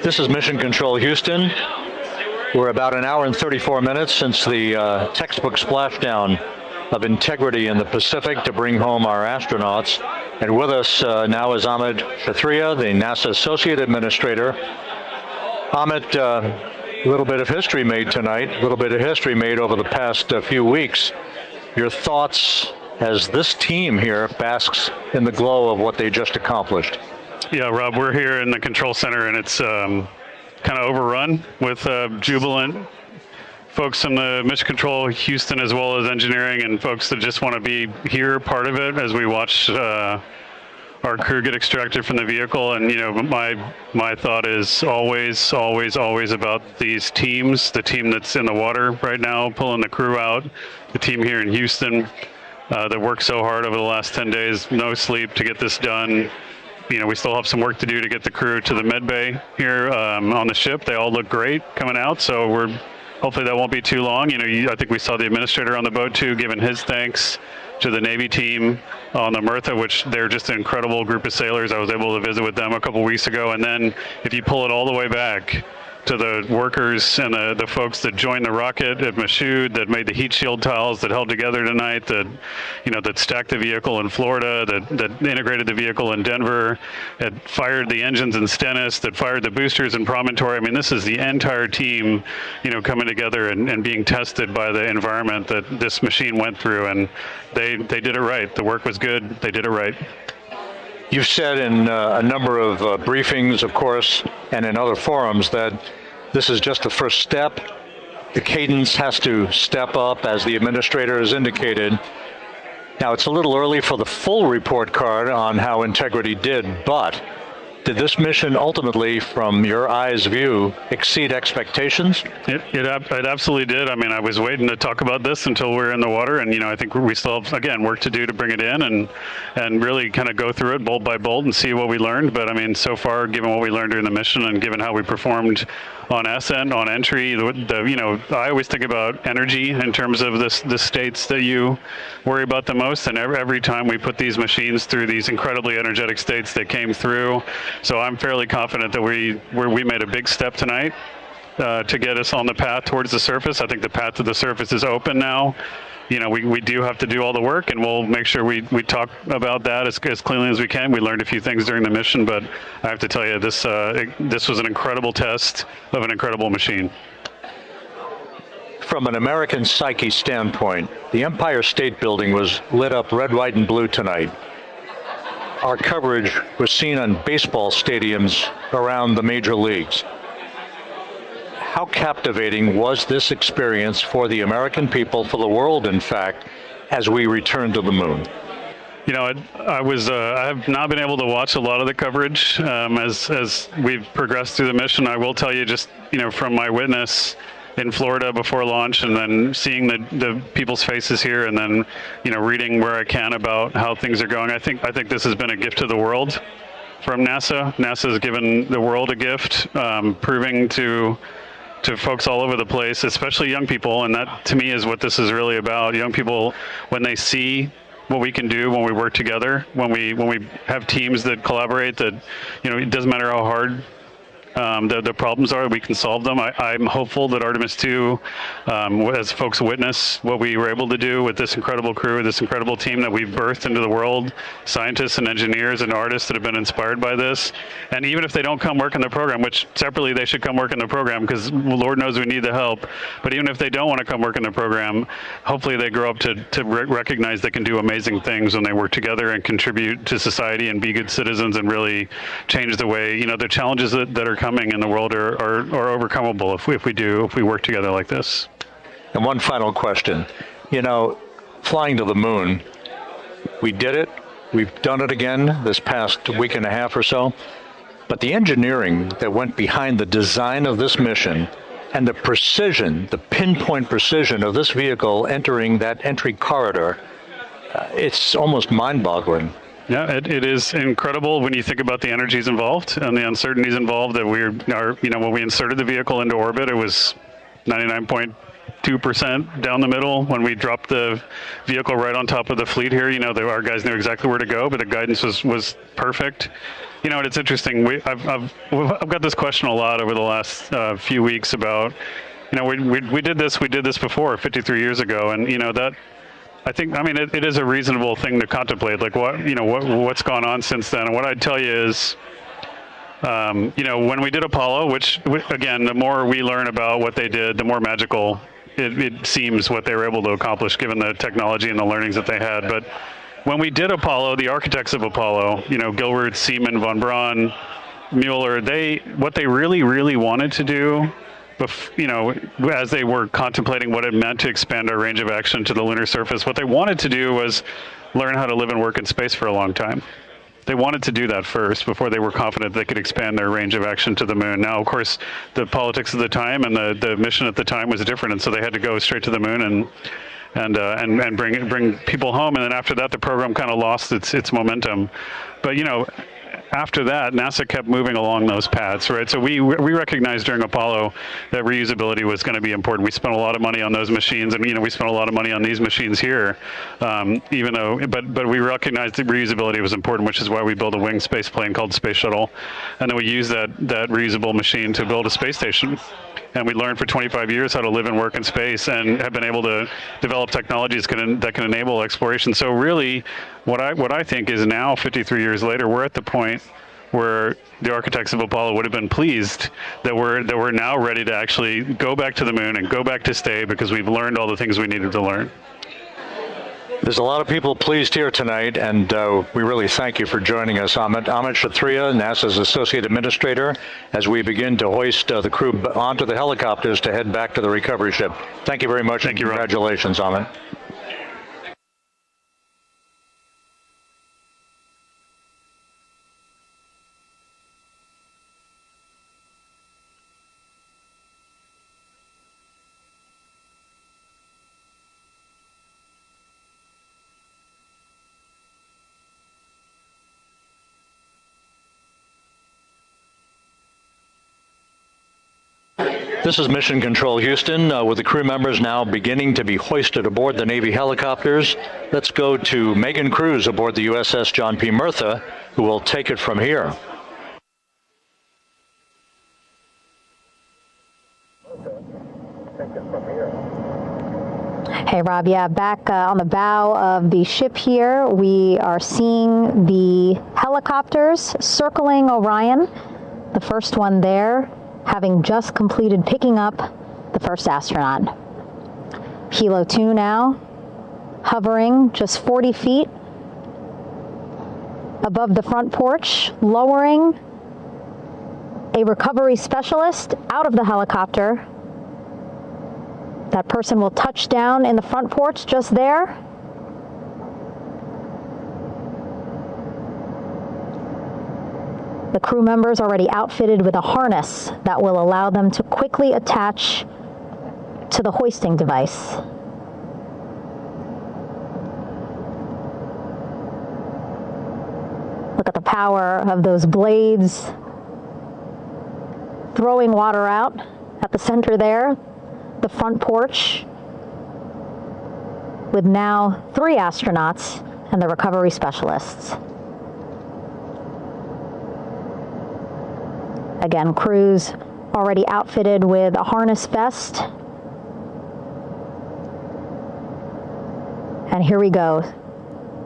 This is Mission Control Houston. We're about an hour and 34 minutes since the textbook splashdown of integrity in the Pacific to bring home our astronauts. And with us now is Amit Kshatriya, the NASA Associate Administrator. Amit, a little bit of history made tonight, a little bit of history made over the past few weeks. Your thoughts as this team here basks in the glow of what they just accomplished? Yeah, Rob, we're here in the control center, and it's kind of overrun with jubilant folks in the Mission Control Houston, as well as engineering, and folks that just want to be here, part of it, as we watch our crew get extracted from the vehicle. And, you know, my thought is always about these teams, the team that's in the water right now, pulling the crew out, the team here in Houston that worked so hard over the last 10 days, no sleep to get this done. You know, we still have some work to do to get the crew to the med bay here on the ship. They all look great coming out, so hopefully that won't be too long. You know, I think we saw the administrator on the boat too, giving his thanks to the Navy team on the Murtha, which they're just an incredible group of sailors. I was able to visit with them a couple weeks ago. And then if you pull it all the way back to the workers and the folks that joined the rocket at Michoud, that made the heat shield tiles that held together tonight, that, you know, that stacked the vehicle in Florida, that integrated the vehicle in Denver, that fired the engines in Stennis, that fired the boosters in Promontory. I mean, this is the entire team, you know, coming together and being tested by the environment that this machine went through, and they did it right. The work was good. They did it right. You've said in a number of briefings, of course, and in other forums that this is just the first step. The cadence has to step up, as the administrator has indicated. Now, it's a little early for the full report card on how Integrity did, but did this mission ultimately, from your eyes view, exceed expectations? It absolutely did. I mean, I was waiting to talk about this until we were in the water, and, you know, I think we still have, again, work to do to bring it in and really kind of go through it bolt by bolt and see what we learned. But I mean, so far, given what we learned during the mission and given how we performed on ascent, on entry, you know, I always think about energy in terms of the states that you worry about the most. And every time we put these machines through these incredibly energetic states that came through. So I'm fairly confident that we made a big step tonight to get us on the path towards the surface. I think the path to the surface is open now. You know, we do have to do all the work, and we'll make sure we talk about that as cleanly as we can. We learned a few things during the mission, but I have to tell you, this was an incredible test of an incredible machine. From an American psyche standpoint, the Empire State Building was lit up red, white, and blue tonight. Our coverage was seen on baseball stadiums around the major leagues. How captivating was this experience for the American people, for the world, in fact, as we return to the moon? You know, I have not been able to watch a lot of the coverage as we've progressed through the mission. I will tell you, just, you know, from my witness in Florida before launch, and then seeing the people's faces here, and then, you know, reading where I can about how things are going. I think this has been a gift to the world from NASA. NASA has given the world a gift, proving to folks all over the place, especially young people, and that to me is what this is really about. Young people, when they see what we can do when we work together, when we have teams that collaborate, that, you know, it doesn't matter how hard the problems are, we can solve them. I'm hopeful that Artemis 2, as folks witness what we were able to do with this incredible crew, this incredible team that we've birthed into the world, scientists and engineers and artists that have been inspired by this. And even if they don't come work in the program, which separately they should come work in the program, because Lord knows we need the help, but even if they don't want to come work in the program, hopefully they grow up to recognize they can do amazing things when they work together and contribute to society and be good citizens and really change the way, you know, the challenges that are coming in the world are overcomable if we work together like this. And one final question. You know, flying to the moon, we did it. We've done it again this past week and a half or so. But the engineering that went behind the design of this mission and the precision, the pinpoint precision of this vehicle entering that entry corridor, it's almost mind-boggling. Yeah, it is incredible when you think about the energies involved and the uncertainties involved. That you know, when we inserted the vehicle into orbit, it was 99.9 2% down the middle when we dropped the vehicle right on top of the fleet here. You know, our guys knew exactly where to go, but the guidance was perfect. You know, and it's interesting. I've got this question a lot over the last few weeks about, you know, we did this before 53 years ago, and you know that. I think, I mean, it is a reasonable thing to contemplate, like what's gone on since then. And what I'd tell you is, you know, when we did Apollo, which again, the more we learn about what they did, the more magical it seems what they were able to accomplish given the technology and the learnings that they had. But when we did Apollo, the architects of Apollo, you know, Gilbert, Seaman, von Braun, Mueller, what they really wanted to do, you know, as they were contemplating what it meant to expand our range of action to the lunar surface, what they wanted to do was learn how to live and work in space for a long time. They wanted to do that first before they were confident they could expand their range of action to the moon. Now, of course, the politics of the time and the mission at the time was different, and so they had to go straight to the moon and bring people home. And then after that, the program kind of lost its momentum. But you know, after that, NASA kept moving along those paths, right? So we recognized during Apollo that reusability was going to be important. We spent a lot of money on those machines, and you know, we spent a lot of money on these machines here, even though, but we recognized that reusability was important, which is why we built a winged space plane called Space Shuttle, and then we used that reusable machine to build a space station. And we learned for 25 years how to live and work in space, and have been able to develop technologies that can enable exploration. So really, what I think is now, 53 years later, we're at the point where the architects of Apollo would have been pleased that we're now ready to actually go back to the moon and go back to stay, because we've learned all the things we needed to learn. There's a lot of people pleased here tonight, and we really thank you for joining us. Amit Kshatriya, NASA's Associate Administrator, as we begin to hoist the crew onto the helicopters to head back to the recovery ship. Thank you very much. Thank you, Rob. Congratulations, Amit. This is Mission Control Houston, with the crew members now beginning to be hoisted aboard the Navy helicopters. Let's go to Megan Cruz aboard the USS John P. Murtha, who will take it from here. Hey, Rob. Yeah, back on the bow of the ship here, we are seeing the helicopters circling Orion. The first one there, having just completed picking up the first astronaut. Helo 2 now, hovering just 40 feet above the front porch, lowering a recovery specialist out of the helicopter. That person will touch down in the front porch just there. The crew members already outfitted with a harness that will allow them to quickly attach to the hoisting device. Look at the power of those blades throwing water out at the center there, the front porch, with now 3 astronauts and the recovery specialists. Again, crews already outfitted with a harness vest. And here we go.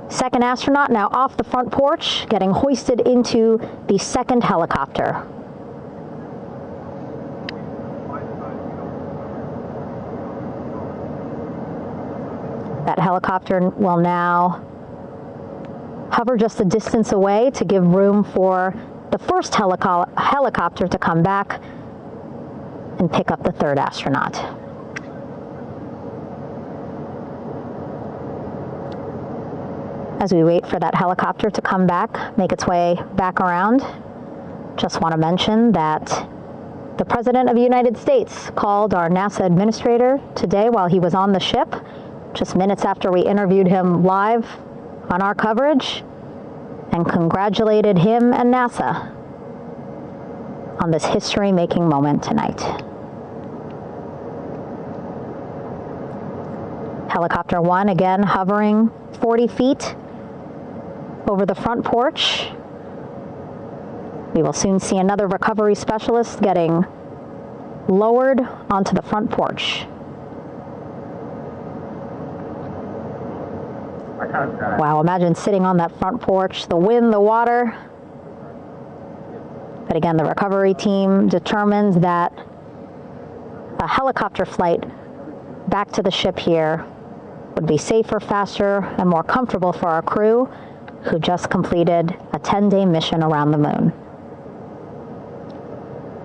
Second astronaut now off the front porch, getting hoisted into the second helicopter. That helicopter will now hover just a distance away to give room for the first helicopter to come back and pick up the third astronaut. As we wait for that helicopter to come back, make its way back around, just want to mention that the President of the United States called our NASA administrator today while he was on the ship, just minutes after we interviewed him live on our coverage, and congratulated him and NASA on this history-making moment tonight. Helicopter 1 again hovering 40 feet over the front porch. We will soon see another recovery specialist getting lowered onto the front porch. Wow, imagine sitting on that front porch, the wind, the water. But again, the recovery team determines that a helicopter flight back to the ship here would be safer, faster, and more comfortable for our crew who just completed a 10-day mission around the moon.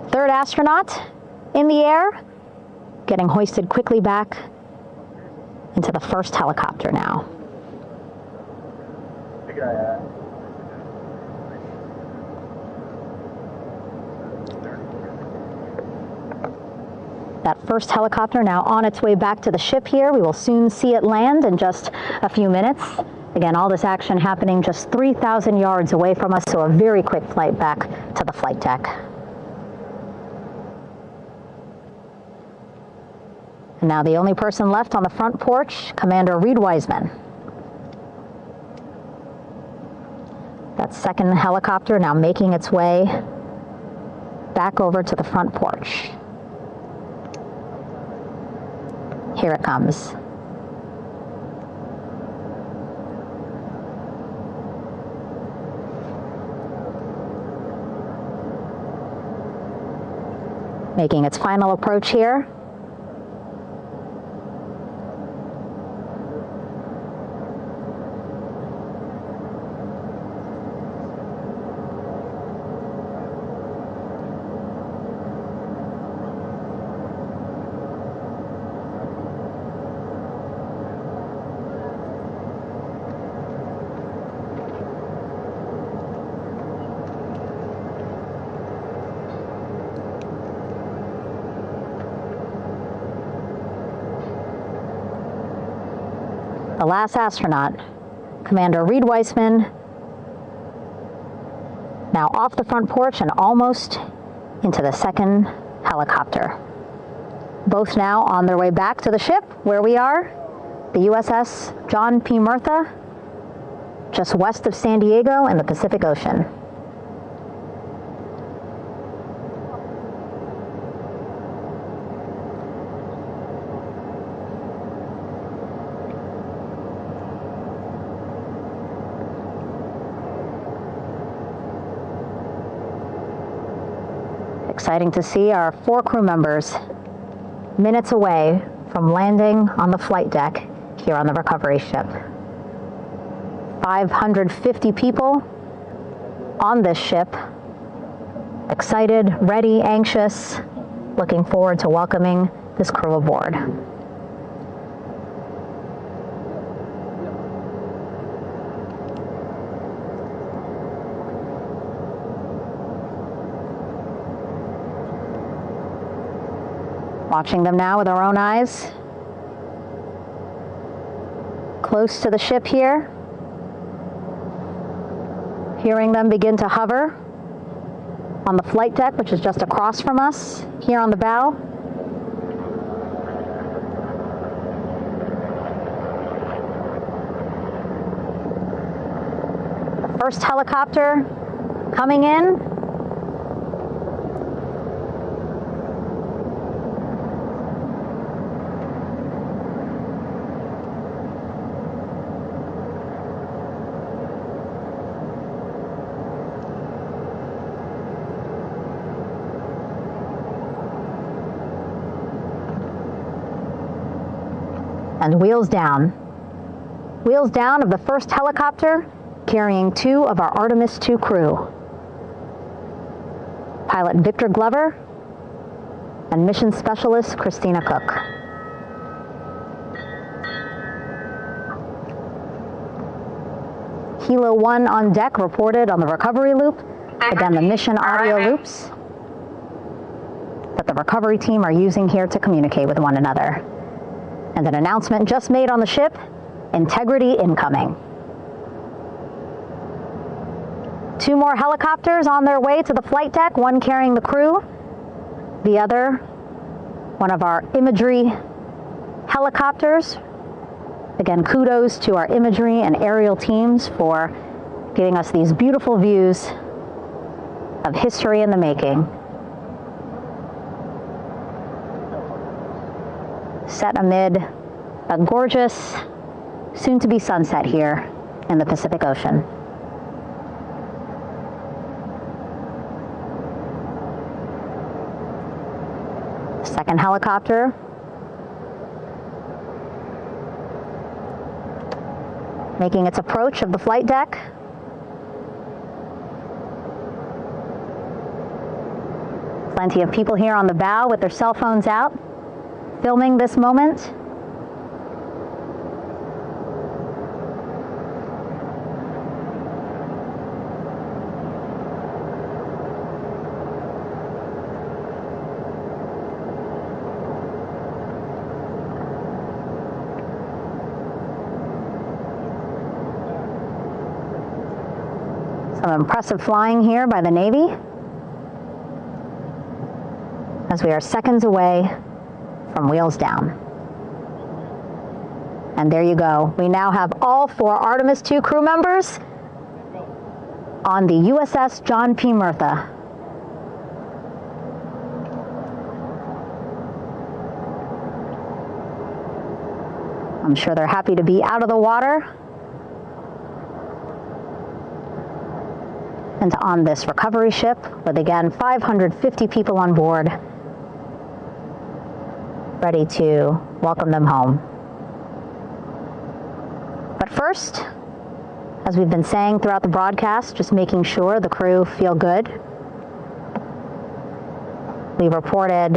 Third astronaut in the air, getting hoisted quickly back into the first helicopter now. That first helicopter now on its way back to the ship here. We will soon see it land in just a few minutes. Again, all this action happening just 3,000 yards away from us, so a very quick flight back to the flight deck. And now the only person left on the front porch, Commander Reed Wiseman. That second helicopter now making its way back over to the front porch. Here it comes. Making its final approach here. The last astronaut, Commander Reed Wiseman, now off the front porch and almost into the second helicopter. Both now on their way back to the ship where we are, the USS John P. Murtha, just west of San Diego in the Pacific Ocean. Exciting to see our 4 crew members minutes away from landing on the flight deck here on the recovery ship. 550 people on this ship, excited, ready, anxious, looking forward to welcoming this crew aboard. Watching them now with our own eyes. Close to the ship here. Hearing them begin to hover on the flight deck, which is just across from us, here on the bow. The first helicopter coming in. And wheels down. Wheels down of the first helicopter carrying 2 of our Artemis II crew. Pilot Victor Glover and mission specialist Christina Cook. Helo 1 on deck reported on the recovery loop. Again, the mission audio loops that the recovery team are using here to communicate with one another. And an announcement just made on the ship, integrity incoming. 2 more helicopters on their way to the flight deck, one carrying the crew, the other, one of our imagery helicopters, Again, kudos to our imagery and aerial teams for giving us these beautiful views of history in the making. Set amid a gorgeous, soon-to-be sunset here in the Pacific Ocean. Second helicopter making its approach of the flight deck. Plenty of people here on the bow with their cell phones out, filming this moment. Some impressive flying here by the Navy, as we are seconds away from wheels down. And there you go. We now have all 4 Artemis II crew members on the USS John P. Murtha. I'm sure they're happy to be out of the water and on this recovery ship with, again, 550 people on board, ready to welcome them home. But first, as we've been saying throughout the broadcast, just making sure the crew feel good. We reported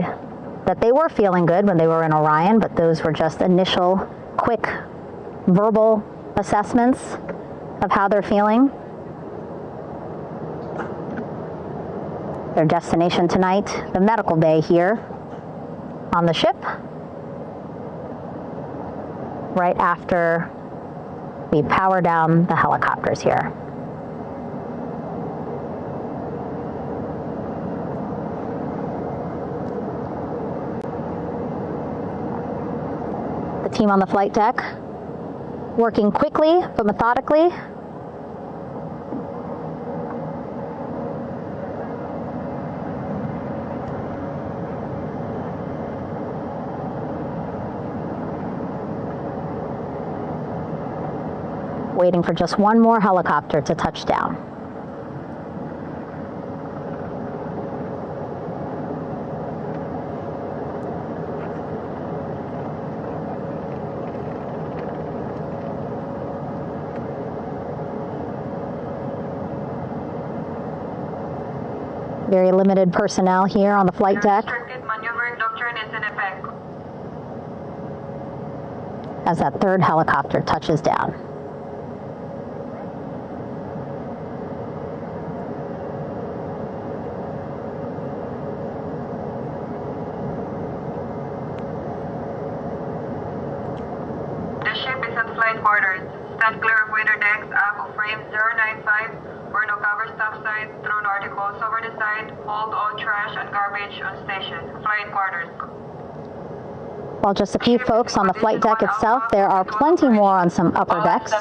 that they were feeling good when they were in Orion, but those were just initial, quick, verbal assessments of how they're feeling. Their destination tonight, the medical bay here on the ship, right after we power down the helicopters here. The team on the flight deck working quickly but methodically. Waiting for just one more helicopter to touch down. Very limited personnel here on the flight deck. Restricted maneuvering doctrine is in effect. As that third helicopter touches down. Stand clear of weather decks, ACO frame 095, for no cover stop signs, throw no articles over the side, hold all trash and garbage on station. Flight quarters. Well, just a few folks on the flight deck itself. There are plenty more on some upper decks.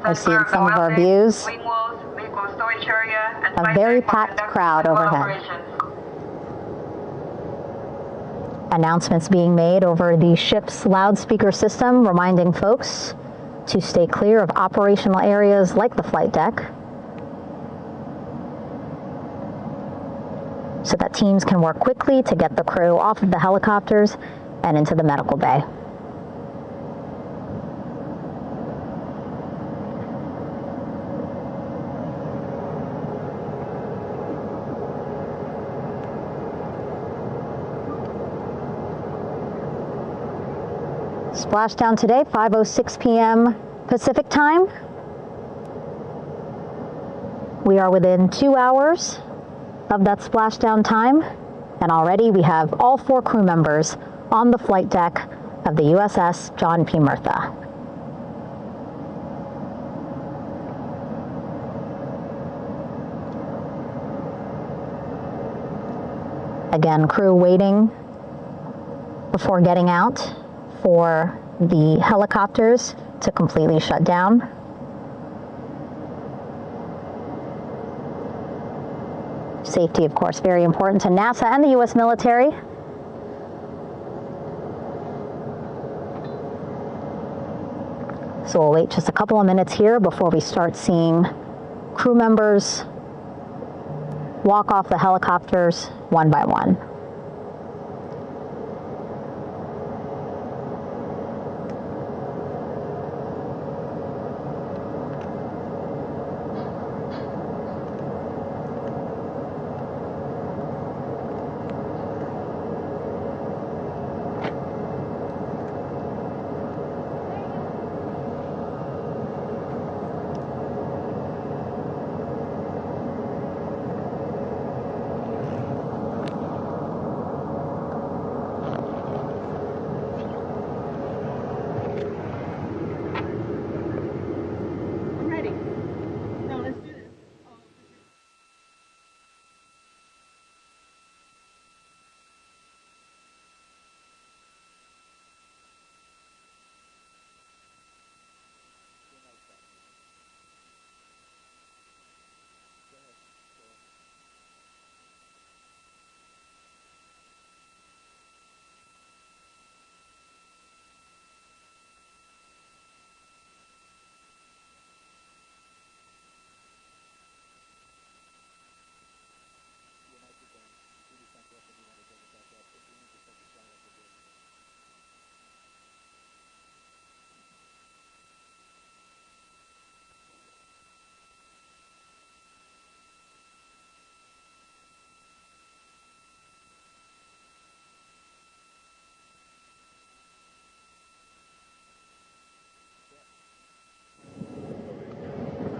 We've seen some of our views. A very packed crowd overhead. Announcements being made over the ship's loudspeaker system, reminding folks to stay clear of operational areas like the flight deck, so that teams can work quickly to get the crew off of the helicopters and into the medical bay. Splashdown today, 5:06 p.m. Pacific time. We are within 2 hours of that splashdown time, and already we have all 4 crew members on the flight deck of the USS John P. Murtha. Again, crew waiting before getting out for the helicopters to completely shut down. Safety, of course, very important to NASA and the U.S. military. So we'll wait just a couple of minutes here before we start seeing crew members walk off the helicopters one by one.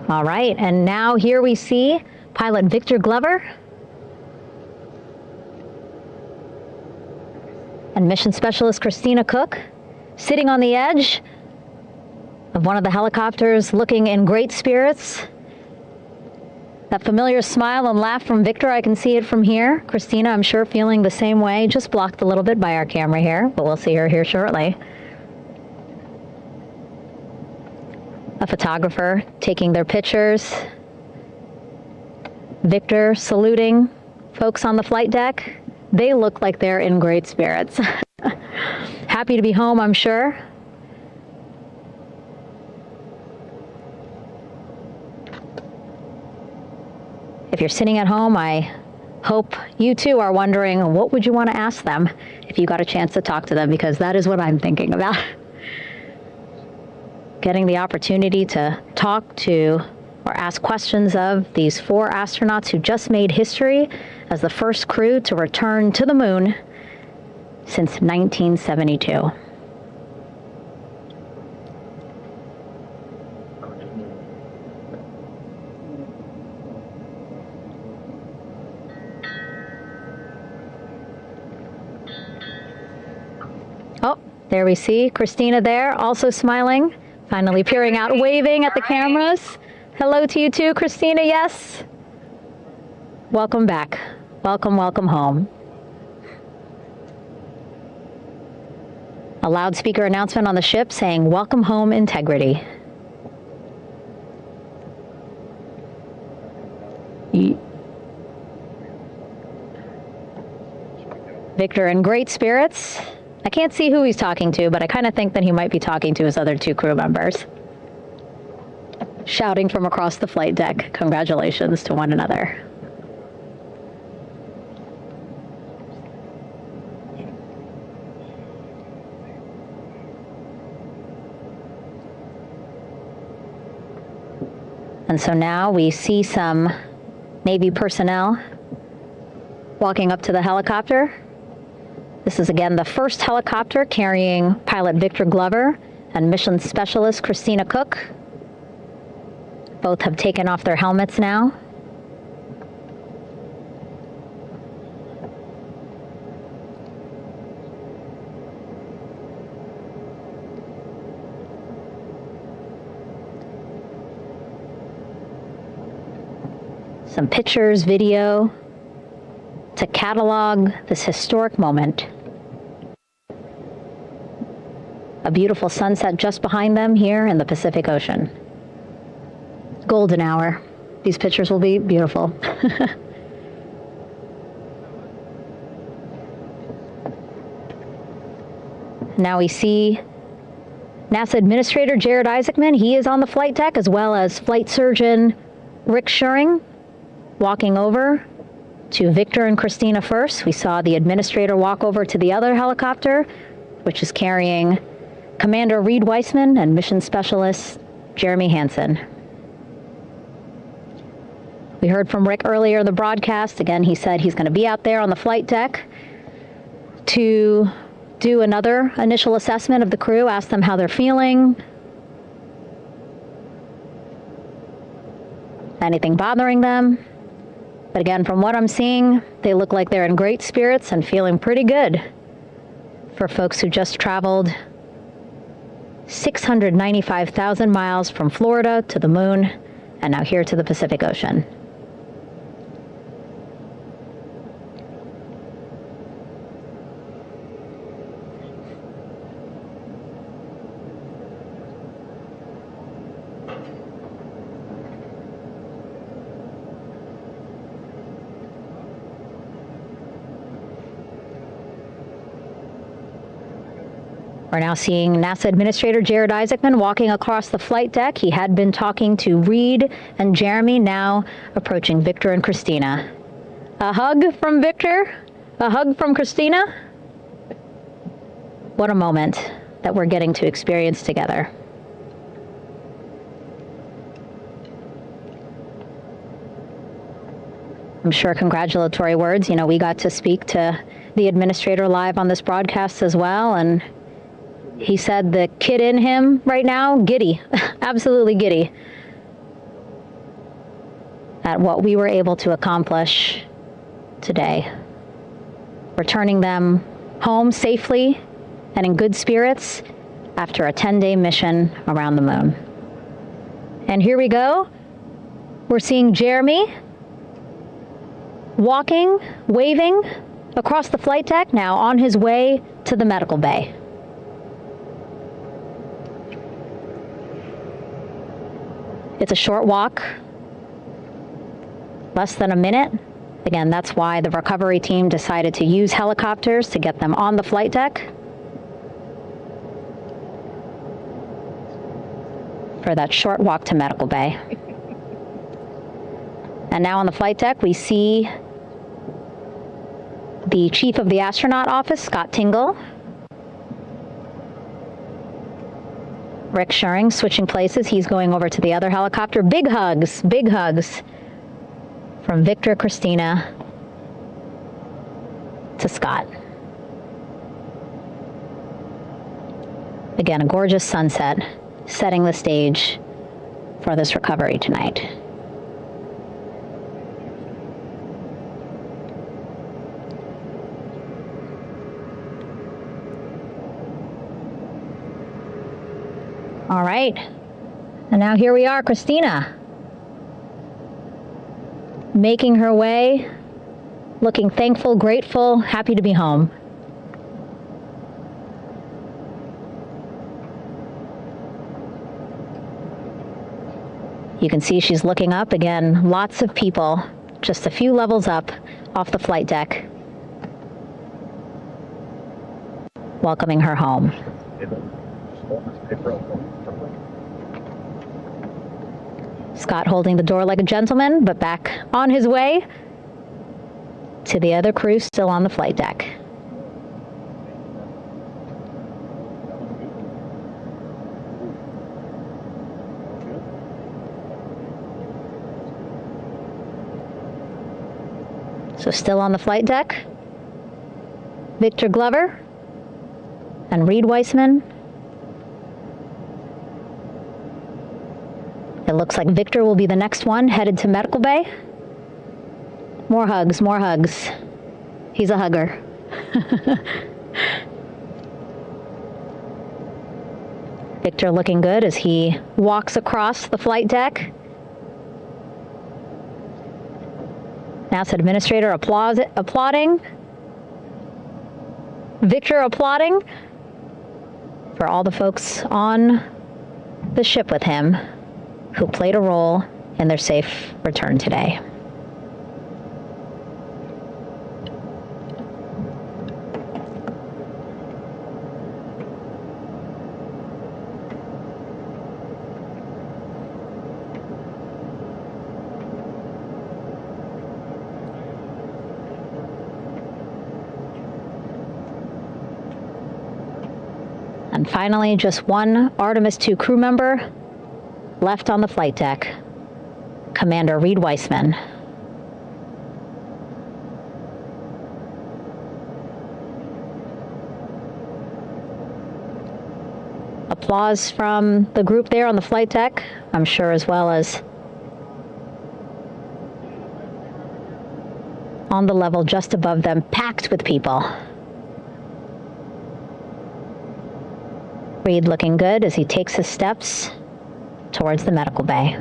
All right, and now here we see pilot Victor Glover and mission specialist Christina Cook sitting on the edge of one of the helicopters, looking in great spirits. That familiar smile and laugh from Victor, I can see it from here. Christina, I'm sure, feeling the same way, just blocked a little bit by our camera here, but we'll see her here shortly. A photographer taking their pictures. Victor saluting folks on the flight deck. They look like they're in great spirits. Happy to be home, I'm sure. If you're sitting at home, I hope you too are wondering, what would you want to ask them if you got a chance to talk to them? Because that is what I'm thinking about. Getting the opportunity to talk to or ask questions of these 4 astronauts who just made history as the first crew to return to the moon since 1972. Oh, there we see Christina there, also smiling. Finally peering out, waving at the cameras. Hello to you too, Christina, yes. Welcome back. Welcome, welcome home. A loudspeaker announcement on the ship saying, "Welcome home, Integrity." Victor in great spirits. I can't see who he's talking to, but I kind of think that he might be talking to his other 2 crew members. Shouting from across the flight deck, congratulations to one another. And so now we see some Navy personnel walking up to the helicopter. This is again the first helicopter carrying pilot Victor Glover and mission specialist Christina Cook. Both have taken off their helmets now. Some pictures, video to catalog this historic moment. A beautiful sunset just behind them here in the Pacific Ocean. Golden hour. These pictures will be beautiful. Now we see NASA Administrator Jared Isaacman. He is on the flight deck, as well as Flight Surgeon Rick Schuring walking over to Victor and Christina first. We saw the administrator walk over to the other helicopter, which is carrying Commander Reed Weissman and Mission Specialist Jeremy Hansen. We heard from Rick earlier in the broadcast. Again, he said he's going to be out there on the flight deck to do another initial assessment of the crew, ask them how they're feeling, anything bothering them. But again, from what I'm seeing, they look like they're in great spirits and feeling pretty good for folks who just traveled 695,000 miles from Florida to the moon and now here to the Pacific Ocean. We're now seeing NASA Administrator Jared Isaacman walking across the flight deck. He had been talking to Reed and Jeremy, now approaching Victor and Christina. A hug from Victor, a hug from Christina. What a moment that we're getting to experience together. I'm sure congratulatory words. You know, we got to speak to the administrator live on this broadcast as well, and he said the kid in him right now, giddy, absolutely giddy at what we were able to accomplish today. Returning them home safely and in good spirits after a 10-day mission around the moon. And here we go. We're seeing Jeremy walking, waving across the flight deck, now on his way to the medical bay. It's a short walk, less than a minute. Again, that's why the recovery team decided to use helicopters to get them on the flight deck for that short walk to medical bay. And now on the flight deck, we see the chief of the astronaut office, Scott Tingle. Rick Schuring switching places. He's going over to the other helicopter. Big hugs from Victor, Christina to Scott. Again, a gorgeous sunset setting the stage for this recovery tonight. All right, and now here we are, Christina, making her way, looking thankful, grateful, happy to be home. You can see she's looking up. Again, lots of people, just a few levels up off the flight deck, welcoming her home. Scott holding the door like a gentleman, but back on his way to the other crew still on the flight deck. So still on the flight deck, Victor Glover and Reed Weissman. It looks like Victor will be the next one headed to medical bay. More hugs, more hugs. He's a hugger. Victor looking good as he walks across the flight deck. NASA Administrator applauding. Victor applauding. for all the folks on the ship with him who played a role in their safe return today. And finally, just one Artemis II crew member left on the flight deck, Commander Reed Weissman. Applause from the group there on the flight deck, I'm sure, as well as on the level just above them, packed with people. Reed looking good as he takes his steps towards the medical bay.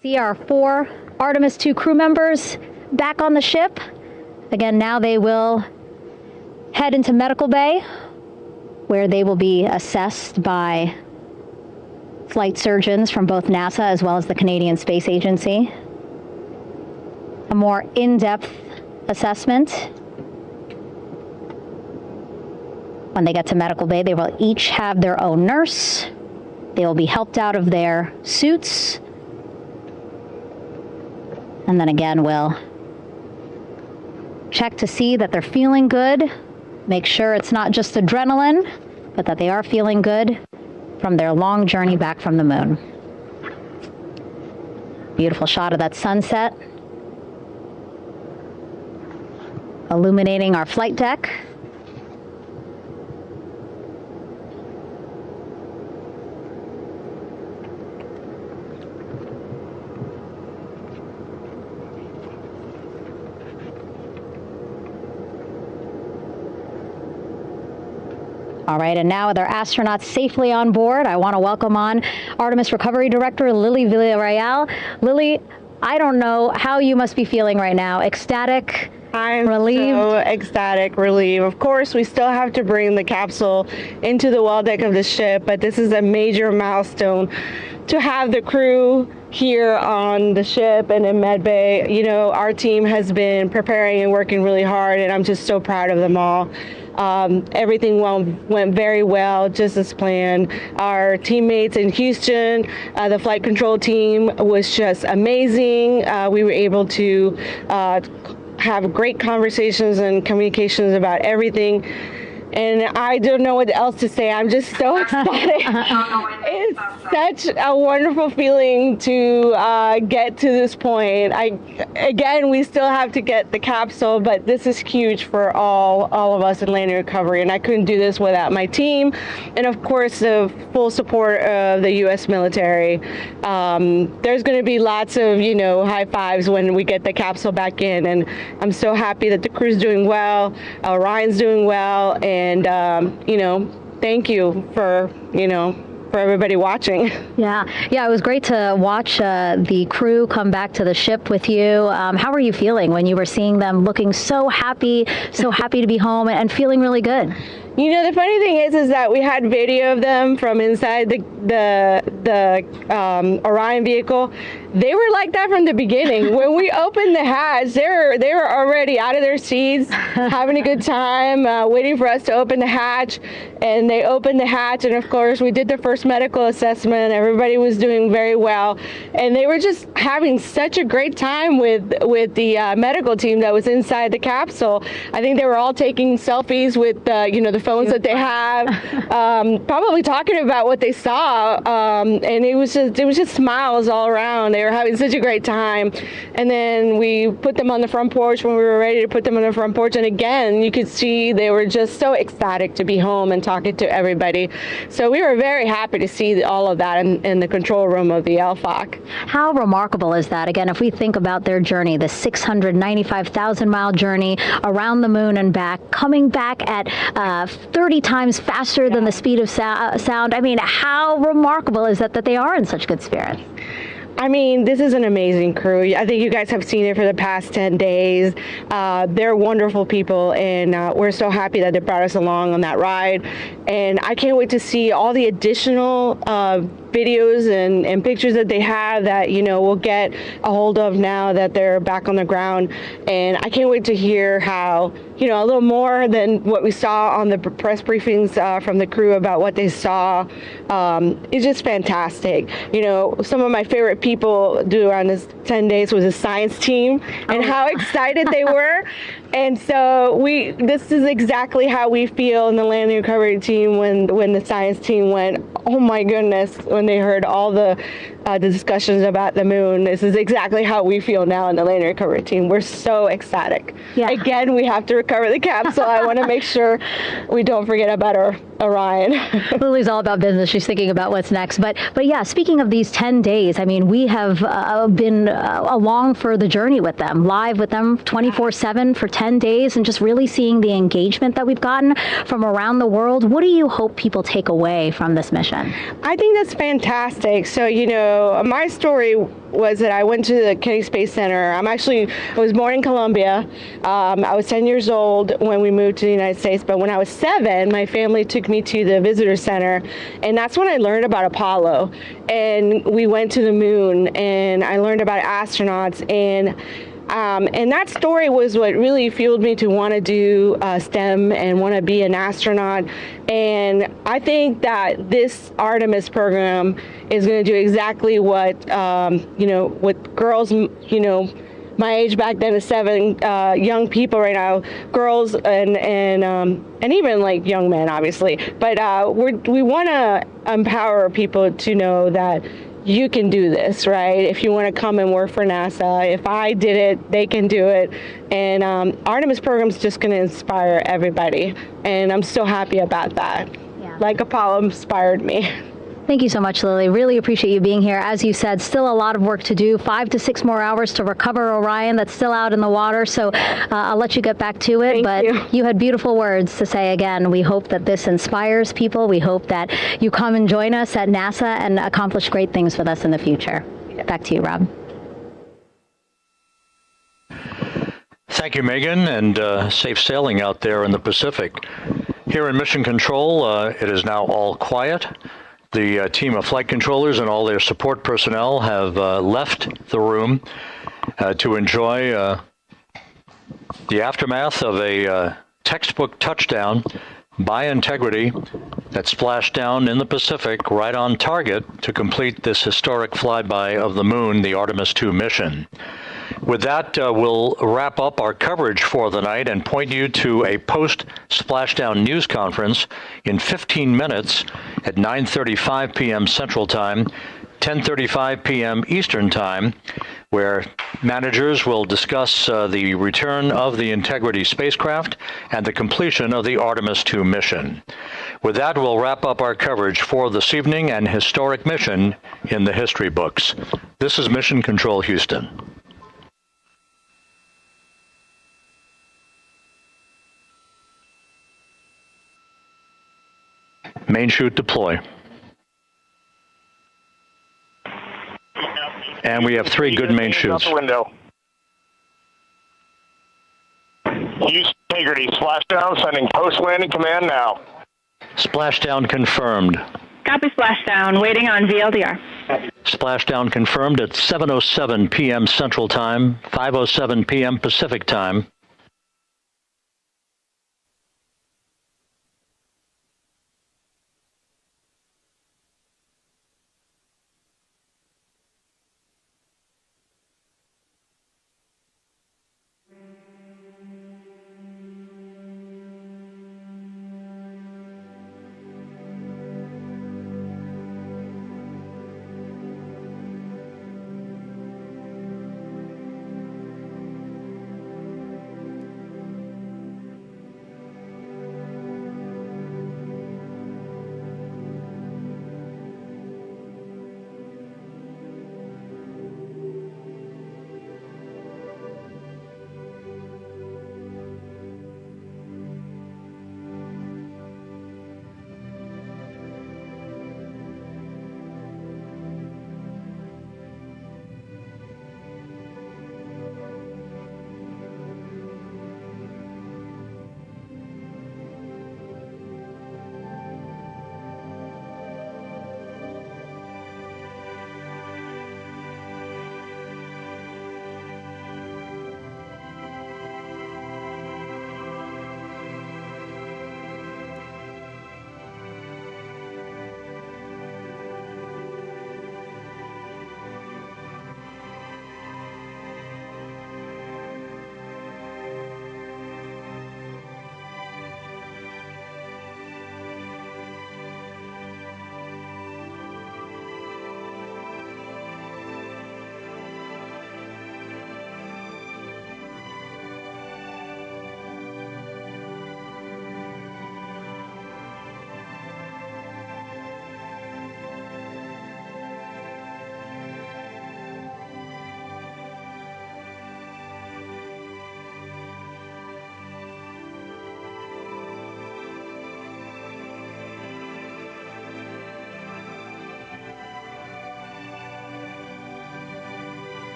See our 4 Artemis II crew members back on the ship. Again, now they will head into medical bay, where they will be assessed by flight surgeons from both NASA as well as the Canadian Space Agency. A more in-depth assessment. When they get to medical bay, they will each have their own nurse. They will be helped out of their suits. And then again, we'll check to see that they're feeling good. Make sure it's not just adrenaline, but that they are feeling good from their long journey back from the moon. Beautiful shot of that sunset, illuminating our flight deck. All right, and now with our astronauts safely on board, I want to welcome on Artemis Recovery Director Lily Villarreal. Lily, I don't know how you must be feeling right now. Ecstatic, relieved? So ecstatic, relieved. Of course, we still have to bring the capsule into the well deck of the ship, but this is a major milestone to have the crew here on the ship and in med bay. You know, our team has been preparing and working really hard, and I'm just so proud of them all. Everything went very well, just as planned. Our teammates in Houston, the flight control team was just amazing. We were able to have great conversations and communications about everything. And I don't know what else to say. I'm just so excited. It's such a wonderful feeling to get to this point. Again, we still have to get the capsule, but this is huge for all of us in landing recovery. And I couldn't do this without my team, and of course the full support of the U.S. military. There's going to be lots of high fives when we get the capsule back in, and I'm so happy that the crew's doing well, Orion's doing well, and thank you for for everybody watching. Yeah, it was great to watch the crew come back to the ship with you. How were you feeling when you were seeing them looking so happy to be home and feeling really good? The funny thing is that we had video of them from inside the Orion vehicle. They were like that from the beginning. When we opened the hatch, they were already out of their seats, having a good time, waiting for us to open the hatch. And they opened the hatch, and of course, we did the first medical assessment. Everybody was doing very well, and they were just having such a great time with the medical team that was inside the capsule. I think they were all taking selfies with the phones that they have, probably talking about what they saw, and it was just smiles all around. They were having such a great time. And then we put them on the front porch when we were ready to put them on the front porch, and again, you could see they were just so ecstatic to be home and talking to everybody. So we were very happy to see all of that in the control room of the LFOC. How remarkable is that? Again, if we think about their journey, the 695,000-mile journey around the moon and back, coming back at 30 times faster than the speed of sound. I mean, how remarkable is that they are in such good spirits? I mean, this is an amazing crew. I think you guys have seen it for the past 10 days. They're wonderful people, and we're so happy that they brought us along on that ride. And I can't wait to see all the additional videos and pictures that they have that, you know, we'll get a hold of now that they're back on the ground. And I can't wait to hear how, you know, a little more than what we saw on the press briefings from the crew about what they saw. It's just fantastic. You know, some of my favorite people during this 10 days was the science team and how excited they were. And so this is exactly how we feel in the landing recovery team when the science team went, oh my goodness, when they heard all the discussions about the moon. This is exactly how we feel now in the landing recovery team. We're so ecstatic. Yeah. Again, we have to recover the capsule. I want to make sure we don't forget about our Orion. Lily's all about business. She's thinking about what's next. But yeah, speaking of these 10 days, I mean, we have been along for the journey with them, live with them 24/7 for 10 days, and just really seeing the engagement that we've gotten from around the world. What do you hope people take away from this mission? I think that's fantastic. So, you know, my story was that I went to the Kennedy Space Center. I was born in Colombia. I was 10 years old when we moved to the United States, but when I was 7, my family took me to the visitor center, and that's when I learned about Apollo. And we went to the moon, and I learned about astronauts, and that story was what really fueled me to want to do STEM and want to be an astronaut. And I think that this Artemis program is going to do exactly what, you know, what girls, you know, my age back then is 7, young people right now, girls and even like young men, obviously. But we want to empower people to know that you can do this, right? If you want to come and work for NASA, if I did it, they can do it. And Artemis program is just going to inspire everybody. And I'm so happy about that. Yeah. Like Apollo inspired me. Thank you so much, Lily. Really appreciate you being here. As you said, still a lot of work to do. 5 to 6 more hours to recover Orion that's still out in the water. So I'll let you get back to it. But you had beautiful words to say again. We hope that this inspires people. We hope that you come and join us at NASA and accomplish great things with us in the future. Back to you, Rob. Thank you, Megan, and safe sailing out there in the Pacific. Here in Mission Control, it is now all quiet. The team of flight controllers and all their support personnel have left the room to enjoy the aftermath of a textbook touchdown by Integrity that splashed down in the Pacific right on target to complete this historic flyby of the moon, the Artemis II mission. With that, we'll wrap up our coverage for the night and point you to a post-splashdown news conference in 15 minutes at 9:35 p.m. Central Time, 10:35 p.m. Eastern Time, where managers will discuss the return of the Integrity spacecraft and the completion of the Artemis II mission. With that, we'll wrap up our coverage for this evening and historic mission in the history books. This is Mission Control Houston. Main chute deploy. And we have 3 good main chutes. Out the window. Houston Integrity, splashdown, sending post-landing command now. Splashdown confirmed. Copy splashdown, waiting on VLDR. Splashdown confirmed at 7:07 p.m. Central Time, 5:07 p.m. Pacific Time.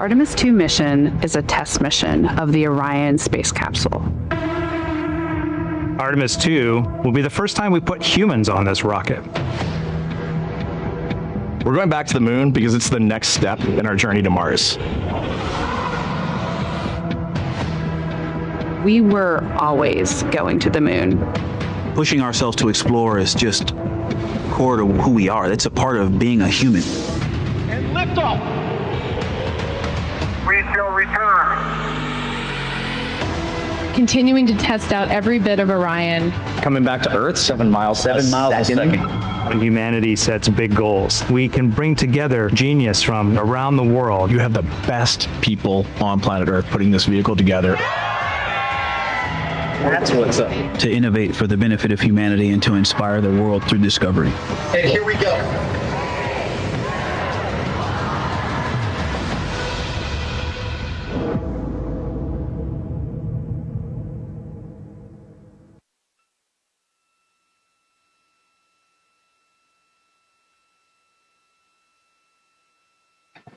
Artemis II mission is a test mission of the Orion space capsule. Artemis II will be the first time we put humans on this rocket. We're going back to the moon because it's the next step in our journey to Mars. We were always going to the moon. Pushing ourselves to explore is just core to who we are. That's a part of being a human. And lift off. We shall return. Continuing to test out every bit of Orion. Coming back to Earth, 7 miles a second. When humanity sets big goals, we can bring together genius from around the world. You have the best people on planet Earth putting this vehicle together. That's what's up. To innovate for the benefit of humanity and to inspire the world through discovery. And here we go.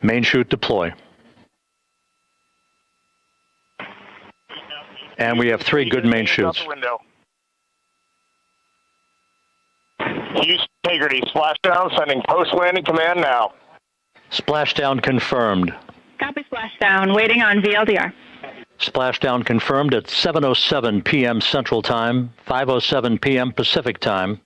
Main chute deploy. And we have 3 good main chutes. Houston Integrity, splashdown, sending post-landing command now. Splashdown confirmed. Copy splashdown, waiting on VLDR. Splashdown confirmed at 7:07 p.m. Central Time, 5:07 p.m. Pacific Time.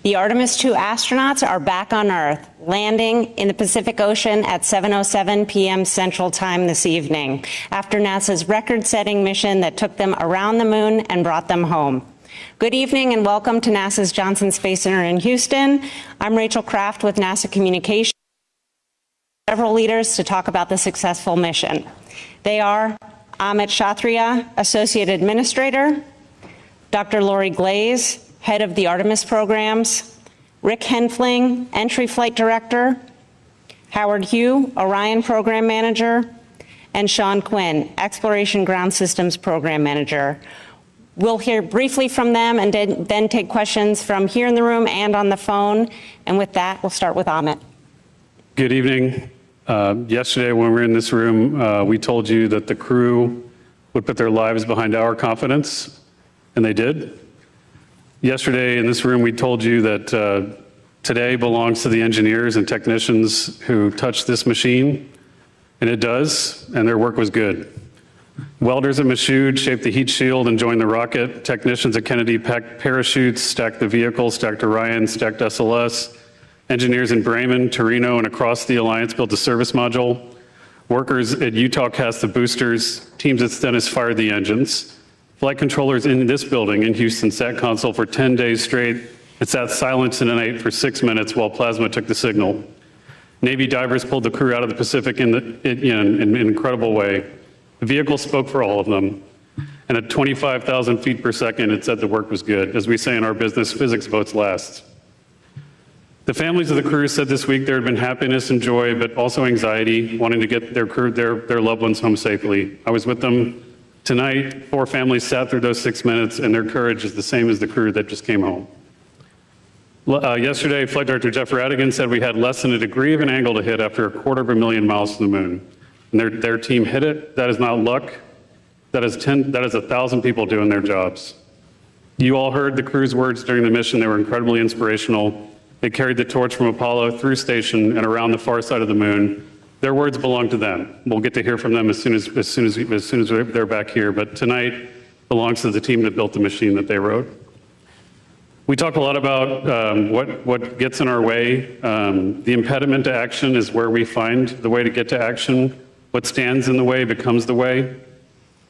The Artemis II astronauts are back on Earth, landing in the Pacific Ocean at 7:07 p.m. Central Time this evening, after NASA's record-setting mission that took them around the moon and brought them home. Good evening and welcome to NASA's Johnson Space Center in Houston. I'm Rachel Kraft with NASA Communications. Several leaders to talk about the successful mission. They are Amit Kshatriya, Associate Administrator, Dr. Lori Glaze, Head of the Artemis programs, Rick Henfling, Entry Flight Director, Howard Hugh, Orion Program Manager, and Sean Quinn, Exploration Ground Systems Program Manager. We'll hear briefly from them and then take questions from here in the room and on the phone. And with that, we'll start with Amit. Good evening. Yesterday when we were in this room, we told you that the crew would put their lives behind our confidence, and they did. Yesterday in this room, we told you that today belongs to the engineers and technicians who touched this machine, and it does, and their work was good. Welders at Michoud shaped the heat shield and joined the rocket. Technicians at Kennedy packed parachutes, stacked the vehicle, stacked Orion, stacked SLS. Engineers in Bremen, Torino, and across the Alliance built the service module. Workers at Utah cast the boosters. Teams at Stennis fired the engines. Flight controllers in this building in Houston sat console for 10 days straight. It sat silent in the night for 6 minutes while plasma took the signal. Navy divers pulled the crew out of the Pacific in an incredible way. The vehicle spoke for all of them. And at 25,000 feet per second, it said the work was good. As we say in our business, physics votes last. The families of the crew said this week there had been happiness and joy, but also anxiety, wanting to get their loved ones home safely. I was with them tonight. 4 families sat through those 6 minutes, and their courage is the same as the crew that just came home. Yesterday, Flight Director Jeff Radigan said we had less than a degree of an angle to hit after 250,000 miles to the moon. And their team hit it. That is not luck. That is 1,000 people doing their jobs. You all heard the crew's words during the mission. They were incredibly inspirational. They carried the torch from Apollo through station and around the far side of the moon. Their words belong to them. We'll get to hear from them as soon as they're back here. But tonight belongs to the team that built the machine that they wrote. We talk a lot about what gets in our way. The impediment to action is where we find the way to get to action. What stands in the way becomes the way.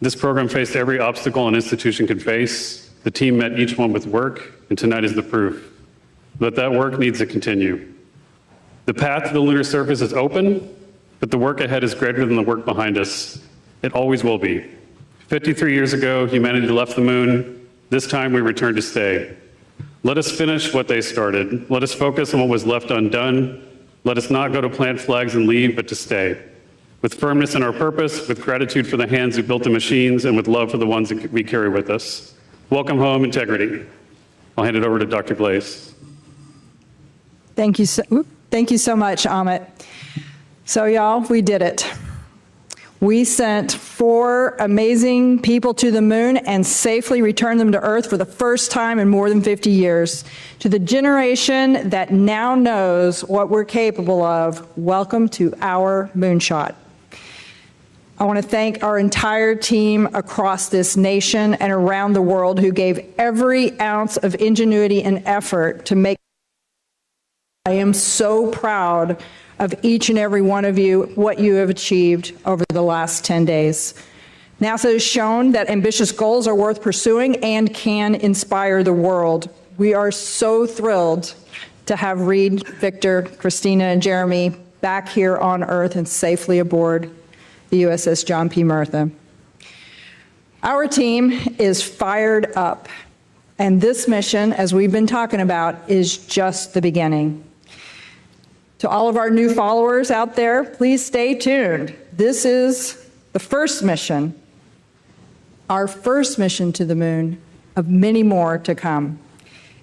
This program faced every obstacle an institution could face. The team met each one with work, and tonight is the proof. But that work needs to continue. The path to the lunar surface is open, but the work ahead is greater than the work behind us. It always will be. 53 years ago, humanity left the moon. This time we return to stay. Let us finish what they started. Let us focus on what was left undone. Let us not go to plant flags and leave, but to stay. With firmness in our purpose, with gratitude for the hands who built the machines, and with love for the ones that we carry with us. Welcome home, Integrity. I'll hand it over to Dr. Glaze. Thank you so much, Amit. So y'all, we did it. We sent 4 amazing people to the moon and safely returned them to Earth for the first time in more than 50 years. To the generation that now knows what we're capable of, welcome to our moonshot. I want to thank our entire team across this nation and around the world who gave every ounce of ingenuity and effort to make. I am so proud of each and every one of you, what you have achieved over the last 10 days. NASA has shown that ambitious goals are worth pursuing and can inspire the world. We are so thrilled to have Reed, Victor, Christina, and Jeremy back here on Earth and safely aboard the USS John P. Murtha. Our team is fired up, and this mission, as we've been talking about, is just the beginning. To all of our new followers out there, please stay tuned. This is the first mission, our first mission to the moon, of many more to come.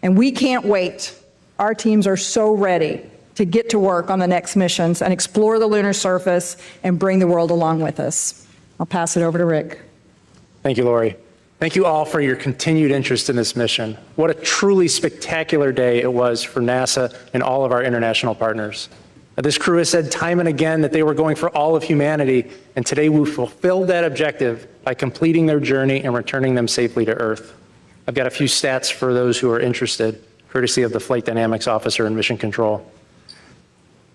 And we can't wait. Our teams are so ready to get to work on the next missions and explore the lunar surface and bring the world along with us. I'll pass it over to Rick. Thank you, Lori. Thank you all for your continued interest in this mission. What a truly spectacular day it was for NASA and all of our international partners. This crew has said time and again that they were going for all of humanity, and today we fulfilled that objective by completing their journey and returning them safely to Earth. I've got a few stats for those who are interested, courtesy of the Flight Dynamics Officer in Mission Control.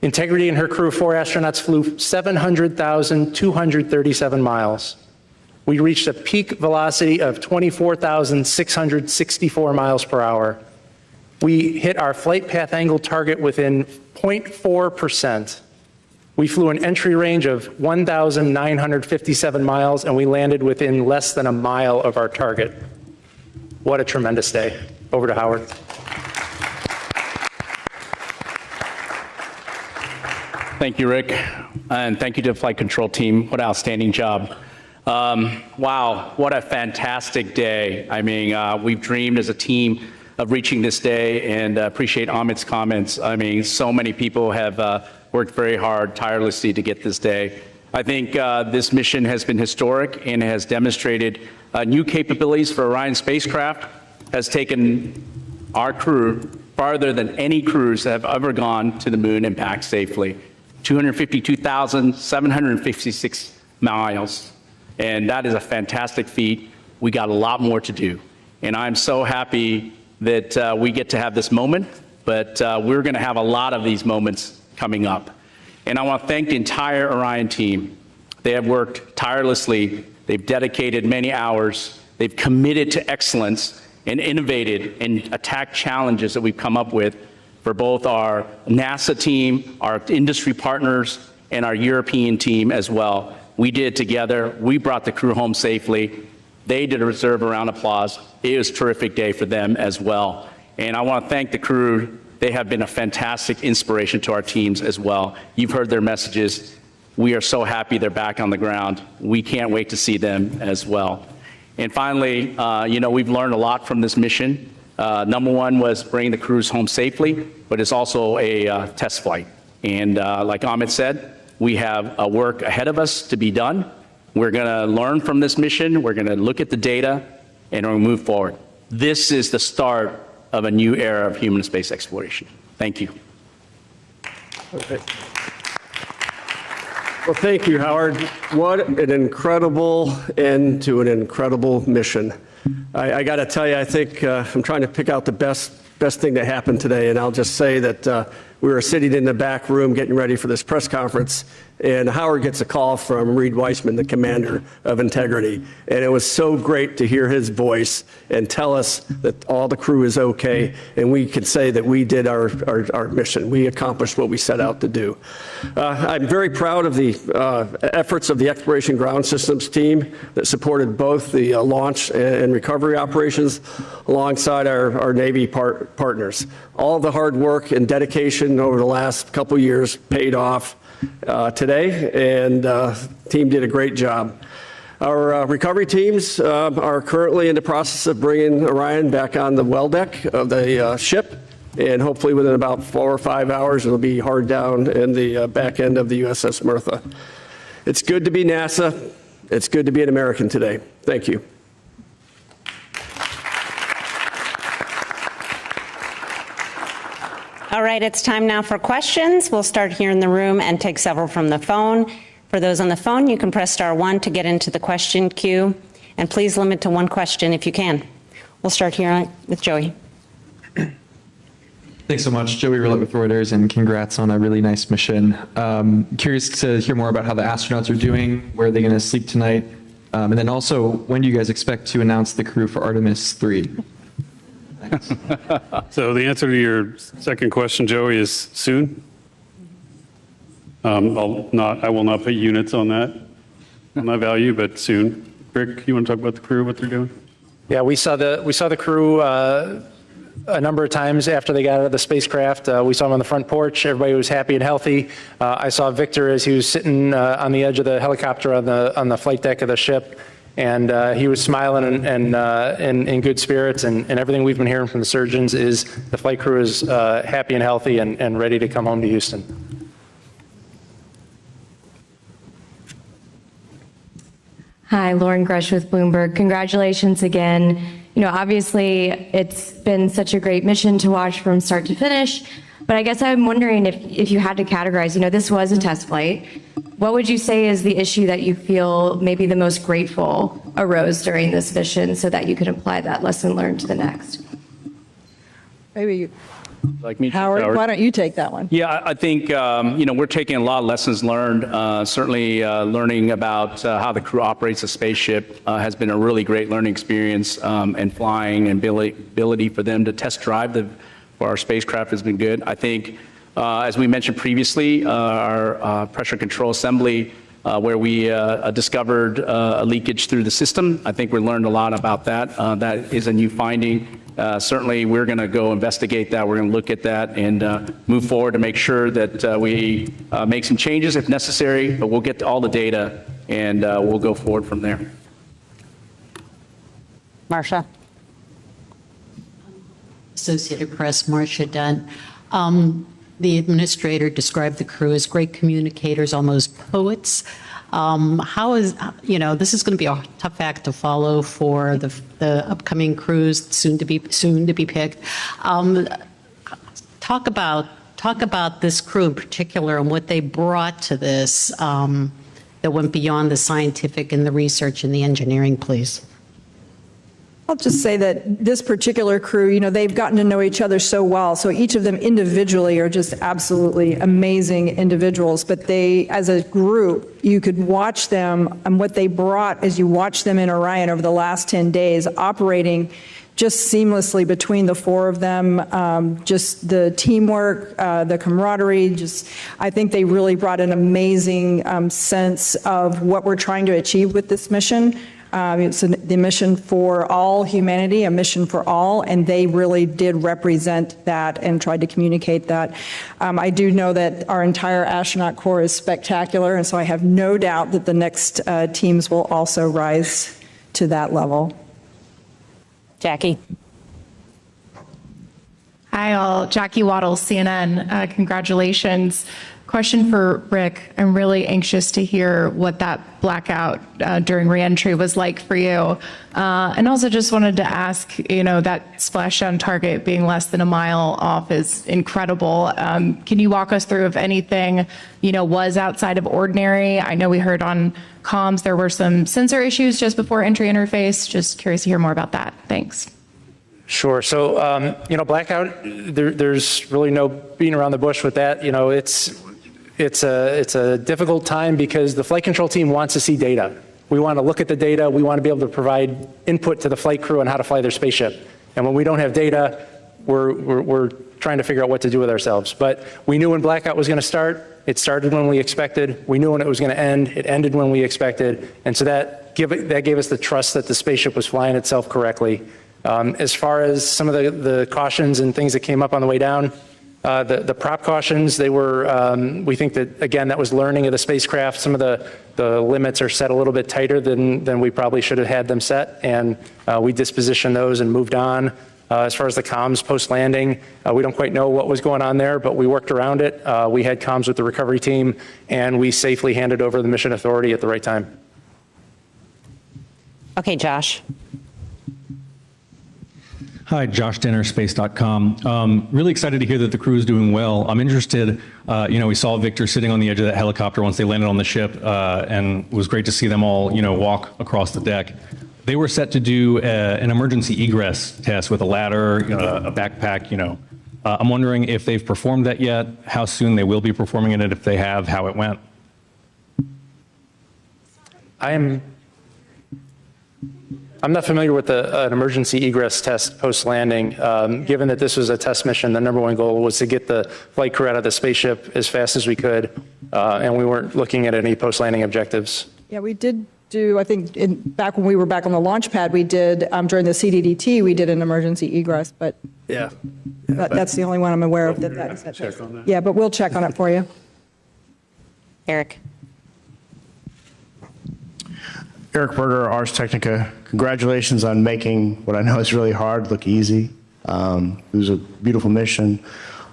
Integrity and her crew of 4 astronauts flew 700,237 miles. We reached a peak velocity of 24,664 miles per hour. We hit our flight path angle target within 0.4%. We flew an entry range of 1,957 miles, and we landed within less than a mile of our target. What a tremendous day. Over to Howard. Thank you, Rick, and thank you to the flight control team. What an outstanding job. Wow, what a fantastic day. I mean, we've dreamed as a team of reaching this day, and appreciate Amit's comments. I mean, so many people have worked very hard, tirelessly to get this day. I think this mission has been historic and has demonstrated new capabilities for Orion spacecraft, has taken our crew farther than any crews that have ever gone to the moon and back safely. 252,756 miles. And that is a fantastic feat. We got a lot more to do. And I'm so happy that we get to have this moment, but we're gonna have a lot of these moments coming up. And I want to thank the entire Orion team. They have worked tirelessly. They've dedicated many hours. They've committed to excellence and innovated and attacked challenges that we've come up with for both our NASA team, our industry partners, and our European team as well. We did it together. We brought the crew home safely. They did deserve a round of applause. It was a terrific day for them as well. And I want to thank the crew. They have been a fantastic inspiration to our teams as well. You've heard their messages. We are so happy they're back on the ground. We can't wait to see them as well. And finally, we've learned a lot from this mission. Number one was bringing the crews home safely, but it's also a test flight. And like Amit said, we have work ahead of us to be done. We're going to learn from this mission. We're going to look at the data, and we're going to move forward. This is the start of a new era of human space exploration. Thank you. Okay. Well, thank you, Howard. What an incredible end to an incredible mission. I got to tell you, I think I'm trying to pick out the best thing that happened today, and I'll just say that we were sitting in the back room getting ready for this press conference, and Howard gets a call from Reed Weissman, the commander of Integrity, and it was so great to hear his voice and tell us that all the crew is okay, and we could say that we did our mission. We accomplished what we set out to do. I'm very proud of the efforts of the Exploration Ground Systems team that supported both the launch and recovery operations alongside our Navy partners. All the hard work and dedication over the last couple years paid off today, and the team did a great job. Our recovery teams are currently in the process of bringing Orion back on the well deck of the ship, and hopefully within about 4 or 5 hours, it'll be hard down in the back end of the USS Murtha. It's good to be NASA. It's good to be an American today. Thank you. All right, it's time now for questions. We'll start here in the room and take several from the phone. For those on the phone, you can press *1 to get into the question queue, and please limit to one question if you can. We'll start here with Joey. Thanks so much, Joey Rillet with Reuters, and congrats on a really nice mission. Curious to hear more about how the astronauts are doing, where are they going to sleep tonight, and then also, when do you guys expect to announce the crew for Artemis 3? Thanks. So the answer to your second question, Joey, is soon. I will not put units on that value, but soon. Rick, you want to talk about the crew, what they're doing? Yeah, we saw the crew a number of times after they got out of the spacecraft. We saw them on the front porch. Everybody was happy and healthy. I saw Victor as he was sitting on the edge of the helicopter on the flight deck of the ship, and he was smiling and in good spirits. And everything we've been hearing from the surgeons is the flight crew is happy and healthy and ready to come home to Houston. Hi, Lauren Grush with Bloomberg. Congratulations again. You know, obviously it's been such a great mission to watch from start to finish, but I guess I'm wondering if you had to categorize, you know, this was a test flight. What would you say is the issue that you feel maybe the most grateful arose during this mission so that you could apply that lesson learned to the next? Maybe Like me, Howard, why don't you take that one? Yeah, I think, we're taking a lot of lessons learned. Certainly learning about how the crew operates a spaceship has been a really great learning experience, and flying and ability for them to test drive for our spacecraft has been good. I think, as we mentioned previously, our pressure control assembly, where we discovered a leakage through the system. I think we learned a lot about that. That is a new finding. Certainly, we're going to go investigate that. We're going to look at that and move forward to make sure that we make some changes if necessary, but we'll get to all the data and we'll go forward from there. Marsha. Associated Press, Marcia Dunn. The administrator described the crew as great communicators, almost poets. How is, this is going to be a tough act to follow for the upcoming crews soon to be picked. Talk about this crew in particular and what they brought to this that went beyond the scientific and the research and the engineering, please. I'll just say that this particular crew, they've gotten to know each other so well. So each of them individually are just absolutely amazing individuals. But they, as a group, you could watch them and what they brought as you watch them in Orion over the last 10 days, operating just seamlessly between the four of them, just the teamwork, the camaraderie, I think they really brought an amazing sense of what we're trying to achieve with this mission. It's the mission for all humanity, a mission for all, and they really did represent that and tried to communicate that. I do know that our entire astronaut corps is spectacular, and so I have no doubt that the next teams will also rise to that level. Jackie. Hi all, Jackie Waddles, CNN. Congratulations. Question for Rick. I'm really anxious to hear what that blackout during reentry was like for you. And also just wanted to ask, that splashdown target being less than a mile off is incredible. Can you walk us through if anything, was outside of ordinary? I know we heard on comms there were some sensor issues just before entry interface. Just curious to hear more about that. Thanks. Sure. So, blackout, there's really no beating around the bush with that. It's a difficult time because the flight control team wants to see data. We want to look at the data. We want to be able to provide input to the flight crew on how to fly their spaceship. And when we don't have data, we're trying to figure out what to do with ourselves. But we knew when blackout was going to start. It started when we expected. We knew when it was going to end. It ended when we expected. And so that gave us the trust that the spaceship was flying itself correctly. As far as some of the cautions and things that came up on the way down, The prop cautions, they were, we think that, again, that was learning of the spacecraft. Some of the limits are set a little bit tighter than we probably should have had them set, and we dispositioned those and moved on. As far as the comms post-landing, we don't quite know what was going on there, but we worked around it. We had comms with the recovery team, and we safely handed over the mission authority at the right time. Okay, Josh. Hi, Josh Denner, space.com. Really excited to hear that the crew is doing well. I'm interested, we saw Victor sitting on the edge of that helicopter once they landed on the ship, and it was great to see them all, walk across the deck. They were set to do an emergency egress test with a ladder, a backpack, I'm wondering if they've performed that yet, how soon they will be performing it, if they have, how it went. I'm not familiar with an emergency egress test post-landing. Given that this was a test mission, the number one goal was to get the flight crew out of the spaceship as fast as we could, and we weren't looking at any post-landing objectives. Yeah, we did do, I think, back when we were back on the launch pad, we did, during the CDDT, we did an emergency egress, but yeah, that's the only one I'm aware of that is that. Check on that. Yeah, but we'll check on it for you. Eric. Eric Berger, Ars Technica. Congratulations on making what I know is really hard look easy. It was a beautiful mission.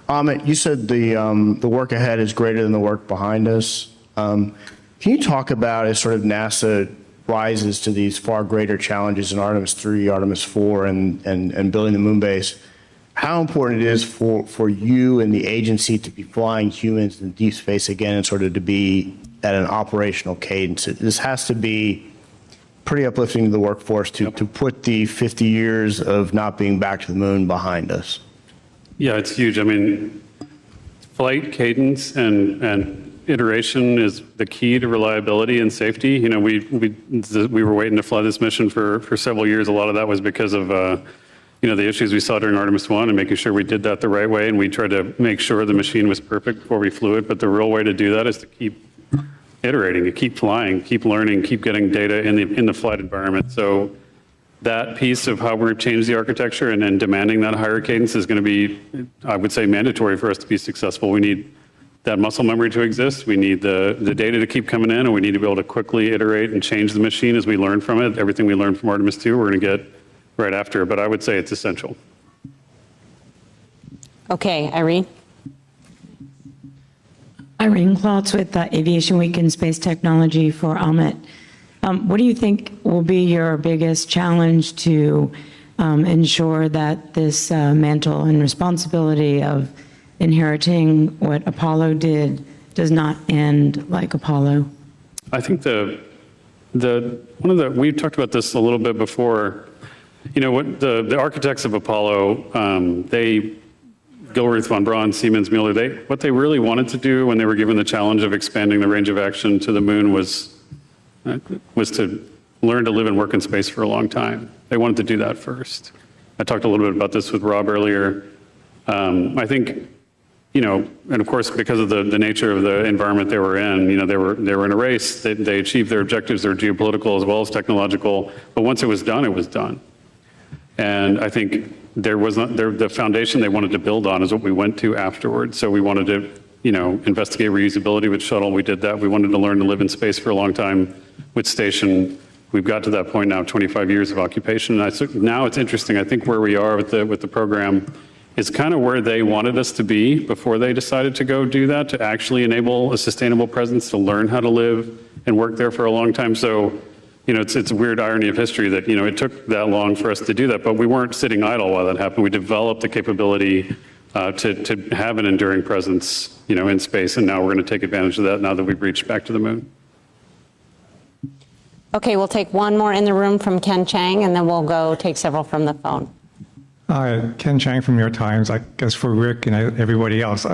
Amit, you said the work ahead is greater than the work behind us. Can you talk about, as sort of NASA rises to these far greater challenges in Artemis 3, Artemis 4, and building the moon base, how important it is for you and the agency to be flying humans in deep space again and sort of to be at an operational cadence? This has to be pretty uplifting to the workforce to put the 50 years of not being back to the moon behind us. Yeah, it's huge. I mean, flight cadence and iteration is the key to reliability and safety. We were waiting to fly this mission for several years. A lot of that was because of the issues we saw during Artemis 1 and making sure we did that the right way, and we tried to make sure the machine was perfect before we flew it. But the real way to do that is to keep iterating, to keep flying, keep learning, keep getting data in the flight environment. So that piece of how we've changed the architecture and then demanding that higher cadence is going to be, I would say, mandatory for us to be successful. We need that muscle memory to exist. We need the data to keep coming in, and we need to be able to quickly iterate and change the machine as we learn from it. Everything we learned from Artemis 2, we're going to get right after it, but I would say it's essential. Okay, Irene. Irene Klotz with Aviation Week in Space Technology for Amit. What do you think will be your biggest challenge to ensure that this mantle and responsibility of inheriting what Apollo did does not end like Apollo? I think we talked about this a little bit before. What the architects of Apollo, Gilruth, von Braun, Siemens, Mueller, what they really wanted to do when they were given the challenge of expanding the range of action to the moon was to learn to live and work in space for a long time. They wanted to do that first. I talked a little bit about this with Rob earlier. I think, and of course, because of the nature of the environment they were in, they were in a race. They achieved their objectives, their geopolitical as well as technological. But once it was done, it was done. And I think the foundation they wanted to build on is what we went to afterwards. So we wanted to, investigate reusability with shuttle. We did that. We wanted to learn to live in space for a long time with station. We've got to that point now, 25 years of occupation. And now it's interesting. I think where we are with the program is kind of where they wanted us to be before they decided to go do that, to actually enable a sustainable presence, to learn how to live and work there for a long time. So, it's a weird irony of history that, it took that long for us to do that, but we weren't sitting idle while that happened. We developed the capability to have an enduring presence, in space, and now we're going to take advantage of that now that we've reached back to the moon. Okay, we'll take one more in the room from Ken Chang, and then we'll go take several from the phone. Ken Chang from New York Times. I guess for Rick and everybody else,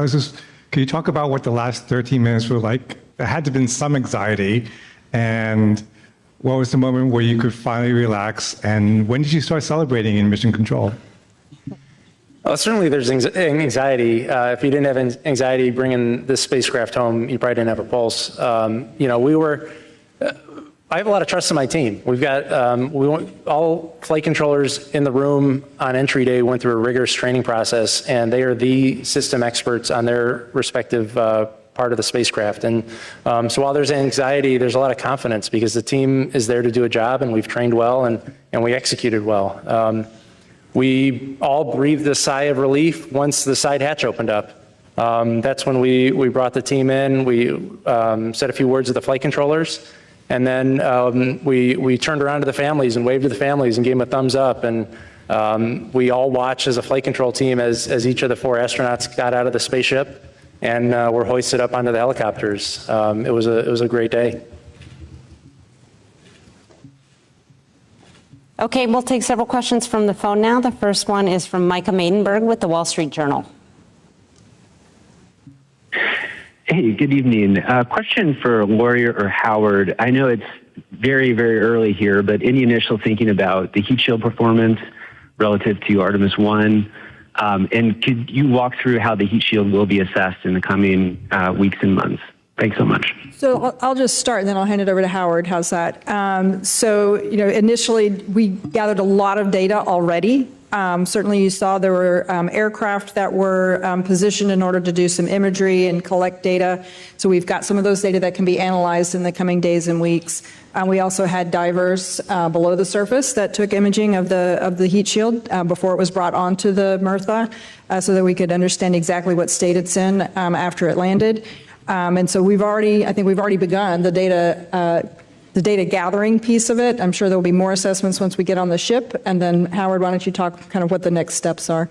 can you talk about what the last 13 minutes were like? There had to have been some anxiety, and what was the moment where you could finally relax, and when did you start celebrating in mission control? Certainly there's anxiety. If you didn't have anxiety bringing this spacecraft home, you probably didn't have a pulse. I have a lot of trust in my team. We've got all flight controllers in the room on entry day went through a rigorous training process, and they are the system experts on their respective part of the spacecraft. And so while there's anxiety, there's a lot of confidence because the team is there to do a job, and we've trained well and we executed well. We all breathed a sigh of relief once the side hatch opened up. That's when we brought the team in. We said a few words with the flight controllers. And then we turned around to the families and waved to the families and gave them a thumbs up. And we all watched as a flight control team as each of the 4 astronauts got out of the spaceship and were hoisted up onto the helicopters. It was a great day. Okay, we'll take several questions from the phone now. The first one is from Micah Maidenberg with the Wall Street Journal. Hey, good evening. Question for Lori or Howard. I know it's very, very early here, but any initial thinking about the heat shield performance relative to Artemis 1? And could you walk through how the heat shield will be assessed in the coming weeks and months? Thanks so much. So I'll just start and then I'll hand it over to Howard. How's that? So, initially we gathered a lot of data already. Certainly you saw there were aircraft that were positioned in order to do some imagery and collect data. So we've got some of those data that can be analyzed in the coming days and weeks. We also had divers below the surface that took imaging of the heat shield before it was brought onto the Murtha so that we could understand exactly what state it's in after it landed. And so I think we've already begun the data gathering piece of it. I'm sure there'll be more assessments once we get on the ship. And then Howard, why don't you talk kind of what the next steps are?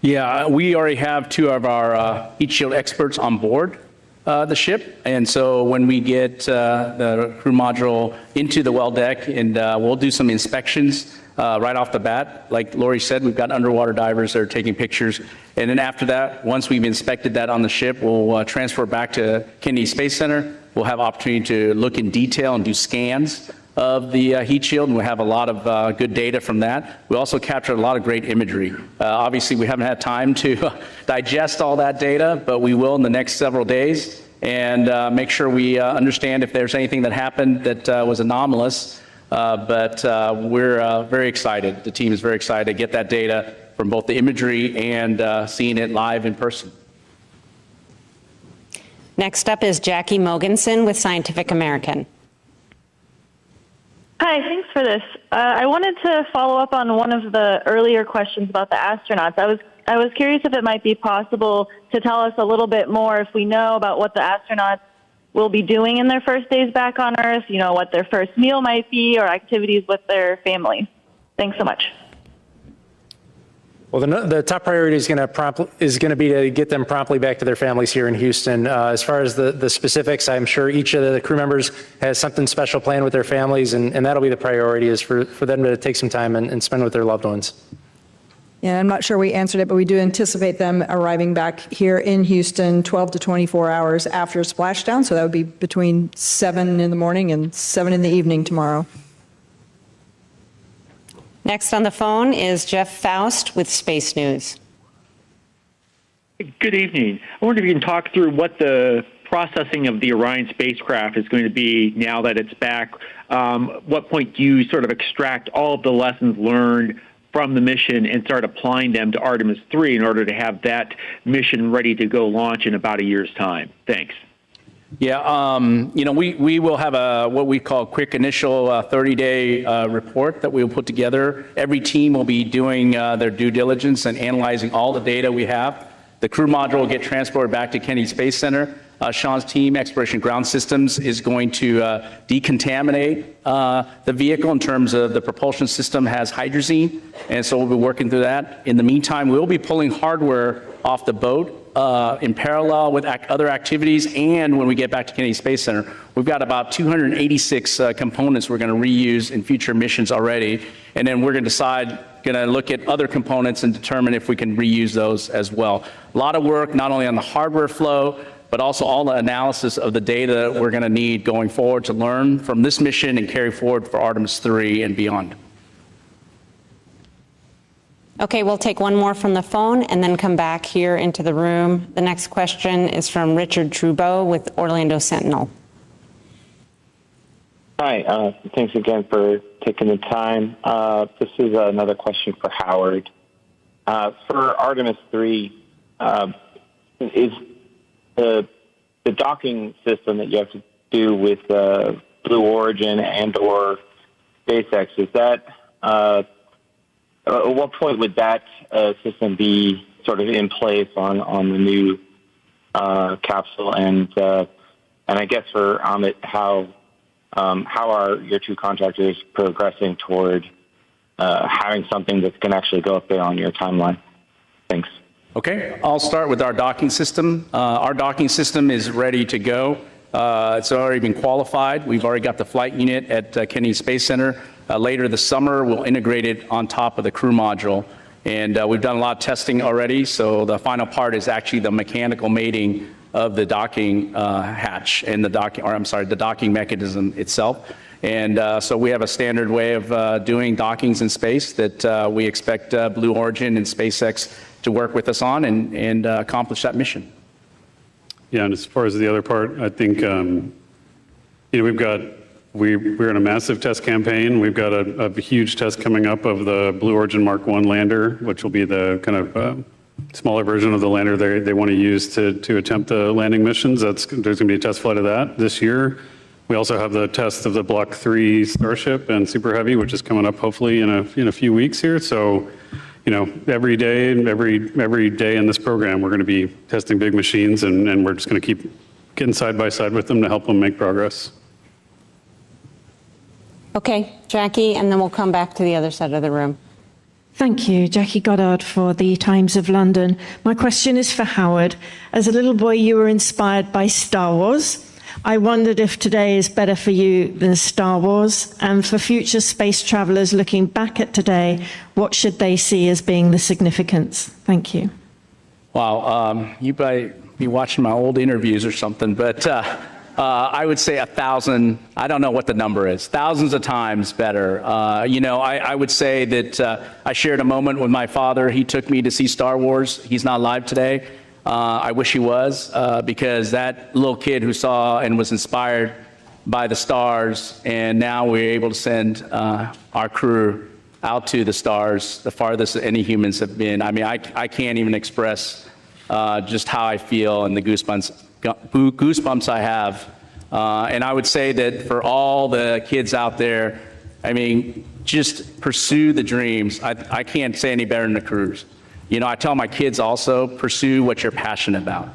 Yeah, we already have 2 of our heat shield experts on board the ship. And so when we get the crew module into the well deck, and we'll do some inspections right off the bat. Like Lori said, we've got underwater divers that are taking pictures. And then after that, once we've inspected that on the ship, we'll transfer back to Kennedy Space Center. We'll have opportunity to look in detail and do scans of the heat shield, and we'll have a lot of good data from that. We also captured a lot of great imagery. Obviously, we haven't had time to digest all that data, but we will in the next several days and make sure we understand if there's anything that happened that was anomalous. But we're very excited. The team is very excited to get that data from both the imagery and seeing it live in person. Next up is Jackie Mogensen with Scientific American. Hi, thanks for this. I wanted to follow up on one of the earlier questions about the astronauts. I was curious if it might be possible to tell us a little bit more if we know about what the astronauts will be doing in their first days back on Earth, what their first meal might be or activities with their families. Thanks so much. Well, the top priority is going to be to get them promptly back to their families here in Houston. As far as the specifics, I'm sure each of the crew members has something special planned with their families, and that'll be the priority, is for them to take some time and spend with their loved ones. Yeah, I'm not sure we answered it, but we do anticipate them arriving back here in Houston 12 to 24 hours after splashdown. So that would be between 7 in the morning and 7 in the evening tomorrow. Next on the phone is Jeff Faust with Space News. Good evening. I wonder if you can talk through what the processing of the Orion spacecraft is going to be now that it's back. What point do you sort of extract all of the lessons learned from the mission and start applying them to Artemis 3 in order to have that mission ready to go launch in about a year's time? Thanks. Yeah, we will have what we call a quick initial 30-day report that we will put together. Every team will be doing their due diligence and analyzing all the data we have. The crew module will get transported back to Kennedy Space Center. Sean's team, Exploration Ground Systems, is going to decontaminate the vehicle in terms of the propulsion system has hydrazine, and so we'll be working through that. In the meantime, we'll be pulling hardware off the boat in parallel with other activities, and when we get back to Kennedy Space Center, we've got about 286 components we're going to reuse in future missions already, and then we're going to look at other components and determine if we can reuse those as well. A lot of work, not only on the hardware flow, but also all the analysis of the data that we're going to need going forward to learn from this mission and carry forward for Artemis 3 and beyond. Okay, we'll take one more from the phone and then come back here into the room. The next question is from Richard Trudeau with Orlando Sentinel. Hi, thanks again for taking the time. This is another question for Howard. For Artemis 3, is the docking system that you have to do with Blue Origin and or SpaceX, is that, at what point would that system be sort of in place on the new capsule? And I guess for Amit, how are your two contractors progressing toward having something that's going to actually go up there on your timeline? Thanks. Okay, I'll start with our docking system. Our docking system is ready to go. It's already been qualified. We've already got the flight unit at Kennedy Space Center. Later this summer, we'll integrate it on top of the crew module. And we've done a lot of testing already, so the final part is actually the mechanical mating of the docking hatch and the docking mechanism itself. And so we have a standard way of doing dockings in space that we expect Blue Origin and SpaceX to work with us on and accomplish that mission. Yeah, and as far as the other part, I think we're in a massive test campaign. We've got a huge test coming up of the Blue Origin Mark 1 lander, which will be the kind of smaller version of the lander they want to use to attempt the landing missions. There's going to be a test flight of that this year. We also have the test of the Block 3 Starship and Super Heavy, which is coming up hopefully in a few weeks here. So, every day in this program, we're going to be testing big machines, and we're just going to keep getting side by side with them to help them make progress. Okay, Jackie, and then we'll come back to the other side of the room. Thank you, Jackie Goddard for the Times of London. My question is for Howard. As a little boy, you were inspired by Star Wars. I wondered if today is better for you than Star Wars, and for future space travelers looking back at today, what should they see as being the significance? Thank you. Wow, you might be watching my old interviews or something, but I would say 1,000, I don't know what the number is, thousands of times better. I would say that I shared a moment with my father. He took me to see Star Wars. He's not alive today. I wish he was, because that little kid who saw and was inspired by the stars, and now we're able to send our crew out to the stars, the farthest any humans have been. I mean, I can't even express just how I feel and the goosebumps I have. And I would say that for all the kids out there, I mean, just pursue the dreams. I can't say any better than the crews. I tell my kids also, pursue what you're passionate about.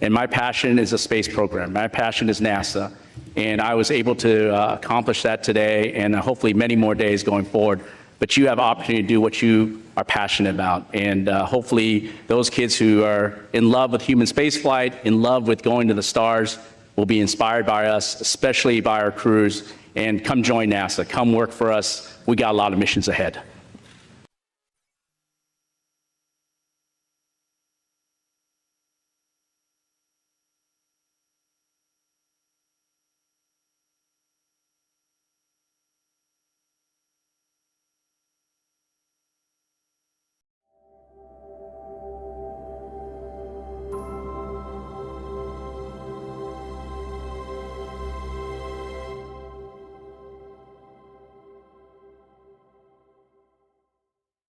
And my passion is a space program. My passion is NASA. And I was able to accomplish that today, and hopefully many more days going forward. But you have opportunity to do what you are passionate about. And hopefully those kids who are in love with human spaceflight, in love with going to the stars, will be inspired by us, especially by our crews. And come join NASA. Come work for us. We got a lot of missions ahead.